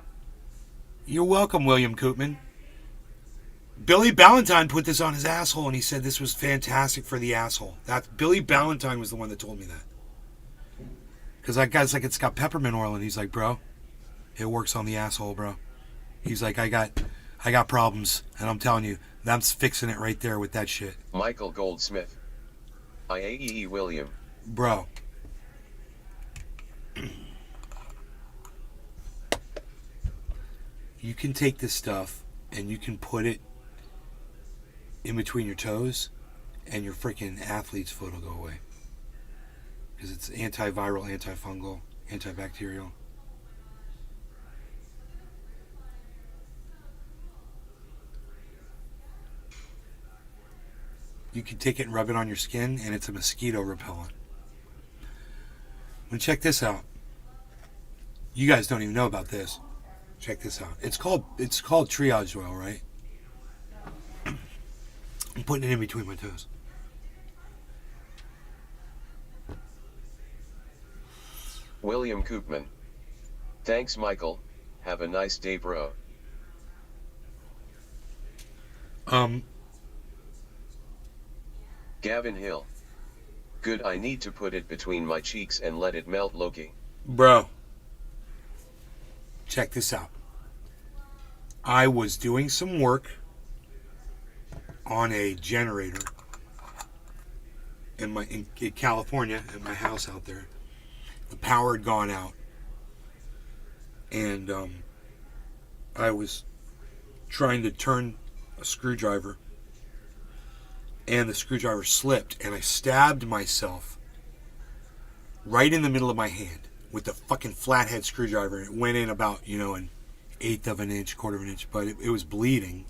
You're welcome, William Koopman. Billy Ballantyne put this on his asshole, and he said this was fantastic for the asshole. Billy Ballantyne was the one that told me that. Because that guy's like, it's got peppermint oil, and he's like, bro, it works on the asshole, bro. He's like, I got problems, and I'm telling you, that's fixing it right there with that shit. Michael Goldsmith. IAEE William. Bro. You can take this stuff and you can put it in between your toes and your freaking athlete's foot will go away. Because it's antiviral, antifungal, antibacterial. You can take it and rub it on your skin, and it's a mosquito repellent. And check this out. You guys don't even know about this. Check this out. It's called Triage Oil, right? I'm putting it in between my toes. William Koopman. Thanks, Michael. Have a nice day, bro. Gavin Hill. Good, I need to put it between my cheeks and let it melt, Loki. Bro, check this out. I was doing some work on a generator in California at my house out there. The power had gone out, and I was trying to turn a screwdriver, and the screwdriver slipped, and I stabbed myself right in the middle of my hand with the fucking flathead screwdriver. It went in about, an eighth of an inch, quarter of an inch, but it was bleeding,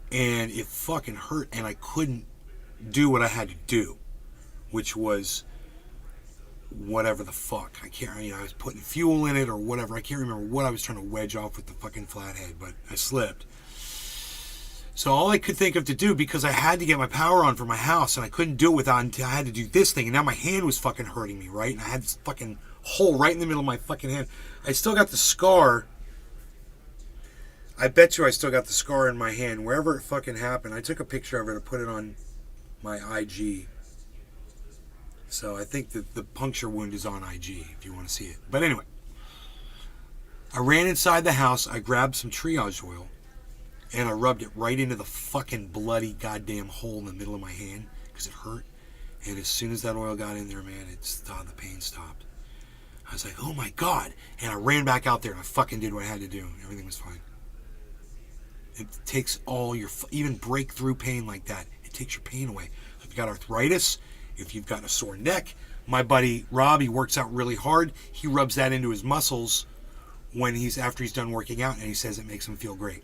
and it fucking hurt, and I couldn't do what I had to do, which was whatever the fuck. I was putting fuel in it or whatever. I can't remember what I was trying to wedge off with the fucking flathead, but I slipped. So all I could think of to do, because I had to get my power on for my house, and I couldn't do it without until I had to do this thing, and now my hand was fucking hurting me, right? And I had this fucking hole right in the middle of my fucking hand. I still got the scar. I bet you I still got the scar in my hand, wherever it fucking happened. I took a picture of it and put it on my IG. So I think that the puncture wound is on IG if you want to see it. But anyway, I ran inside the house, I grabbed some triage oil, and I rubbed it right into the fucking bloody goddamn hole in the middle of my hand because it hurt. And as soon as that oil got in there, man, the pain stopped. I was like, oh my God. And I ran back out there and I fucking did what I had to do. Everything was fine. It takes all your, even breakthrough pain like that, it takes your pain away. So if you've got arthritis, if you've got a sore neck, my buddy Rob, he works out really hard. He rubs that into his muscles after he's done working out, and he says it makes him feel great.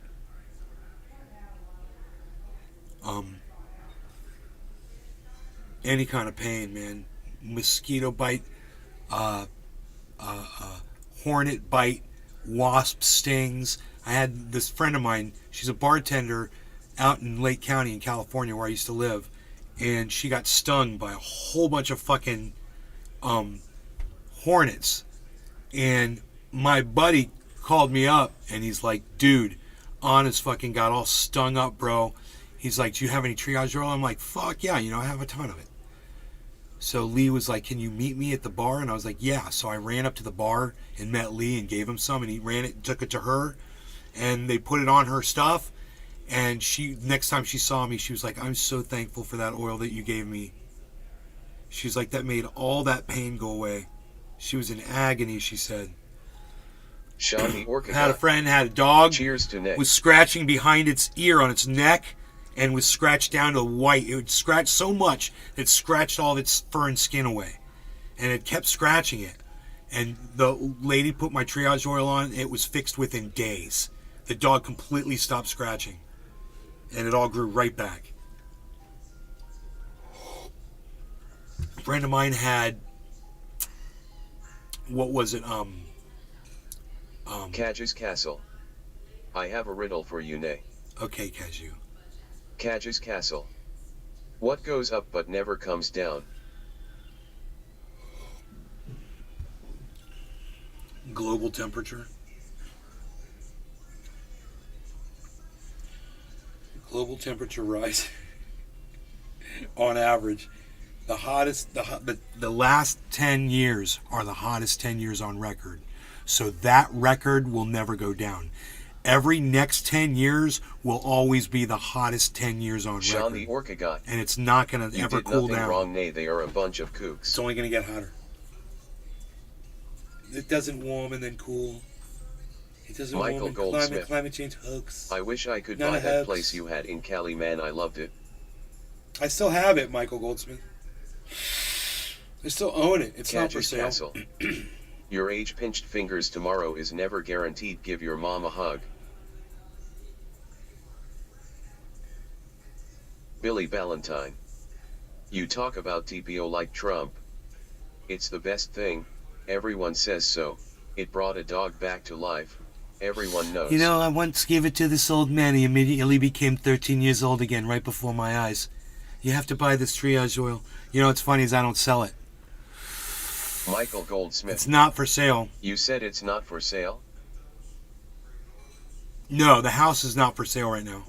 Any kind of pain, man. Mosquito bite, hornet bite, wasp stings. I had this friend of mine, she's a bartender out in Lake County in California where I used to live, and she got stung by a whole bunch of fucking hornets. And my buddy called me up, and he's like, dude, Anna's fucking got all stung up, bro. He's like, do you have any triage oil? I'm like, fuck yeah, I have a ton of it. So Lee was like, can you meet me at the bar? And I was like, yeah. So I ran up to the bar and met Lee and gave him some, and he ran it and took it to her, and they put it on her stuff. And next time she saw me, she was like, I'm so thankful for that oil that you gave me. She's like, that made all that pain go away. She was in agony, she said. Sean the Orca Had a friend, had a dog. Cheers to Nick. Was scratching behind its ear on its neck, and was scratched down to white. It would scratch so much that it scratched all of its fur and skin away. And it kept scratching it. And the lady put my triage oil on. It was fixed within days. The dog completely stopped scratching. And it all grew right back. A friend of mine had, what was it? Cage's Castle. I have a riddle for you, Nay. Okay, Cashew. Cage's Castle. What goes up but never comes down? Global temperature. Global temperature rise. On average, the last 10 years are the hottest 10 years on record. So that record will never go down. Every next 10 years will always be the hottest 10 years on Sean record. the Orca God. And it's not going to ever cool You did nothing down. wrong, Nay. They are a bunch of kooks. It's only going to get hotter. It doesn't warm and then cool. It doesn't Michael warm and Goldsmith. climate change hoax. I wish I could None buy of that hoax. place you had in Cali, man. I loved it. I still have it, Michael Goldsmith. I still own it. It's not for Cage's sale. Castle. Your age-pinched fingers tomorrow is never guaranteed. Give your mom a hug. Billy Valentine. You talk about TPO like Trump. It's the best thing. Everyone says so. It brought a dog back to life. Everyone knows. I once gave it to this old man. He immediately became 13 years old again right before my eyes. You have to buy this triage oil. What's funny is I don't sell it. Michael Goldsmith. It's not for sale. You said it's not for sale? No, the house is not for sale right now.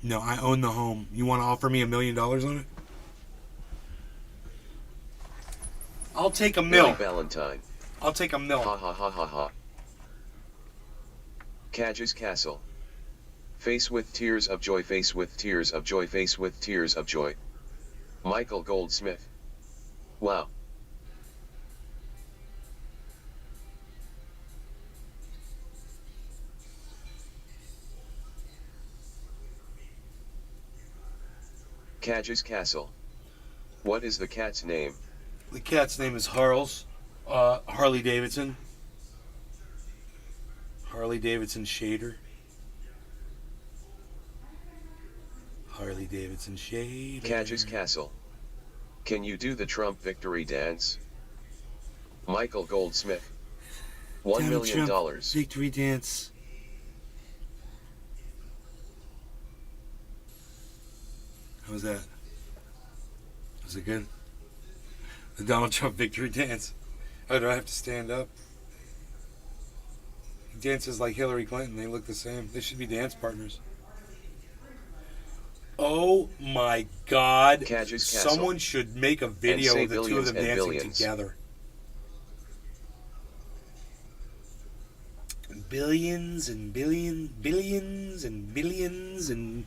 No, I own the home. You want to offer me $1 million on it? I'll take a Billy mill. Valentine. I'll take a mill. Ha ha ha ha ha. Cadge's Castle. Face with tears of joy, face with tears of joy, face with tears of joy. Michael Goldsmith. Wow. Cadge's Castle. What is the cat's name? The cat's name is Harley Davidson. Harley Davidson Shader. Harley Davidson Shader. Cadge's Castle. Can you do the Trump victory dance? Michael Goldsmith. $1 Donald million. Trump victory dance. How was that? Was it good? The Donald Trump victory dance. Oh, do I have to stand up? He dances like Hillary Clinton. They look the same. They should be dance partners. Oh my God. Cadge's Castle. Someone should make a video say of the two of billions them and dancing billions. together. Billions and billions and billions, and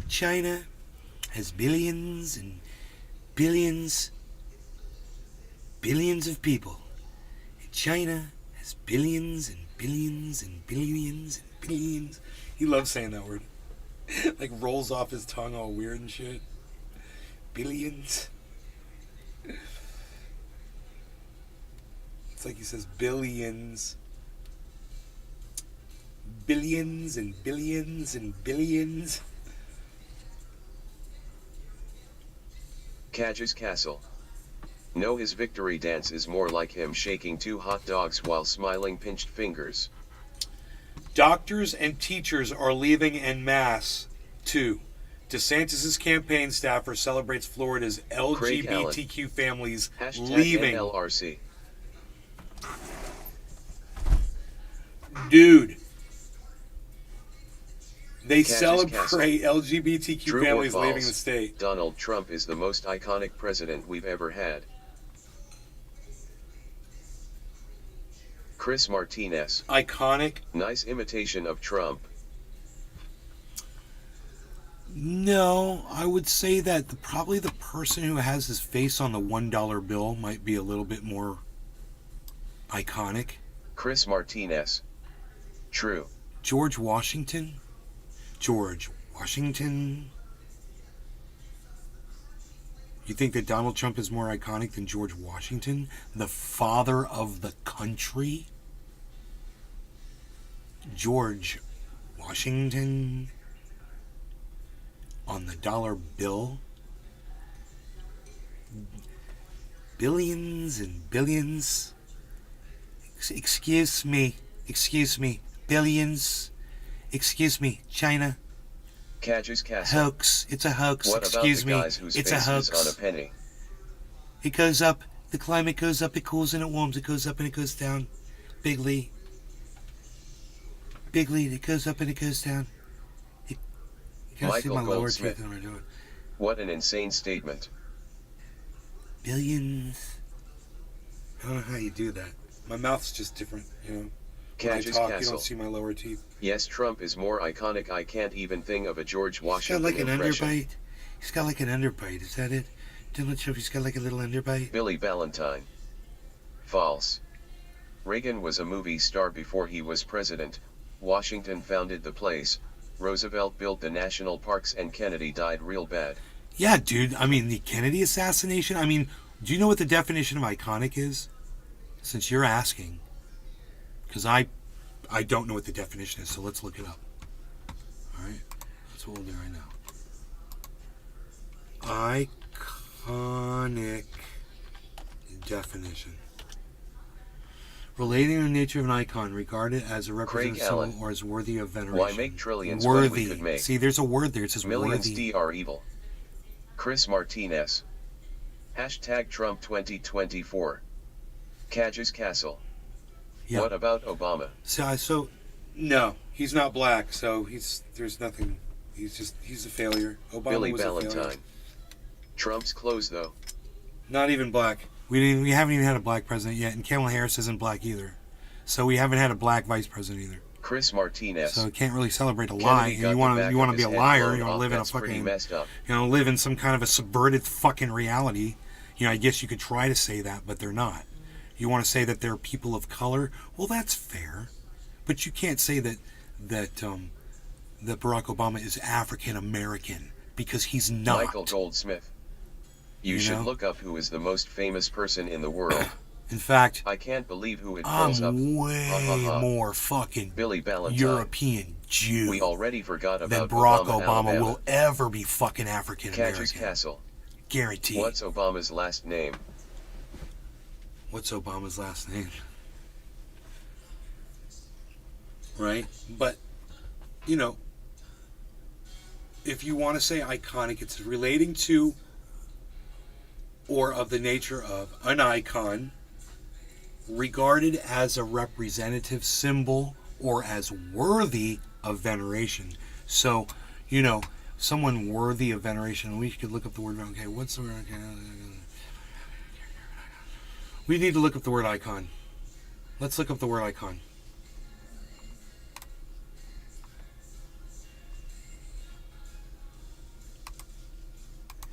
China has billions and billions of people. And China has billions and billions and billions and billions. He loves saying that word. Like rolls off his tongue all weird and shit. Billions. It's like he says billions. Billions and billions and billions. Cadge's Castle. No, his victory dance is more like him shaking two hot dogs while smiling pinched fingers. Doctors and teachers are leaving en masse. 2. DeSantis' campaign staffer celebrates Florida's Craig Allen. LGBTQ families Hashtag leaving. NLRC. Dude. They Cadge's celebrate LGBTQ True or families false? leaving the state. Donald Trump is the most iconic president we've ever had. Chris Martinez. Iconic? Nice imitation of Trump. No, I would say that probably the person who has his face on the $1 bill might be a little bit more iconic. Chris Martinez. True. George Washington? George Washington? You think that Donald Trump is more iconic than George Washington, the father of the country? George Washington on the dollar bill? Billions and billions. Excuse me. Billions. Excuse me, China. Cadge's Castle. Hoax. It's a hoax. What Excuse about the me. guys whose It's face a hoax. is on a penny? It goes up. The climate goes up. It cools and it warms. It goes up and it goes down. Bigly. It goes up and it goes down. You gotta see Michael my lower Goldsmith. teeth when we're doing. What an insane statement. Billions. I don't know how you do that. My mouth's just different, you know. When I Cadge's talk, you Castle. don't see my lower teeth. Yes, Trump is more iconic. I can't even think of a George He's got Washington like an impression. underbite. He's got like an underbite. Is that it? Donald Trump, he's got like a little underbite. Billy Valentine. False. Reagan was a movie star before he was president. Washington founded the place. Roosevelt built the national parks and Kennedy died real bad. Yeah, dude. I mean, the Kennedy assassination. I mean, do you know what the definition of iconic is? Since you're asking. Because I don't know what the definition is, so let's look it up. Alright? That's what we'll do right now. Iconic definition. Relating to the nature of an icon, regarded as a representative Craig Allen. symbol or as worthy of veneration. Why make trillions when worthy. we could make See, there's a word there. It says millions? worthy. D are evil. Chris Martinez. Hashtag Trump 2024. Cadge's Castle. Yeah. What about Obama? So no, he's not black. So there's nothing. He's a failure. Obama Billy was a failure. Valentine. Trump's clothes though. Not even black. We haven't even had a black president yet, and Kamala Harris isn't black either. So we haven't had a black vice president either. Chris Martinez. So you can't really celebrate a lie. Kennedy And got you want to be a liar. You want to live in a That's pretty fucking, messed up. live in some kind of a subverted fucking reality. I guess you could try to say that, but they're not. You want to say that they're people of color? Well, that's fair, but you can't say that Barack Obama is African American because he's not. Michael Goldsmith. You should know? look up who is the most famous person in the world. In fact, I can't believe who it pulls up. I'm way more fucking Billy Ballantyne. European Jew We already forgot than about Barack Obama, Obama Alabama. will ever be fucking African Catches American. Castle. Guaranteed. What's Obama's last name? What's Obama's last name? Right? But, if you want to say iconic, it's relating to or of the nature of an icon, regarded as a representative symbol or as worthy of veneration. So, someone worthy of veneration. We could look up the word. Okay, what's the word? Okay. We need to look up the word icon. Let's look up the word icon.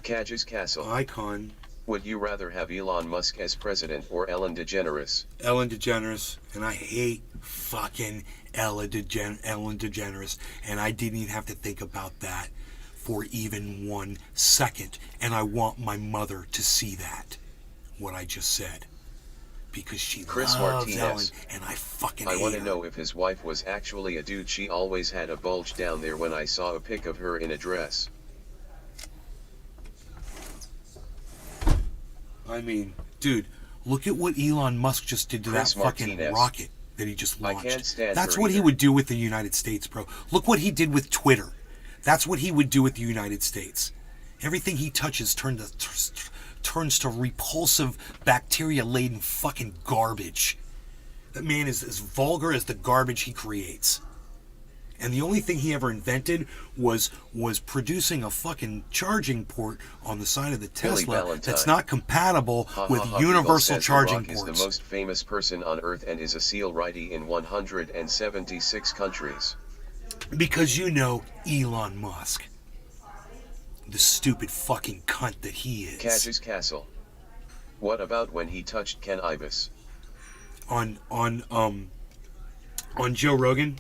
Catches Castle. Icon. Would you rather have Elon Musk as president or Ellen DeGeneres? Ellen DeGeneres, and I hate fucking Ellen DeGeneres, and I didn't even have to think about that for even 1 second, and I want my mother to see that, what I just said, because she Chris loves Martinez. Ellen, and I fucking I hate want to her. know if his wife was actually a dude. She always had a bulge down there when I saw a pic of her in a dress. I mean, dude, look at what Elon Musk just did to Chris that fucking Martinez. rocket that he just I launched. can't stand That's her what he either. would do with the United States, bro. Look what he did with Twitter. That's what he would do with the United States. Everything he touches turns to repulsive, bacteria-laden fucking garbage. That man is as vulgar as the garbage he creates. And the only thing he ever invented was producing a fucking charging port on the side of the Billy Tesla Ballantyne. that's not compatible with People universal says charging The Rock ports. is the most famous person on Earth and is a SEAL righty in 176 countries. Because Elon Musk. The stupid fucking cunt that he is. Catches Castle. What about when he touched Ken Ibis? On Joe Rogan.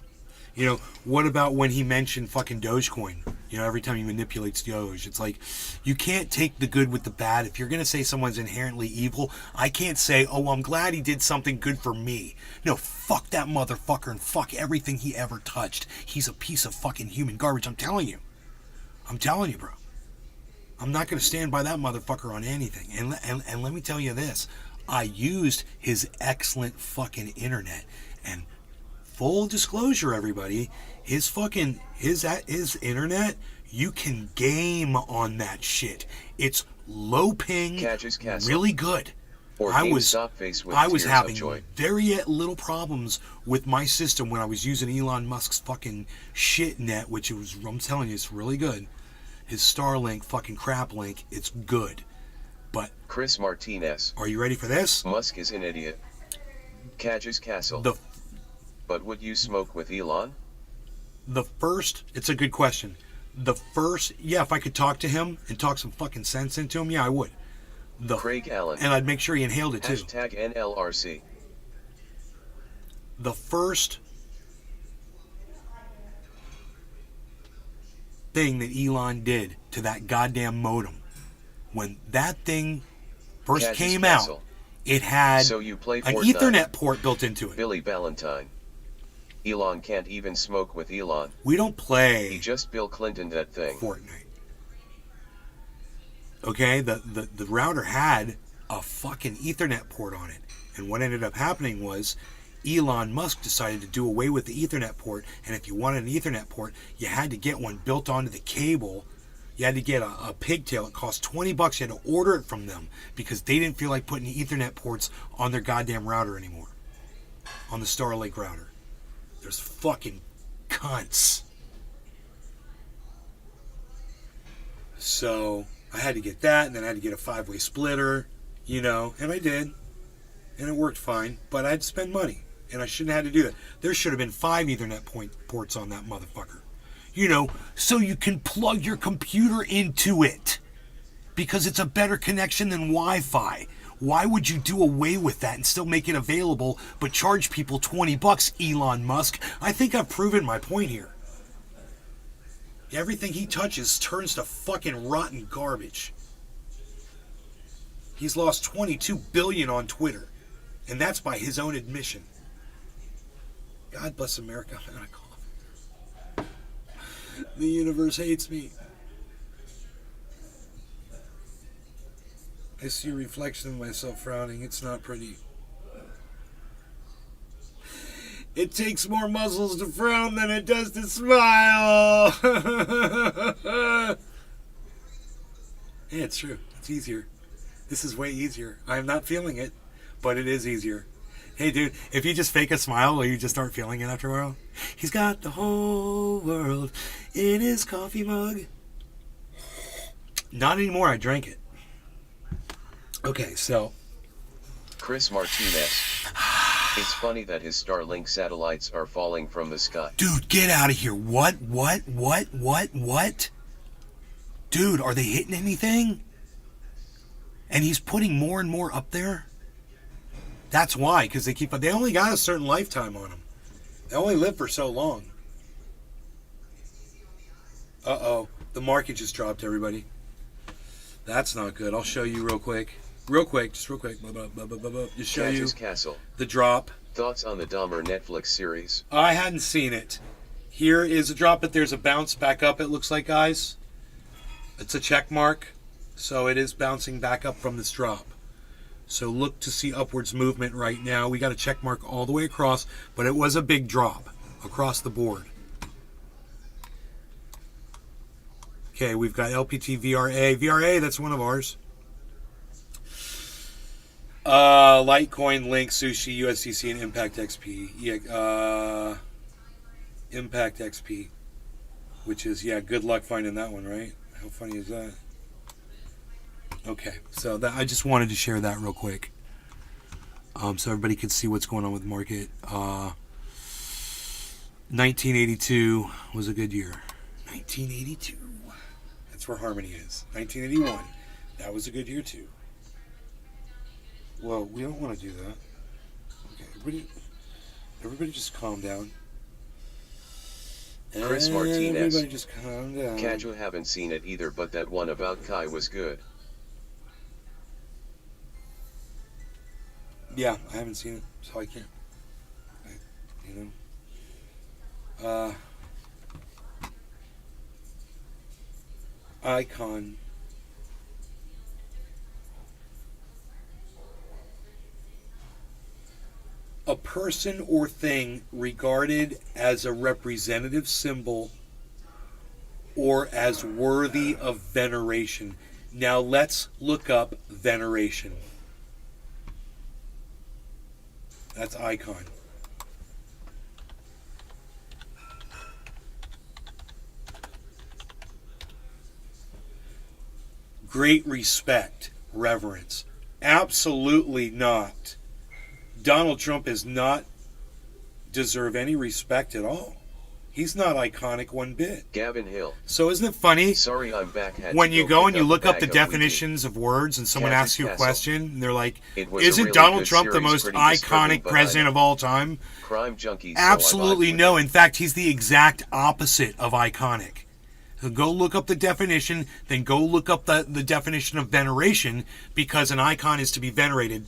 What about when he mentioned fucking Dogecoin? Every time he manipulates Doge, it's like, you can't take the good with the bad. If you're going to say someone's inherently evil, I can't say, oh, I'm glad he did something good for me. No, fuck that motherfucker and fuck everything he ever touched. He's a piece of fucking human garbage, I'm telling you. Bro. I'm not going to stand by that motherfucker on anything. And let me tell you this. I used his excellent fucking internet, and full disclosure, everybody, his internet, you can game on that shit. It's low ping, Catches Castle. really good. Or I was GameStop face with I was tears of having joy. very little problems with my system when I was using Elon Musk's fucking shit net, which I'm telling you, it's really good. His Starlink fucking crap link, it's good. But Chris Martinez. are you ready for this? Musk is an idiot. Catches Castle. But would you smoke with Elon? It's a good question. If I could talk to him and talk some fucking sense into him, yeah, I would. Craig Allen. And I'd make sure he inhaled it too. Hashtag NLRC. The first thing that Elon did to that goddamn modem, when that thing first Catches came Castle. out, it had So you play an Fortnite. Ethernet port built into it. Billy Ballantyne. Elon can't even smoke with Elon. We don't He play just Bill Clinton that thing. Fortnite. Okay, the router had a fucking Ethernet port on it. And what ended up happening was Elon Musk decided to do away with the Ethernet port, and if you wanted an Ethernet port, you had to get one built onto the cable. You had to get a pigtail. It cost $20. You had to order it from them because they didn't feel like putting Ethernet ports on their goddamn router anymore. On the Starlink router. There's fucking cunts. So I had to get that, and then I had to get a 5-way splitter. You know, and I did. And it worked fine, but I had to spend money. And I shouldn't have had to do that. There should have been 5 Ethernet ports on that motherfucker. You know, so you can plug your computer into it. Because it's a better connection than Wi-Fi. Why would you do away with that and still make it available, but charge people $20, Elon Musk? I think I've proven my point here. Everything he touches turns to fucking rotten garbage. He's lost $22 billion on Twitter. And that's by his own admission. God bless America. I'm gonna cough. The universe hates me. I see a reflection of myself frowning. It's not pretty. It takes more muscles to frown than it does to smile. Yeah, it's true. It's easier. This is way easier. I'm not feeling it, but it is easier. Hey, dude, if you just fake a smile, will you just start feeling it after a while? He's got the whole world in his coffee mug. Not anymore. I drank it. Okay, so. Chris Martinez. It's funny that his Starlink satellites are falling from the sky. Dude, get out of here. What? Dude, are they hitting anything? And he's putting more and more up there? That's why, because they only got a certain lifetime on them. They only live for so long. Uh-oh. The market just dropped, everybody. That's not good. I'll show you real quick. Just real quick. Just show you Catches Castle. the drop. Thoughts on the Dahmer Netflix series? I hadn't seen it. Here is a drop, but there's a bounce back up, it looks like, guys. It's a check mark, so it is bouncing back up from this drop. So look to see upwards movement right now. We got a check mark all the way across, but it was a big drop across the board. Okay, we've got LPT VRA. VRA, that's one of ours. Litecoin, Link, Sushi, USDC, and Impact XP. Yeah, Impact XP, which is, yeah, good luck finding that one, right? How funny is that? Okay, so that I just wanted to share that real quick, so everybody could see what's going on with the market. 1982 was a good year. 1982. That's where Harmony is. 1981. That was a good year too. Well, we don't want to do that. Okay, everybody just calm down. Chris Martinez. Everybody just calm down. Kaju haven't seen it either, but that one about Kai was good. Yeah, I haven't seen it, so I can't. Icon. A person or thing regarded as a representative symbol or as worthy of veneration. Now let's look up veneration. That's icon. Great respect, reverence. Absolutely not. Donald Trump does not deserve any respect at all. He's not iconic one bit. Gavin Hill. So isn't it funny? Sorry, I'm back. When you go and you look up the definitions of words and someone asks you a question, and they're like, isn't Donald Trump the most iconic president of all time? Crime junkies. Absolutely no. In fact, he's the exact opposite of iconic. So go look up the definition, then go look up the definition of veneration, because an icon is to be venerated.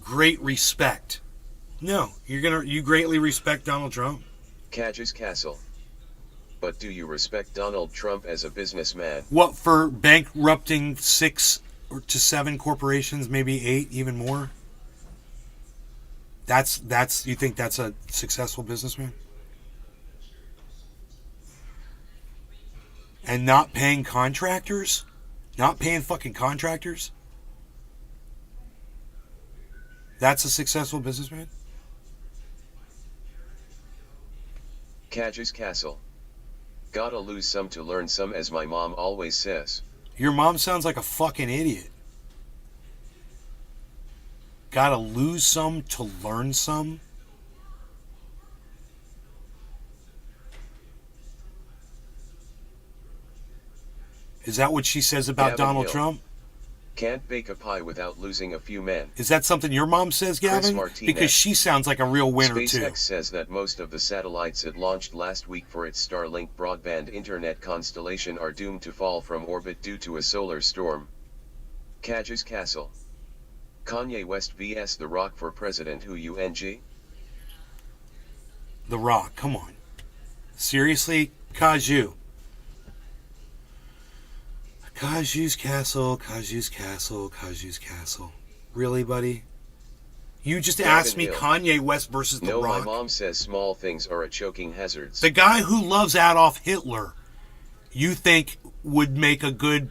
Great respect. No, you greatly respect Donald Trump. Kaj's Castle. But do you respect Donald Trump as a businessman? What, for bankrupting 6 to 7 corporations, maybe 8, even more? That's you think that's a successful businessman? And not paying contractors? Not paying fucking contractors? That's a successful businessman? Kaj's Castle. Gotta lose some to learn some, as my mom always says. Your mom sounds like a fucking idiot. Gotta lose some to learn some? Is that what she says about Gavin Donald Hill. Trump? Can't bake a pie without losing a few men. Is that something your mom says, Gavin? Martinez. Because she sounds like a real winner, SpaceX too. says that most of the satellites it launched last week for its Starlink broadband internet constellation are doomed to fall from orbit due to a solar storm. Cage's Castle. Kanye West vs The Rock for president. Who UNG? The Rock, come on. Seriously? Kaju. Kaju's Castle, Kaju's Castle, Kaju's Castle. Really, buddy? You just asked me Hill. Kanye West versus The No, Rock? my mom says small things are a choking hazards. The guy who loves Adolf Hitler, you think would make a good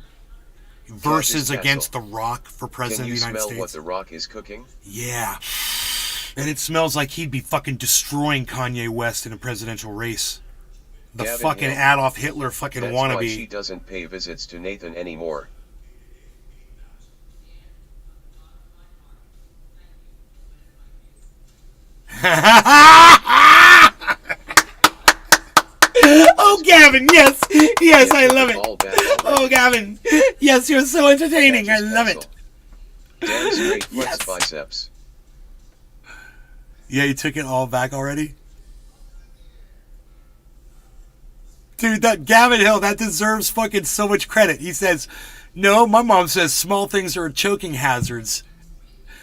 versus Castle. against The Rock for Can president you of the United smell States? what The Rock is cooking? Yeah. And it smells like he'd be fucking destroying Kanye West in a presidential race. The Gavin fucking Hill. Adolf Hitler fucking That's why she wannabe. doesn't pay visits to Nathan anymore. Oh, Gavin, yes. Yes, I love it. All back already. Oh, Gavin. Yes, you're so entertaining. I love it. Damn straight flex Yes. biceps. Yeah, you took it all back already? Dude, that Gavin Hill, that deserves fucking so much credit. He says, no, my mom says small things are choking hazards.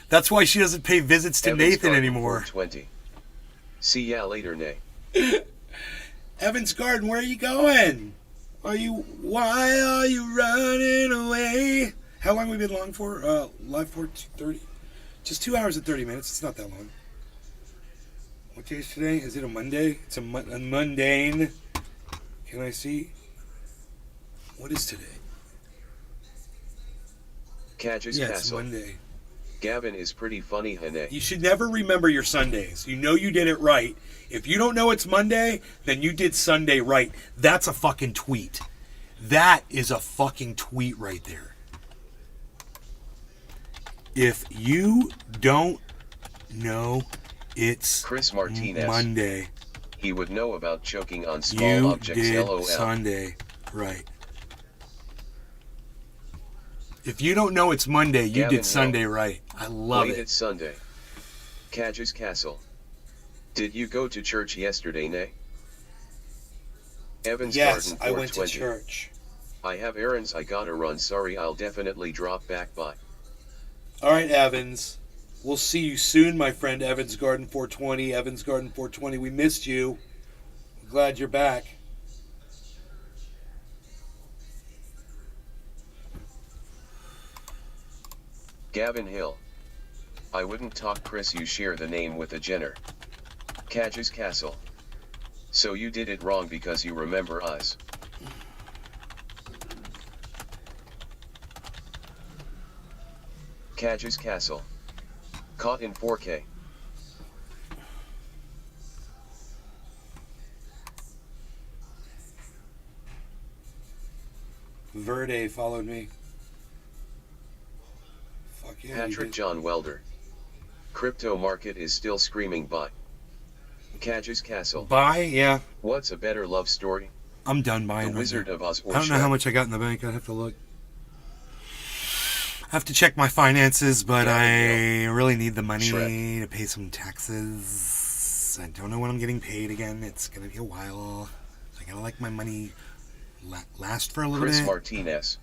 That's why she doesn't pay visits to Evans Nathan Garden anymore. 420. See ya later, Nay. Evans Garden, where are you going? Why are you running away? How long have we been long for? Live for 30? Just 2 hours and 30 minutes. It's not that long. What day is today? Is it a Monday? It's a mundane. Can I see? What is today? Cage's Yeah, it's Castle. Monday. Gavin is pretty funny, Hane. You should never remember your Sundays. You know you did it right. If you don't know it's Monday, then you did Sunday right. That's a fucking tweet. That is a fucking tweet right there. If you don't know it's Chris Martinez. Monday, He would know about choking on small you objects. did LOL. Sunday right. If you don't know it's Monday, you Gavin did Sunday right. I love Late it. at Sunday. Cage's Castle. Did you go to church yesterday, Nay? Evans Yes, Garden I went to 420. church. I have errands I gotta run. Sorry, I'll definitely drop back by. All right, Evans. We'll see you soon, my friend. Evans Garden 420. Evans Garden 420. We missed you. I'm glad you're back. Gavin Hill. I wouldn't talk Chris, you share the name with a Jenner. Cage's Castle. So you did it wrong because you remember us. Cage's Castle. Caught in 4K. Verde followed me. Fuck yeah. you Patrick did. John Welder. Crypto market is still screaming buy. Cage's Castle. Bye? Yeah. What's a better love story? I'm done The buying right Wizard now. of Oz or I don't know how Shrek? much I got in the bank. I have to look. I have to check my finances, but Gavin I really need the money Shrek. to pay some taxes. I don't know when I'm getting paid again. It's gonna be a while. I gotta let my money last for a little Chris bit. Martinez.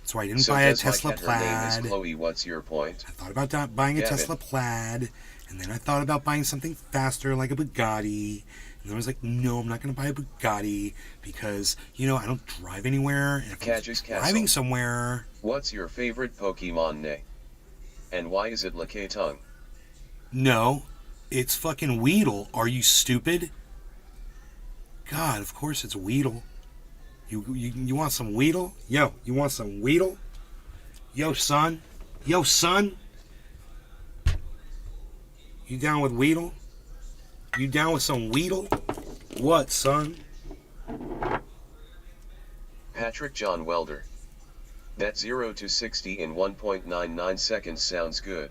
So I didn't So buy a does my Tesla cat, her name Plaid. is Chloe. What's your point? I thought about buying a Gavin. Tesla Plaid, and then I thought about buying something faster like a Bugatti. And then I was like, no, I'm not going to buy a Bugatti because, you know, I don't drive anywhere. And if I'm Cage's Castle. driving somewhere, What's your favorite Pokemon, Nay? And why is it Lickitung? no, it's fucking Weedle. Are you stupid? God, of course it's Weedle. You want some Weedle? Yo, you want some Weedle? Yo, son. Yo, son. You down with Weedle? You down with some Weedle? What, son? Patrick John Welder. That 0 to 60 in 1.99 seconds sounds good.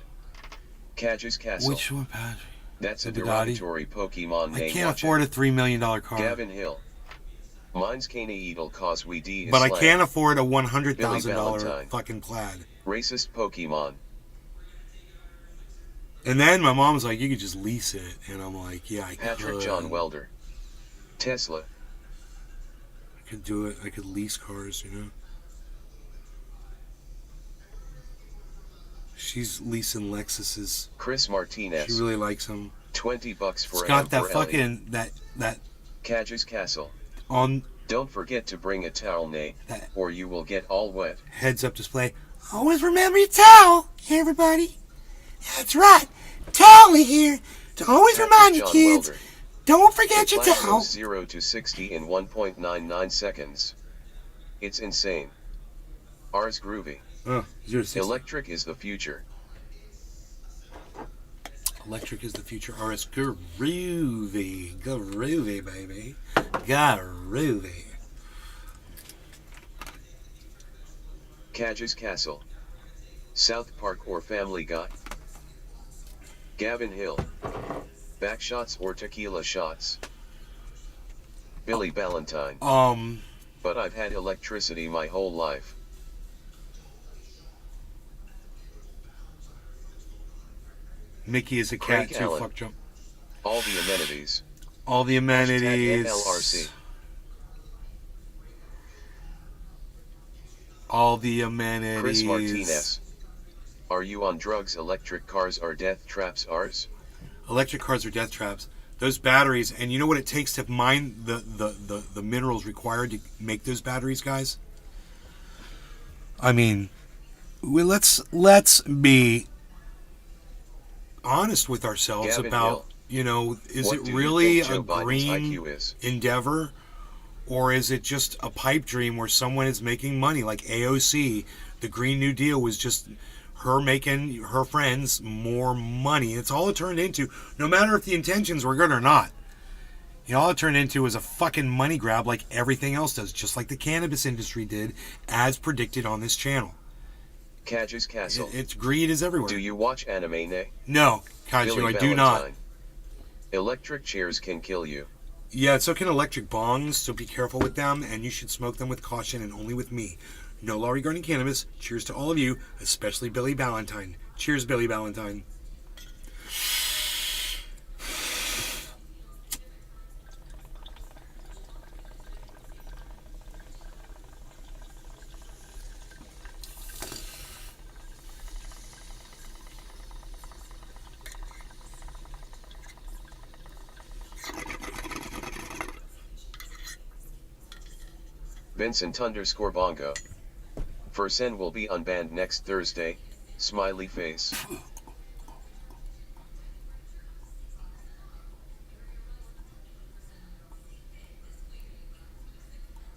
Cage's Castle. Which one, Patrick? That's a The Bugatti? derogatory Pokemon I name. can't Watch afford it. a $3 million car. Gavin Hill. Mine's Caneedle cause we D is But I slang. can't afford a Billy $100,000 Valentine. fucking plaid. Racist Pokemon. And then my mom's like, you could just lease it. And I'm like, yeah, I Patrick could. John Welder. Tesla. I could do it. I could lease cars, you know. She's leasing Lexuses. Chris Martinez. She really likes them. $20 for It's an got that M for Ellie. fucking that Cage's Castle. on Don't forget to bring a towel, Nate, that or you will get all wet. heads-up display. Always remember your towel, everybody. That's right, towel here to always Patrick remind you, John kids. Welder. Don't forget your Flash towel. goes 0 to 60 in 1.99 seconds. It's insane. Ars groovy. Oh, 0 to 60. Electric is the future. Electric is the future. RS groovy, groovy, baby, groovy. Cage's Castle. South Park or Family Guy. Gavin Hill. Backshots or tequila shots. Billy Valentine. But I've had electricity my whole life. Mickey is a cat Craig too. Allen. Fuck jump. All the amenities. All the amenities. NLRC. All the amenities. Chris Martinez. Are you on drugs? Electric cars are death traps. Ours? Electric cars are death traps. Those batteries, and you know what it takes to mine the minerals required to make those batteries, guys? I mean, let's be honest with ourselves Gavin about, Hill. you know, is What it do you really think Joe a Biden's green IQ is? endeavor? Or is it just a pipe dream where someone is making money? Like AOC, the Green New Deal was just her making her friends more money. It's all it turned into, no matter if the intentions were good or not. You know, all it turned into was a fucking money grab like everything else does, just like the cannabis industry did, as predicted on this channel. Cage's Castle. It's greed is everywhere. Do you watch anime, Nay? No, Kaiju, Billy I do not. Valentine. Electric chairs can kill you. Yeah, so can electric bongs, so be careful with them, and you should smoke them with caution and only with me. No law regarding cannabis. Cheers to all of you, especially Billy Valentine. Cheers, Billy Valentine. Vincent_Bongo. Fursen will be unbanned next Thursday. Smiley face.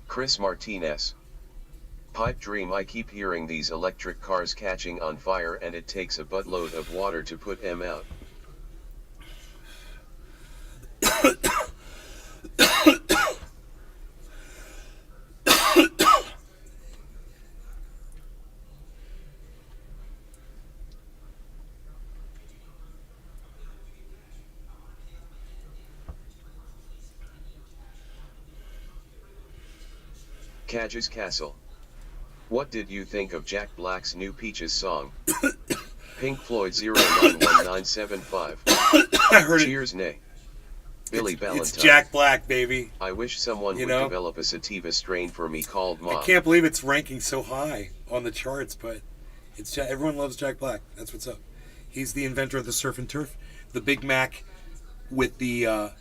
Chris Martinez. Pipe dream. I keep hearing these electric cars catching on fire and it takes a buttload of water to put them out. Cage's Castle. What did you think of Jack Black's new Peaches song? Pink Floyd 091975. I heard it. Cheers, Nay. Billy Valentine. It's Jack Black, baby. I wish someone You would know? develop a sativa strain for me called I Ma. can't believe it's ranking so high on the charts, but it's everyone loves Jack Black. That's what's up. He's the inventor of the surf and turf, the Big Mac with the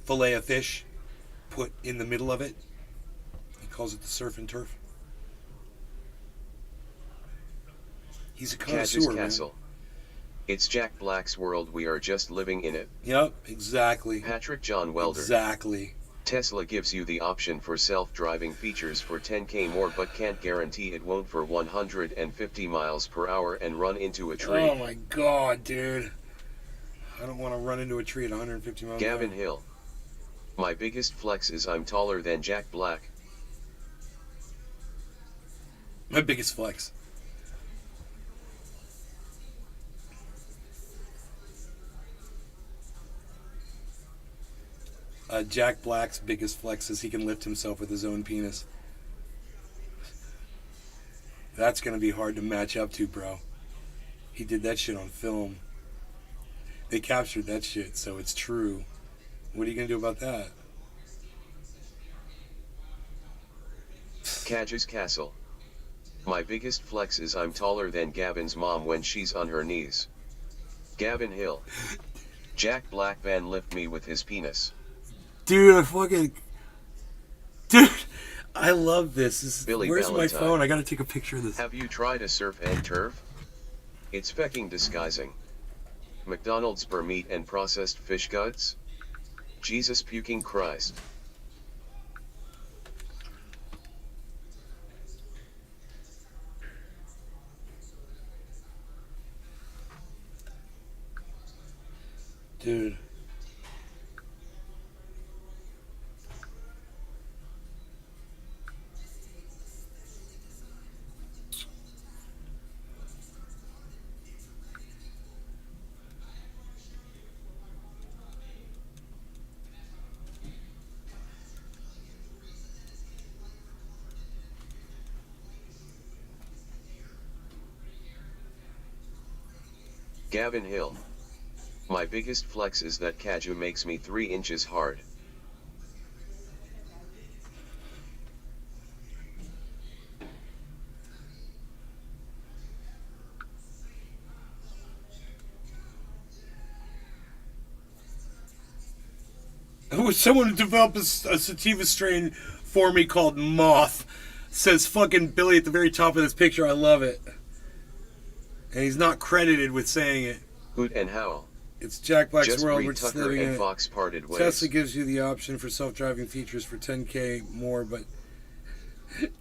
fillet of fish put in the middle of it. He calls it the surf and turf. He's a Cage's connoisseur, man. Castle. It's Jack Black's world. We are just living in it. Yep, exactly. Patrick John Welder. Exactly. Tesla gives you the option for self-driving features for 10k more but can't guarantee it won't for 150 miles per hour and run into a tree. Oh my god, dude. I don't want to run into a tree at 150 miles an hour. Gavin Hill. My biggest flex is I'm taller than Jack Black. My biggest flex. Jack Black's biggest flex is he can lift himself with his own penis. That's going to be hard to match up to, bro. He did that shit on film. They captured that shit, so it's true. What are you going to do about that? Cadge's Castle. My biggest flex is I'm taller than Gavin's mom when she's on her knees. Gavin Hill. Jack Black Van lift me with his penis. Dude, Dude, I love this. Billy Where's Valentine. my phone? I gotta take a picture of this. Have you tried a surf and turf? It's fecking disguising. McDonald's burr meat and processed fish guts? Jesus puking Christ. Dude. Gavin Hill. My biggest flex is that Kaju makes me 3 inches hard. Someone developed a sativa strain for me called Moth. Says fucking Billy at the very top of this picture. I love it. And he's not credited with saying it. Hoot and howl. It's Jack Black's Just world. breed We're just Tucker living in and it. Fox parted ways. Tesla gives you the option for self-driving features for $10K more, but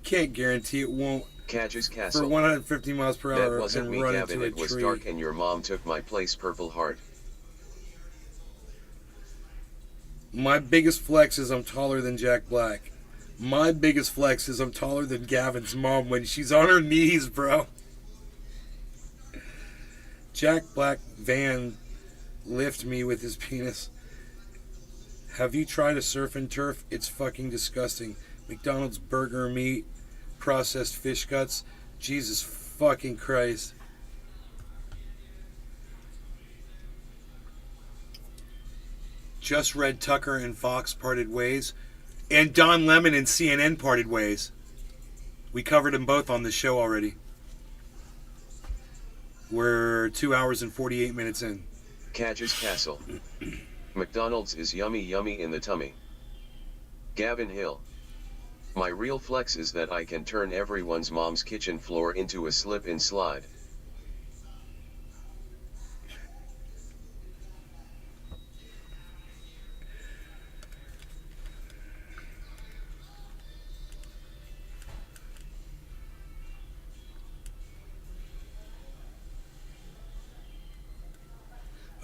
can't guarantee it won't. Cage's For Castle. 150 miles per hour That wasn't and me, run Gavin. into a It was tree. dark and your mom took my place, Purple Heart. My biggest flex is I'm taller than Jack Black. My biggest flex is I'm taller than Gavin's mom when she's on her knees, bro. Jack Black Van lift me with his penis. Have you tried a surf and turf? It's fucking disgusting. McDonald's burger meat, processed fish guts. Jesus fucking Christ. Just read Tucker and Fox parted ways. And Don Lemon and CNN parted ways. We covered them both on the show already. We're 2 hours and 48 minutes in. Cage's Castle. McDonald's is yummy yummy in the tummy. Gavin Hill. My real flex is that I can turn everyone's mom's kitchen floor into a slip and slide.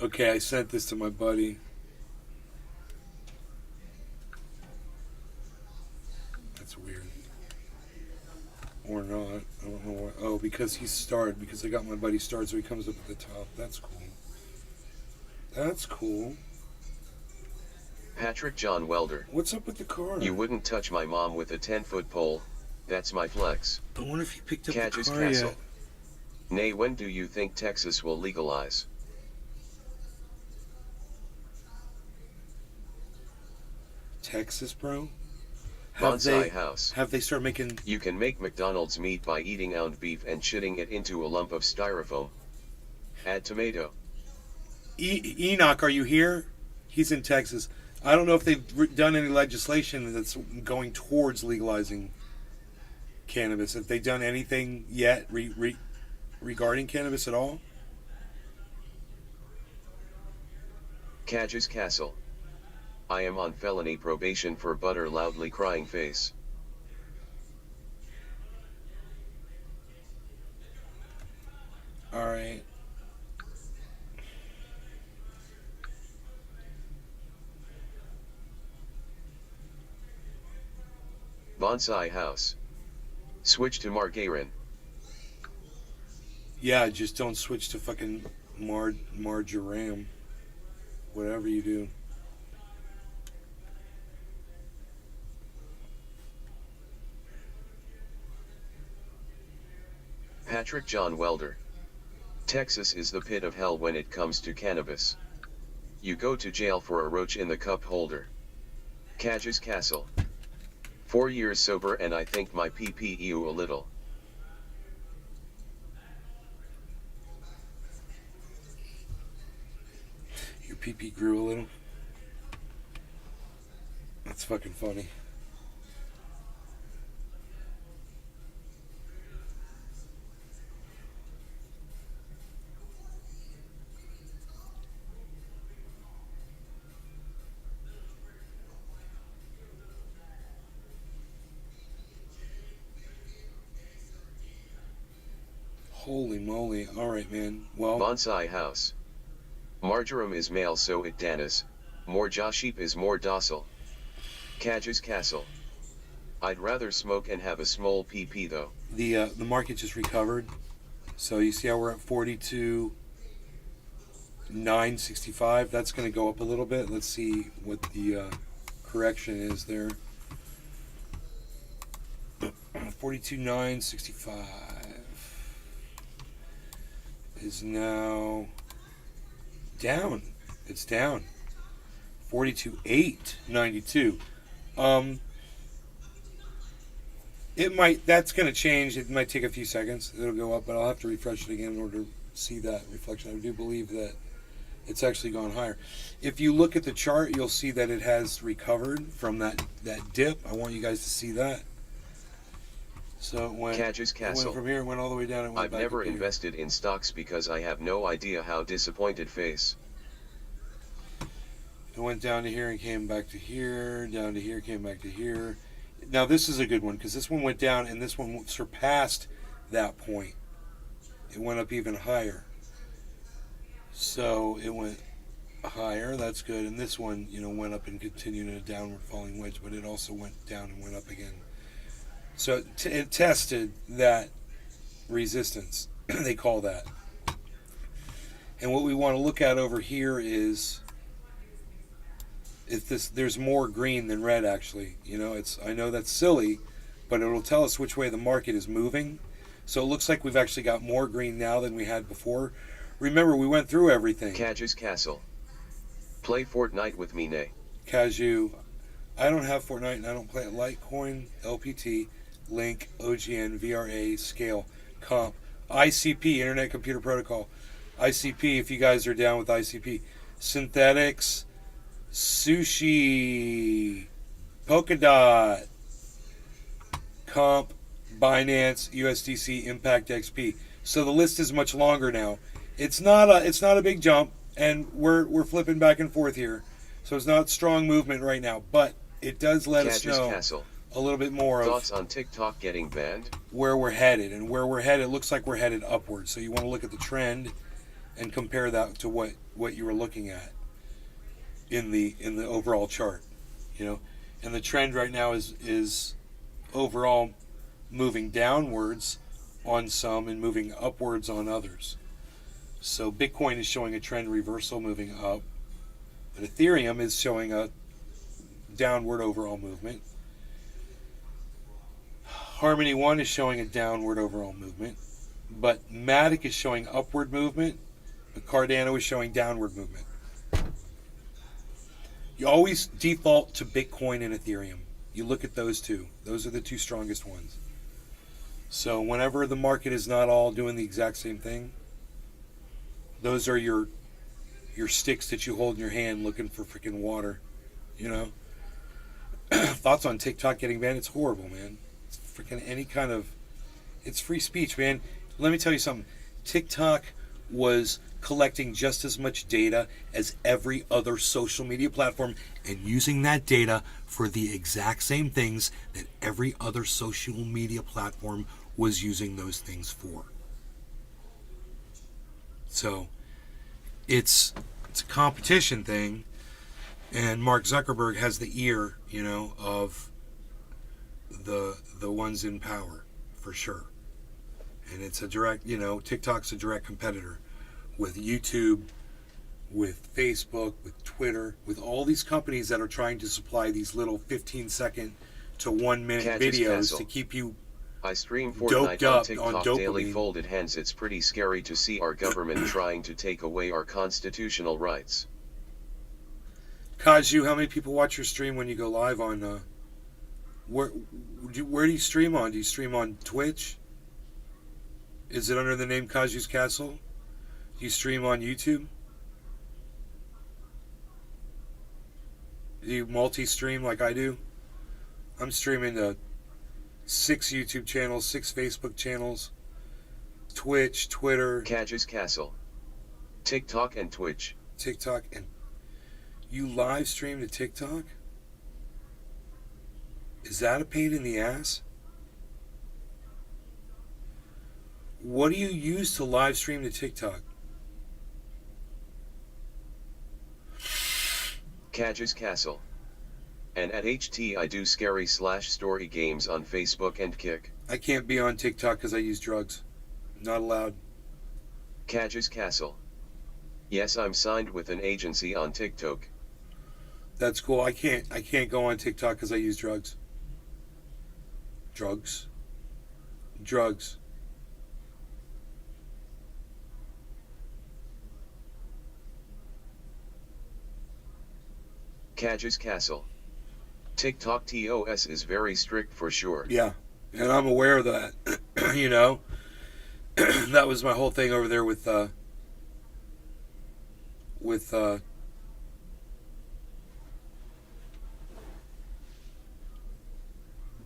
Okay, I sent this to my buddy. That's weird. Or not. I don't know why. Oh, because he's starred. Because I got my buddy starred, so he comes up at the top. That's cool. That's cool. Patrick John Welder. What's up with the car? You wouldn't touch my mom with a 10-foot pole. That's my flex. I wonder if he picked up Cage's the car Castle. yet. Nay, when do you think Texas will legalize? Texas, bro? Bonsai House. Have they started making... You can make McDonald's meat by eating ounce beef and shitting it into a lump of styrofoam. Add tomato. Enoch, are you here? He's in Texas. I don't know if they've done any legislation that's going towards legalizing cannabis. Have they done anything yet regarding cannabis at all? Cage's Castle. I am on felony probation for butter loudly crying face. Alright. Bonsai House. Switch to margarine. Yeah, just don't switch to fucking marjoram. Whatever you do. Patrick John Welder. Texas is the pit of hell when it comes to cannabis. You go to jail for a roach in the cup holder. Cages Castle. 4 years sober and I think my PPEU a little. Your PP grew a little. That's fucking funny. Holy moly. Alright, man. Well, Bonsai House. Marjoram is male so it danas, more Joship is more docile. Cages Castle. I'd rather smoke and have a small PP though. the market just recovered. So you see how we're at 42,965. That's going to go up a little bit. Let's see what the correction is there. 42,965 is now down. It's down. 42,892. It might. That's going to change. It might take a few seconds. It'll go up, but I'll have to refresh it again in order to see that reflection. I do believe that it's actually gone higher. If you look at the chart, you'll see that it has recovered from that dip. I want you guys to see that. So it went, Cages it went Castle. from here, it went all the way down. It went I've back never up here. invested in stocks because I have no idea how disappointed face. It went down to here and came back to here, down to here, came back to here. Now this is a good one because this one went down and this one surpassed that point. It went up even higher. So it went higher, that's good. And this one, went up and continued in a downward falling wedge, but it also went down and went up again. So it tested that resistance, they call that. And what we want to look at over here is if there's more green than red actually. I know that's silly, but it'll tell us which way the market is moving. So it looks like we've actually got more green now than we had before. Remember, we went through everything. Cages Castle. Play Fortnite with me, nay. Cashew. I don't have Fortnite and I don't play it. Litecoin, LPT, Link, OGN, VRA, Scale, Comp, ICP, Internet Computer Protocol. ICP, if you guys are down with ICP. Synthetics, Sushi, Polkadot, Comp, Binance, USDC, Impact XP. So the list is much longer now. It's not a big jump, and we're flipping back and forth here. So it's not strong movement right now, but it does let us Cages know Castle. a little bit more of Thoughts on TikTok getting banned? where we're headed. And where we're headed, it looks like we're headed upward. So you want to look at the trend and compare that to what you were looking at in the overall chart. And the trend right now is overall moving downwards on some and moving upwards on others. So Bitcoin is showing a trend reversal moving up, but Ethereum is showing a downward overall movement. Harmony One is showing a downward overall movement, but Matic is showing upward movement, but Cardano is showing downward movement. You always default to Bitcoin and Ethereum. You look at those two. Those are the two strongest ones. So whenever the market is not all doing the exact same thing, those are your sticks that you hold in your hand looking for freaking water. Thoughts on TikTok getting banned? It's horrible, man. It's freaking it's free speech, man. Let me tell you something. TikTok was collecting just as much data as every other social media platform and using that data for the exact same things that every other social media platform was using those things for. So it's a competition thing, and Mark Zuckerberg has the ear, of the ones in power, for sure. And it's a direct, TikTok's a direct competitor with YouTube, with Facebook, with Twitter, with all these companies that are trying to supply these little 15-second to 1 minute Catches videos Castle. to keep you I stream doped Fortnite on up TikTok on daily. dopamine. Folded hands. It's pretty scary to see our government trying to take away our constitutional rights. Kaju, how many people watch your stream when you go live on where do you stream on? Do you stream on Twitch? Is it under the name Kaju's Castle? Do you stream on YouTube? Do you multi-stream like I do? I'm streaming to 6 YouTube channels, 6 Facebook channels, Twitch, Twitter, Catches Castle, TikTok and Twitch. TikTok, and you live stream to TikTok? Is that a pain in the ass? What do you use to live stream to TikTok? Catches Castle. And at HT I do scary/story games on Facebook and Kick. I can't be on TikTok because I use drugs. Not allowed. Catches Castle. Yes, I'm signed with an agency on TikTok. That's cool. I can't go on TikTok because I use drugs. Drugs. Catches Castle. TikTok TOS is very strict for sure. Yeah, and I'm aware of that. That was my whole thing over there with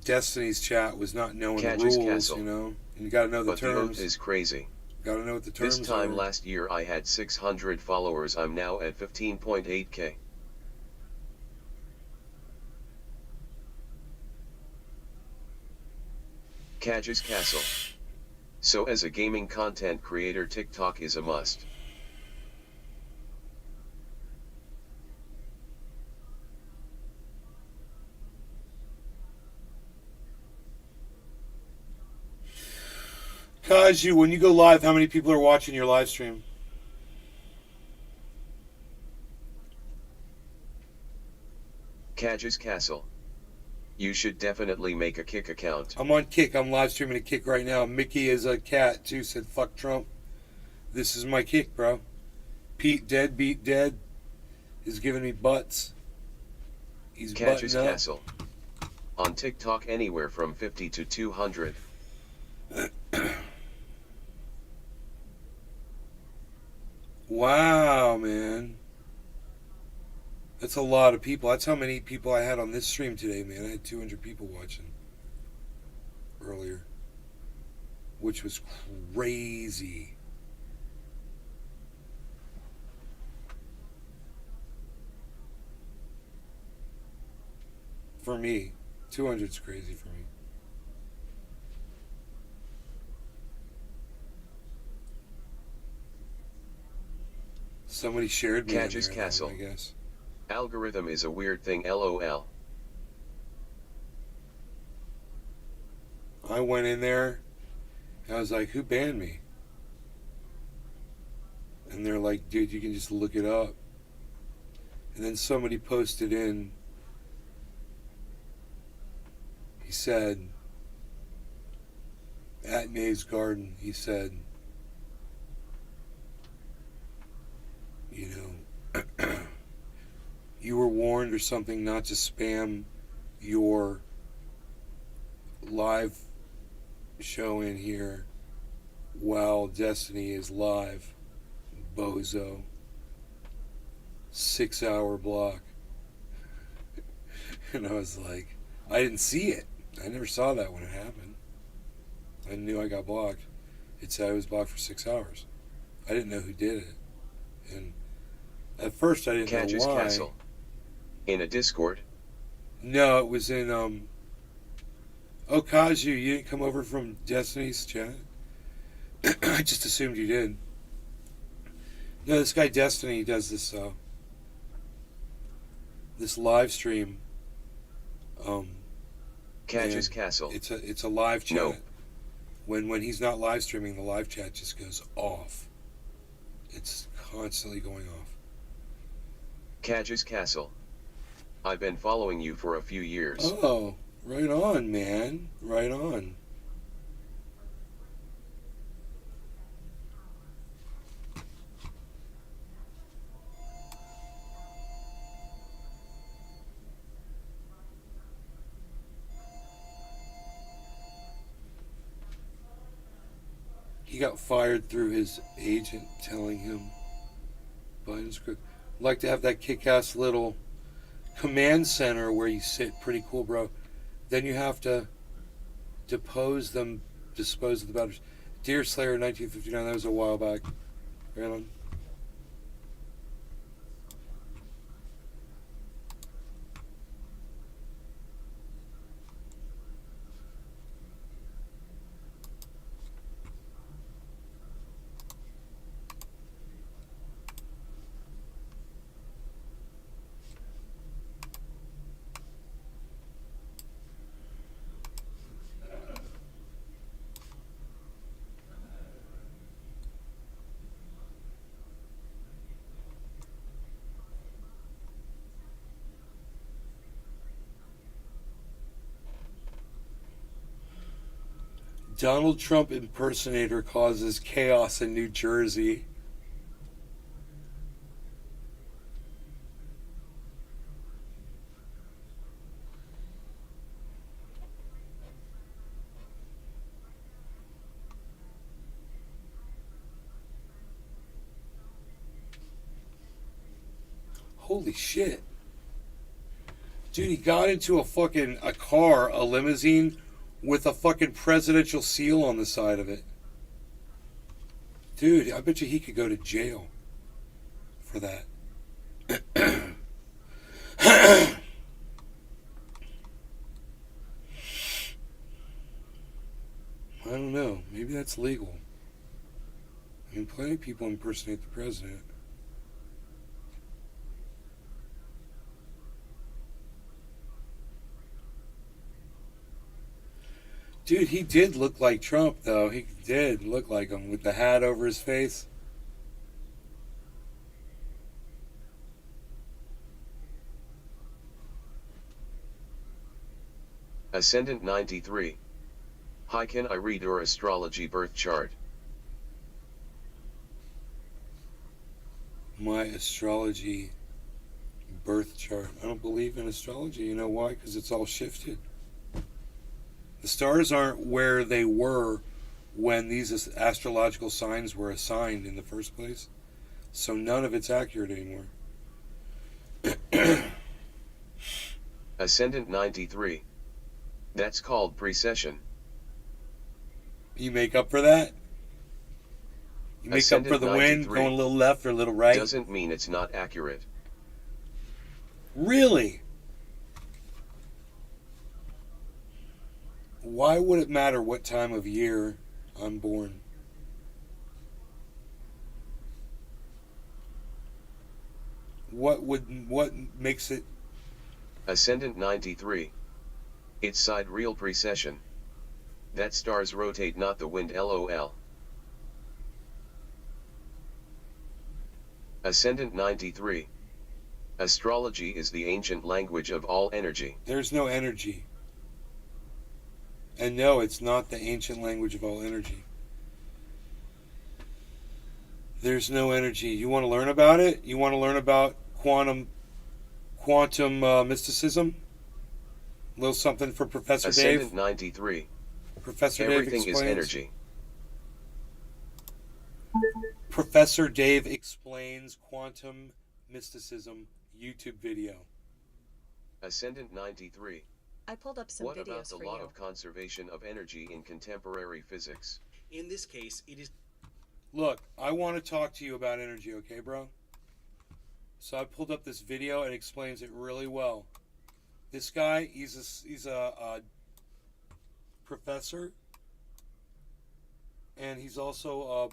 Destiny's chat was not knowing Catches the rules, Castle. and you got to know the But the oath terms. is crazy. Got to know what the terms This time are. last year I had 600 followers. I'm now at 15.8k. Catches Castle. So as a gaming content creator, TikTok is a must. Kaju, when you go live, how many people are watching your live stream? Catches Castle. You should definitely make a Kick account. I'm on Kick. I'm live streaming a Kick right now. Mickey is a cat too. Said fuck Trump. This is my Kick, bro. Pete Deadbeat Dead is giving me butts. He's Catches butting up. Castle. On TikTok anywhere from 50 to 200. Wow, man. That's a lot of people. That's how many people I had on this stream today, man. I had 200 people watching earlier, which was crazy. For me, 200's crazy for me. Somebody shared me. Catches in there, Castle. I guess. Algorithm is a weird thing, lol. I went in there and I was like, who banned me? And they're like, dude, you can just look it up. And then somebody posted in, he said, at Nave's Garden, he said, you were warned or something not to spam your live show in here while Destiny is live, bozo. 6-hour block. And I was like, I didn't see it. I never saw that when it happened. I knew I got blocked. It said I was blocked for 6 hours. I didn't know who did it. And at first I didn't Catches know why. Castle. In a Discord. No, it was in Oh, Kaju, you didn't come over from Destiny's chat? I just assumed you did. No, this guy Destiny does this live stream. Catches and Castle. It's a live chat No. When he's not live streaming, the live chat just goes off. It's constantly going off. Cadges Castle. I've been following you for a few years. Oh, right on, man. Right on. He got fired through his agent telling him Biden's crook. I'd like to have that kick-ass little command center where you sit. Pretty cool, bro. Then you have to dispose of the batters. Deer Slayer 1959, that was a while back. Right on. Donald Trump impersonator causes chaos in New Jersey. Holy shit. Dude, he got into a car, a limousine, with a fucking presidential seal on the side of it. Dude, I bet you he could go to jail for that. I don't know. Maybe that's legal. I mean, plenty of people impersonate the president. Dude, he did look like Trump, though. He did look like him with the hat over his face. Ascendant 93. Hi, can I read your astrology birth chart? My astrology birth chart. I don't believe in astrology. You know why? Because it's all shifted. The stars aren't where they were when these astrological signs were assigned in the first place. So none of it's accurate anymore. Ascendant 93. That's called precession. You make up for that? You make Ascendant up for the wind, 93 going a little left or a little right? Doesn't mean it's not accurate. Really? Why would it matter what time of year I'm born? What makes it? Ascendant 93. It's sidereal precession. That stars rotate, not the wind, lol. Ascendant 93. Astrology is the ancient language of all energy. There's no energy. And no, it's not the ancient language of all energy. There's no energy. You want to learn about it? You want to learn about quantum mysticism? A little something for Professor Dave. Ascendant 93. Professor Dave Everything explains. is energy. Professor Dave explains quantum mysticism YouTube video. Ascendant 93. I pulled up some What about videos the for law you. of conservation of energy in contemporary physics? In this case, it is Look, I want to talk to you about energy, okay, bro? So I pulled up this video and it explains it really well. This guy, he's a professor, and he's also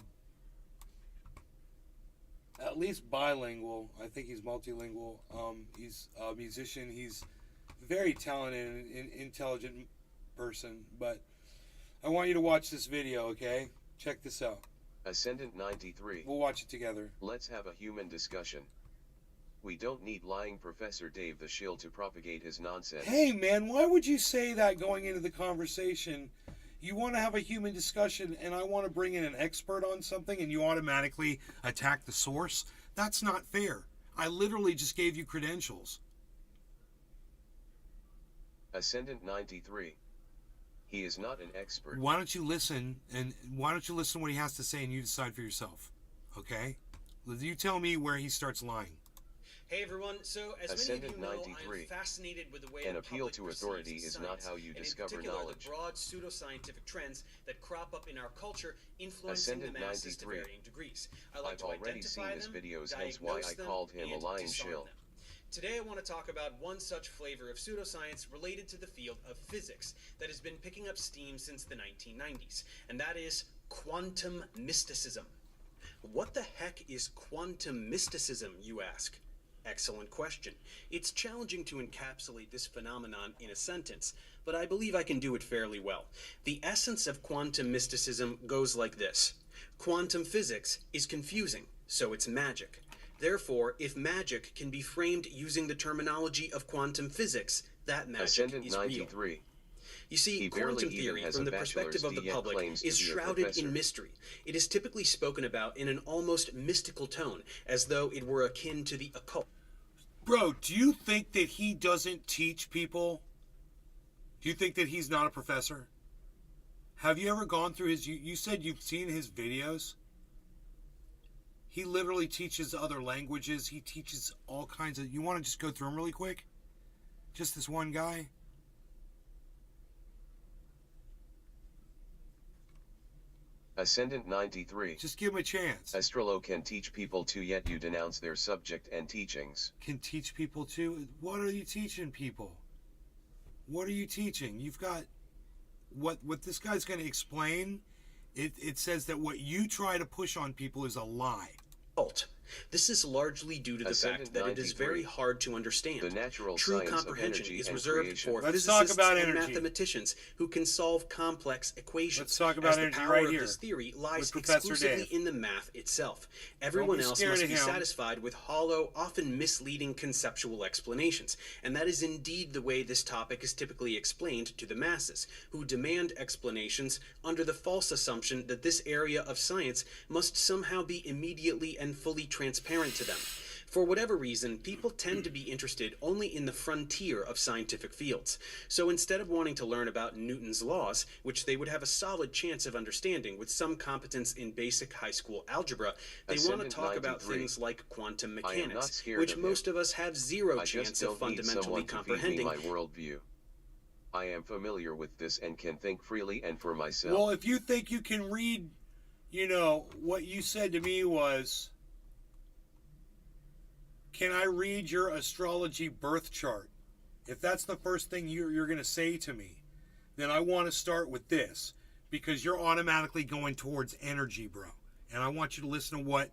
at least bilingual. I think he's multilingual. He's a musician. He's very talented and intelligent person. But I want you to watch this video, okay? Check this out. Ascendant 93. We'll watch it together. Let's have a human discussion. We don't need lying Professor Dave the Shield to propagate his nonsense. Hey, man, why would you say that going into the conversation? You want to have a human discussion, and I want to bring in an expert on something, and you automatically attack the source? That's not fair. I literally just gave you credentials. Ascendant 93. He is not an expert. Why don't you listen, and why don't you listen to what he has to say, and you decide for yourself, okay? You tell me where he starts lying. Hey everyone, so as Ascendant many of you know, 93. I'm fascinated with the way An the appeal public to perceives authority is not science, how you and discover in particular, knowledge. the broad pseudoscientific trends that crop up in our culture, influencing Ascendant the masses to 93. varying degrees. I like I've to already seen identify his them, videos, hence why diagnose I them, called him a and lying disarm shill. them. Today I want to talk about one such flavor of pseudoscience related to the field of physics that has been picking up steam since the 1990s, and that is quantum mysticism. What the heck is quantum mysticism, you ask? Excellent question. It's challenging to encapsulate this phenomenon in a sentence, but I believe I can do it fairly well. The essence of quantum mysticism goes like this. Quantum physics is confusing, so it's magic. Therefore, if magic can be framed using the terminology of quantum physics, that magic Ascendant is real. 93. You see, He barely quantum even theory, has from a the perspective bachelor's of the yet public, claims to is be a shrouded professor. in mystery. It is typically spoken about in an almost mystical tone, as though it were akin to the occult. Bro, do you think that he doesn't teach people? Do you think that he's not a professor? Have you ever gone through his... You said you've seen his videos? He literally teaches other languages. He teaches all kinds of... You want to just go through them really quick? Just this one guy? Ascendant 93. Just give him a chance. Astrolo can teach people to, yet you denounce their subject and teachings. Can teach people too. What are you teaching people? What are you teaching? You've got... What this guy's going to explain, it says that what you try to push on people is a lie. This is largely due to the Ascendant fact that it is 93. very hard to understand. The natural True science of comprehension energy is and reserved creation. for Let's physicists talk about and energy. mathematicians who can solve complex equations. Let's talk about as the energy power right of here this theory lies with Professor exclusively Dave. in the math itself. Everyone be else scared must of be him. satisfied with hollow, often misleading conceptual explanations, and that is indeed the way this topic is typically explained to the masses, who demand explanations under the false assumption that this area of science must somehow be immediately and fully transparent to them. For whatever reason, people tend to be interested only in the frontier of scientific fields. So instead of wanting to learn about Newton's laws, which they would have a solid chance of understanding with some competence in basic high school algebra, they want to Ascendant talk about 93. things like quantum I am mechanics, not scared which of him. most of us have zero I chance just of don't need fundamentally someone to feed me comprehending. my worldview. I am familiar with this and can think freely and for myself. Well, if you think you can read, what you said to me was, can I read your astrology birth chart? If that's the first thing you're going to say to me, then I want to start with this, because you're automatically going towards energy, bro. And I want you to listen to what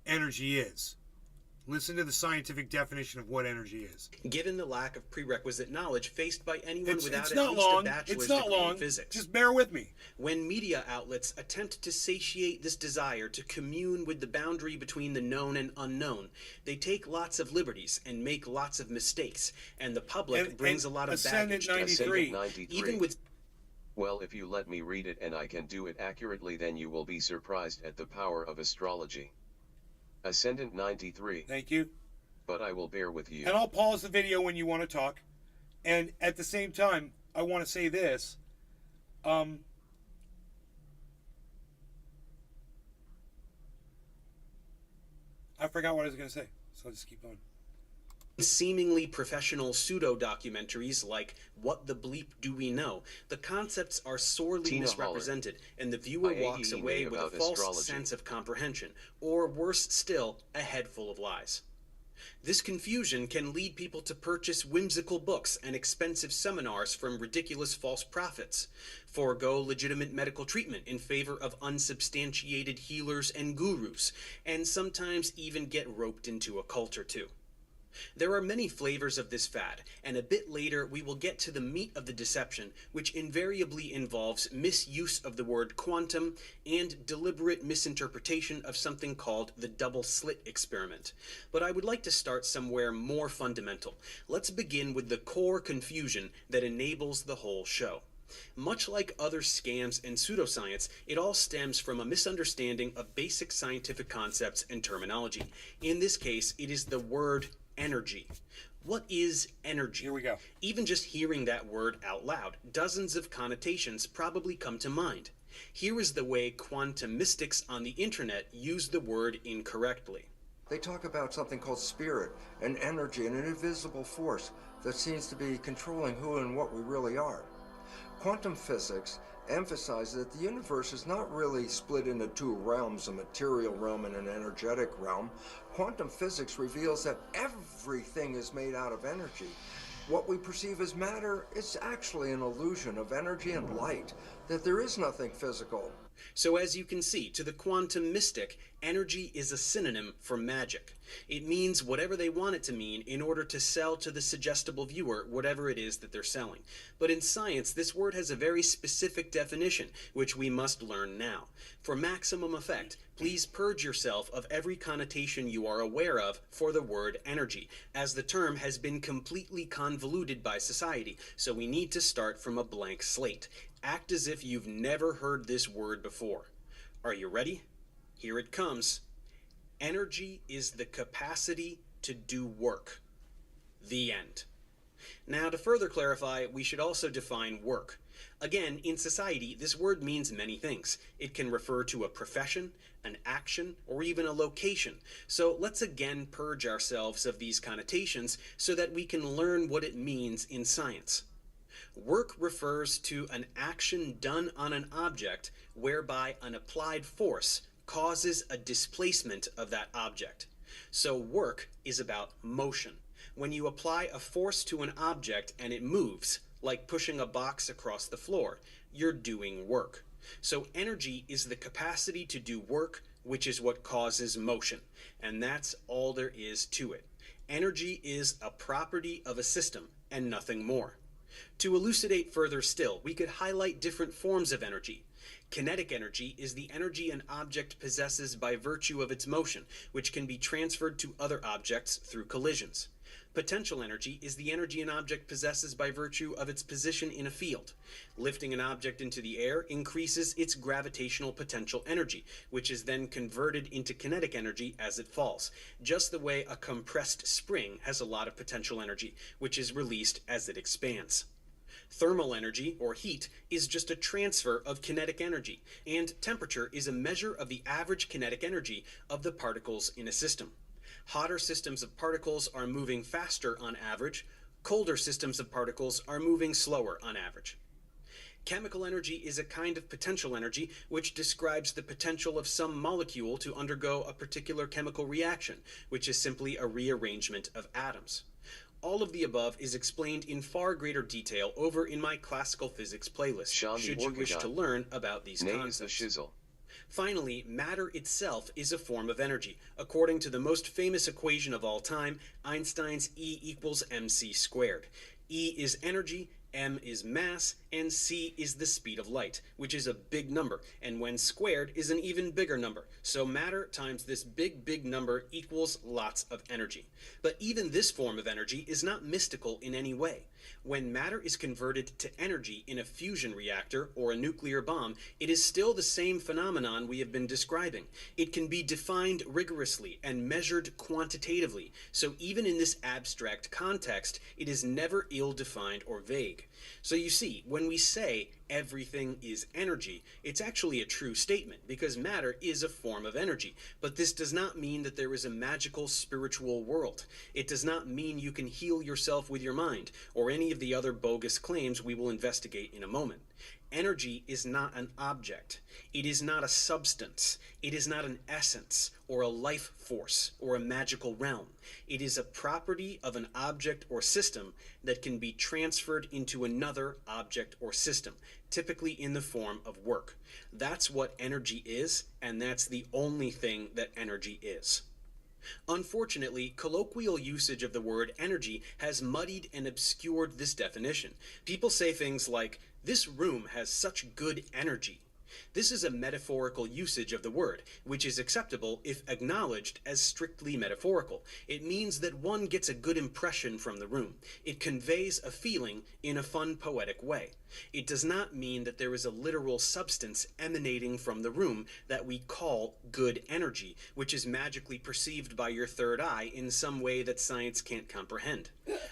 energy is. Listen to the scientific definition of what energy is. Given the lack of prerequisite knowledge faced by anyone without It's at not least a long. bachelor's It's not degree long. in physics. Just bear with me. When media outlets attempt to satiate this desire to commune with the boundary between the known and unknown, they take lots of liberties and make lots of mistakes, and the public brings a lot of Ascendant baggage to 93. Ascendant 93. even with Well, if you let me read it and I can do it accurately, then you will be surprised at the power of astrology. Ascendant 93. Thank you. But I will bear with you. And I'll pause the video when you want to talk. And at the same time, I want to say this. I forgot what I was going to say, so I'll just keep going. seemingly professional pseudo-documentaries like What the Bleep Do We Know, the concepts are sorely Tina misrepresented, and the viewer I walks AEE away with a about false astrology. sense of comprehension, or worse still, a head full of lies. This confusion can lead people to purchase whimsical books and expensive seminars from ridiculous false prophets, forego legitimate medical treatment in favor of unsubstantiated healers and gurus, and sometimes even get roped into a cult or two. There are many flavors of this fad, and a bit later we will get to the meat of the deception, which invariably involves misuse of the word quantum and deliberate misinterpretation of something called the double slit experiment. But I would like to start somewhere more fundamental. Let's begin with the core confusion that enables the whole show. Much like other scams and pseudoscience, it all stems from a misunderstanding of basic scientific concepts and terminology. In this case, it is the word energy. What is energy? Here we go. Even just hearing that word out loud, dozens of connotations probably come to mind. Here is the way quantum mystics on the internet use the word incorrectly. They talk about something called spirit, an energy, and an invisible force that seems to be controlling who and what we really are. Quantum physics emphasizes that the universe is not really split into two realms, a material realm and an energetic realm. Quantum physics reveals that everything is made out of energy. What we perceive as matter is actually an illusion of energy and light, that there is nothing physical. So as you can see, to the quantum mystic, energy is a synonym for magic. It means whatever they want it to mean in order to sell to the suggestible viewer whatever it is that they're selling. But in science, this word has a very specific definition, which we must learn now. For maximum effect, please purge yourself of every connotation you are aware of for the word energy, as the term has been completely convoluted by society, so we need to start from a blank slate. Act as if you've never heard this word before. Are you ready? Here it comes. Energy is the capacity to do work. The end. Now, to further clarify, we should also define work. Again, in society, this word means many things. It can refer to a profession, an action, or even a location. So let's again purge ourselves of these connotations so that we can learn what it means in science. Work refers to an action done on an object whereby an applied force causes a displacement of that object. So work is about motion. When you apply a force to an object and it moves, like pushing a box across the floor, you're doing work. So energy is the capacity to do work, which is what causes motion. And that's all there is to it. Energy is a property of a system and nothing more. To elucidate further still, we could highlight different forms of energy. Kinetic energy is the energy an object possesses by virtue of its motion, which can be transferred to other objects through collisions. Potential energy is the energy an object possesses by virtue of its position in a field. Lifting an object into the air increases its gravitational potential energy, which is then converted into kinetic energy as it falls, just the way a compressed spring has a lot of potential energy, which is released as it expands. Thermal energy, or heat, is just a transfer of kinetic energy, and temperature is a measure of the average kinetic energy of the particles in a system. Hotter systems of particles are moving faster on average. Colder systems of particles are moving slower on average. Chemical energy is a kind of potential energy which describes the potential of some molecule to undergo a particular chemical reaction, which is simply a rearrangement of atoms. All of the above is explained in far greater detail over in my classical physics playlist, should you wish to learn about these concepts. The shizzle. Finally, matter itself is a form of energy, according to the most famous equation of all time, Einstein's E equals mc squared. E is energy, m is mass, and c is the speed of light, which is a big number, and when squared is an even bigger number. So matter times this big number equals lots of energy. But even this form of energy is not mystical in any way. When matter is converted to energy in a fusion reactor or a nuclear bomb, it is still the same phenomenon we have been describing. It can be defined rigorously and measured quantitatively, so even in this abstract context, it is never ill-defined or vague. So you see, when we say everything is energy, it's actually a true statement because matter is a form of energy. But this does not mean that there is a magical spiritual world. It does not mean you can heal yourself with your mind or any of the other bogus claims we will investigate in a moment. Energy is not an object. It is not a substance. It is not an essence or a life force or a magical realm. It is a property of an object or system that can be transferred into another object or system, typically in the form of work. That's what energy is, and that's the only thing that energy is. Unfortunately, colloquial usage of the word energy has muddied and obscured this definition. People say things like, "This room has such good energy." This is a metaphorical usage of the word, which is acceptable if acknowledged as strictly metaphorical. It means that one gets a good impression from the room. It conveys a feeling in a fun, poetic way. It does not mean that there is a literal substance emanating from the room that we call good energy, which is magically perceived by your third eye in some way that science can't comprehend.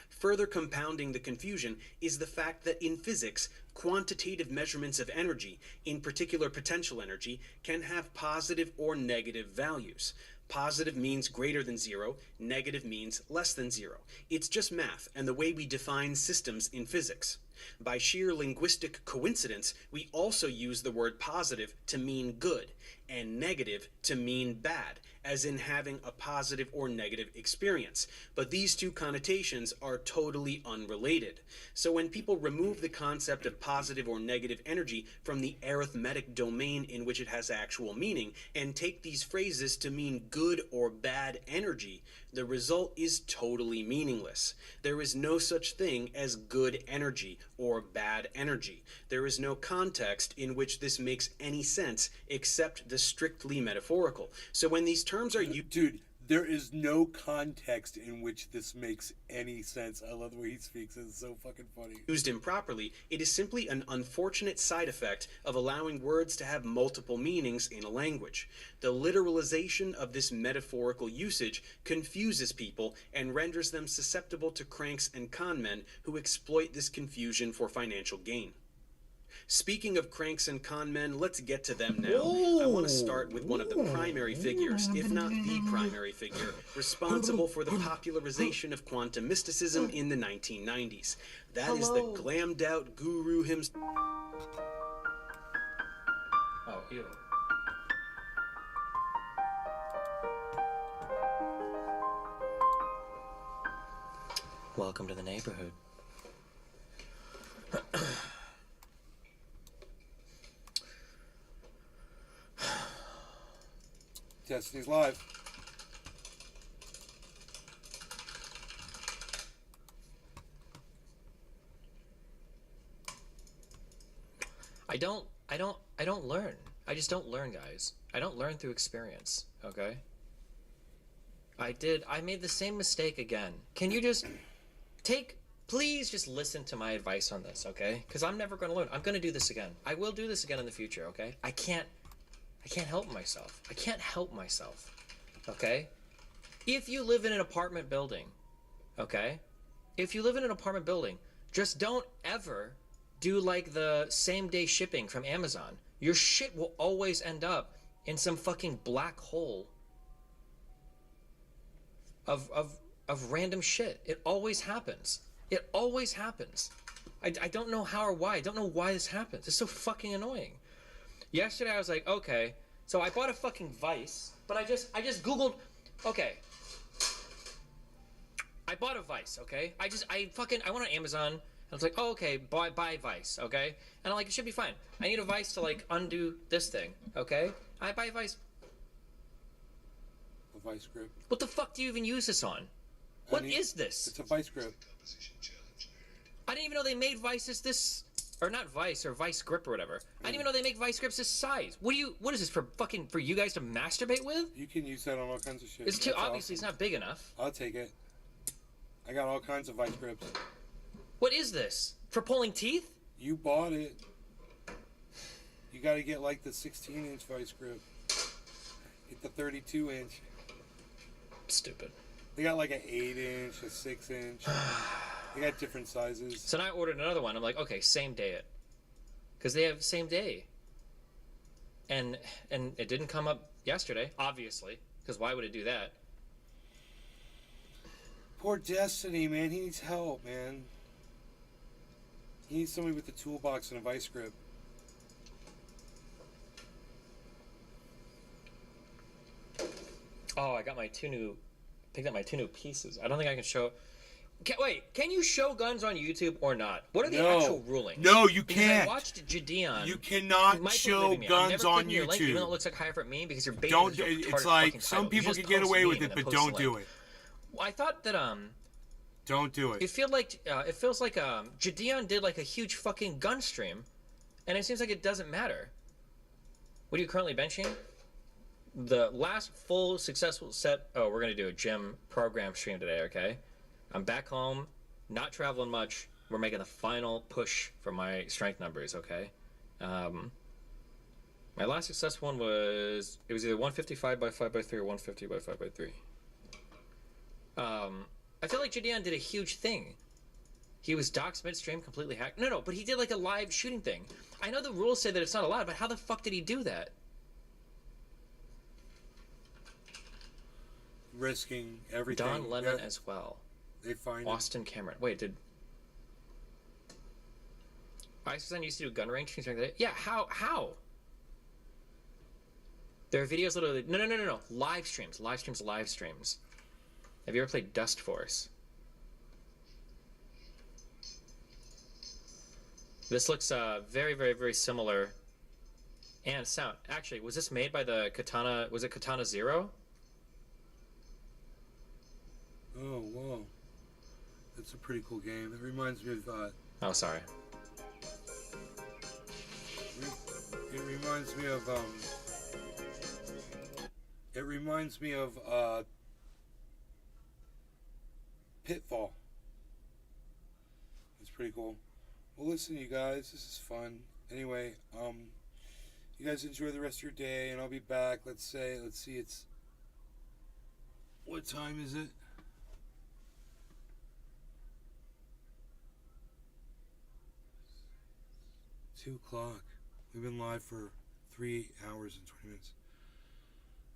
Further compounding the confusion is the fact that in physics, quantitative measurements of energy, in particular potential energy, can have positive or negative values. Positive means greater than zero, negative means less than zero. It's just math and the way we define systems in physics. By sheer linguistic coincidence, we also use the word positive to mean good and negative to mean bad, as in having a positive or negative experience. But these two connotations are totally unrelated. So when people remove the concept of positive or negative energy from the arithmetic domain in which it has actual meaning and take these phrases to mean good or bad energy, the result is totally meaningless. There is no such thing as good energy or bad energy. There is no context in which this makes any sense except the strictly metaphorical. So when these terms are used, Dude, there is no context in which this makes any sense. I love the way he speaks. It's so fucking funny. used improperly, it is simply an unfortunate side effect of allowing words to have multiple meanings in a language. The literalization of this metaphorical usage confuses people and renders them susceptible to cranks and conmen who exploit this confusion for financial gain. Speaking of cranks and conmen, let's get to them now. I want to start with one of the primary figures, if not the primary figure, responsible for the popularization of quantum mysticism in the 1990s. That is the glammed out guru himself. Oh, ew. Welcome to the neighborhood. Destiny's live. I don't learn. I just don't learn, guys. I don't learn through experience, okay? I made the same mistake again. Can you just please just listen to my advice on this, okay? Because I'm never going to learn. I'm going to do this again. I will do this again in the future, okay? I can't help myself. I can't help myself, okay? If you live in an apartment building, okay? If you live in an apartment building, just don't ever do like the same day shipping from Amazon. Your shit will always end up in some fucking black hole of random shit. It always happens. It always happens. I don't know how or why. I don't know why this happens. It's so fucking annoying. Yesterday I was like, okay, so I bought a fucking Vice, but I just Googled, okay. I bought a Vice, okay? I went on Amazon, and I was like, oh, okay, buy Vice, okay? And I'm like, it should be fine. I need a Vice to, like, undo this thing, okay? I buy a Vice. A vice grip. What the fuck do you even use this on? What is this? It's a vice grip. I didn't even know they made Vices this, or not Vice, or Vice grip or whatever. I didn't even know they make Vice grips this size. What is this for you guys to masturbate with? You can use that on all kinds of shit. It's too, That's obviously awesome. it's not big enough. I'll take it. I got all kinds of vice grips. What is this? For pulling teeth? You bought it. You got to get like the 16-inch vice grip. Get the 32-inch. Stupid. They got like an 8-inch, a 6-inch. They got different sizes. So now I ordered another one. I'm like, okay, same day it. Because they have same day. And it didn't come up yesterday, obviously. Because why would it do that? Poor Destiny, man. He needs help, man. He needs somebody with a toolbox and a vice grip. Oh, I got picked up my two new pieces. I don't think I can show. Can you show guns on YouTube or not? What are the No. actual rulings? No, you Because can't. I watched Jadeon. You cannot might show believe me. I'm guns never on clicking your link, even though it YouTube. looks like high effort meme, because you're baiting Don't. this retarded It's like fucking some title. You people just can get post away meme with and it, then but post don't the do link. it. I thought that Don't do it it. feels like Jadeon did like a huge fucking gun stream, and it seems like it doesn't matter. What are you currently benching? The last full successful set. Oh, we're gonna do a gym program stream today. Okay, I'm back home, not traveling much. We're making the final push for my strength numbers. Okay, my last successful one was either 155 by 5x3 or 150 by 5x3. I feel like Jadeon did a huge thing. He was doxxed midstream, completely hacked. No, but he did like a live shooting thing. I know the rules say that it's not allowed, but how the fuck did he do that? Risking everything. Don Lemon Yeah, as well. they find Austin Cameron. Wait, did ISIS used to do gun range things like that? Yeah, how? There are videos literally. No. Live streams. Have you ever played Dust Force? This looks very, very, very similar. And sound. Actually, was this made by the Katana? Was it Katana Zero? Oh, whoa. That's a pretty cool game. It reminds me of, Oh, sorry. it reminds me of, Pitfall. It's pretty cool. Well, listen, you guys, this is fun. Anyway, you guys enjoy the rest of your day, and I'll be back. Let's see, it's, what time is it? Two o'clock. We've been live for 3 hours and 20 minutes.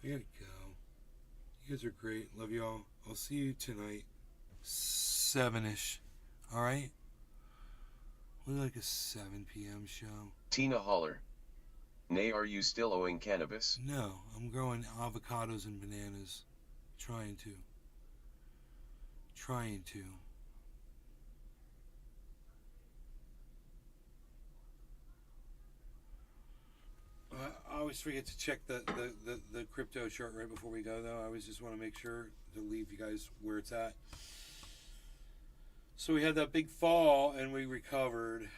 I gotta go. You guys are great. Love y'all. I'll see you tonight. 7-ish. Alright? We're like a 7 p.m. show. Tina Holler. Nay, are you still owing cannabis? No, I'm growing avocados and bananas. Trying to. I always forget to check the crypto chart right before we go, though. I always just want to make sure to leave you guys where it's at. So we had that big fall, and we recovered.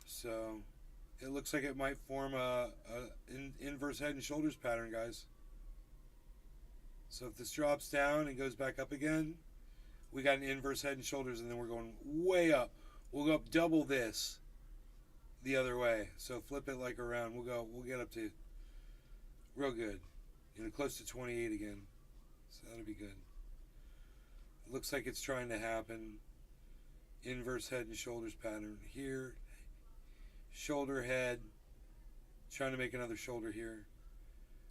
So it looks like it might form a inverse head and shoulders pattern, guys. So if this drops down and goes back up again, we got an inverse head and shoulders, and then we're going way up. We'll go up double this the other way. So flip it like around. We'll get up to real good. Close to 28 again. So that'll be good. It looks like it's trying to happen. Inverse head and shoulders pattern here. Shoulder head. Trying to make another shoulder here.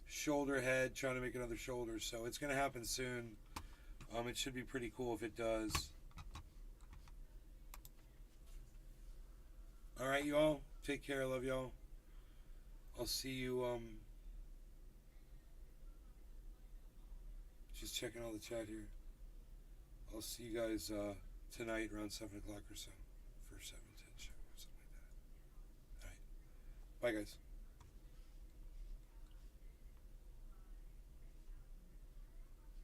Shoulder head. Trying to make another shoulder. So it's going to happen soon. It should be pretty cool if it does. Alright, y'all. Take care. I love y'all. I'll see you, just checking all the chat here. I'll see you guys, tonight around 7 o'clock or so for 7:10 show or something like that. Alright. Bye, guys.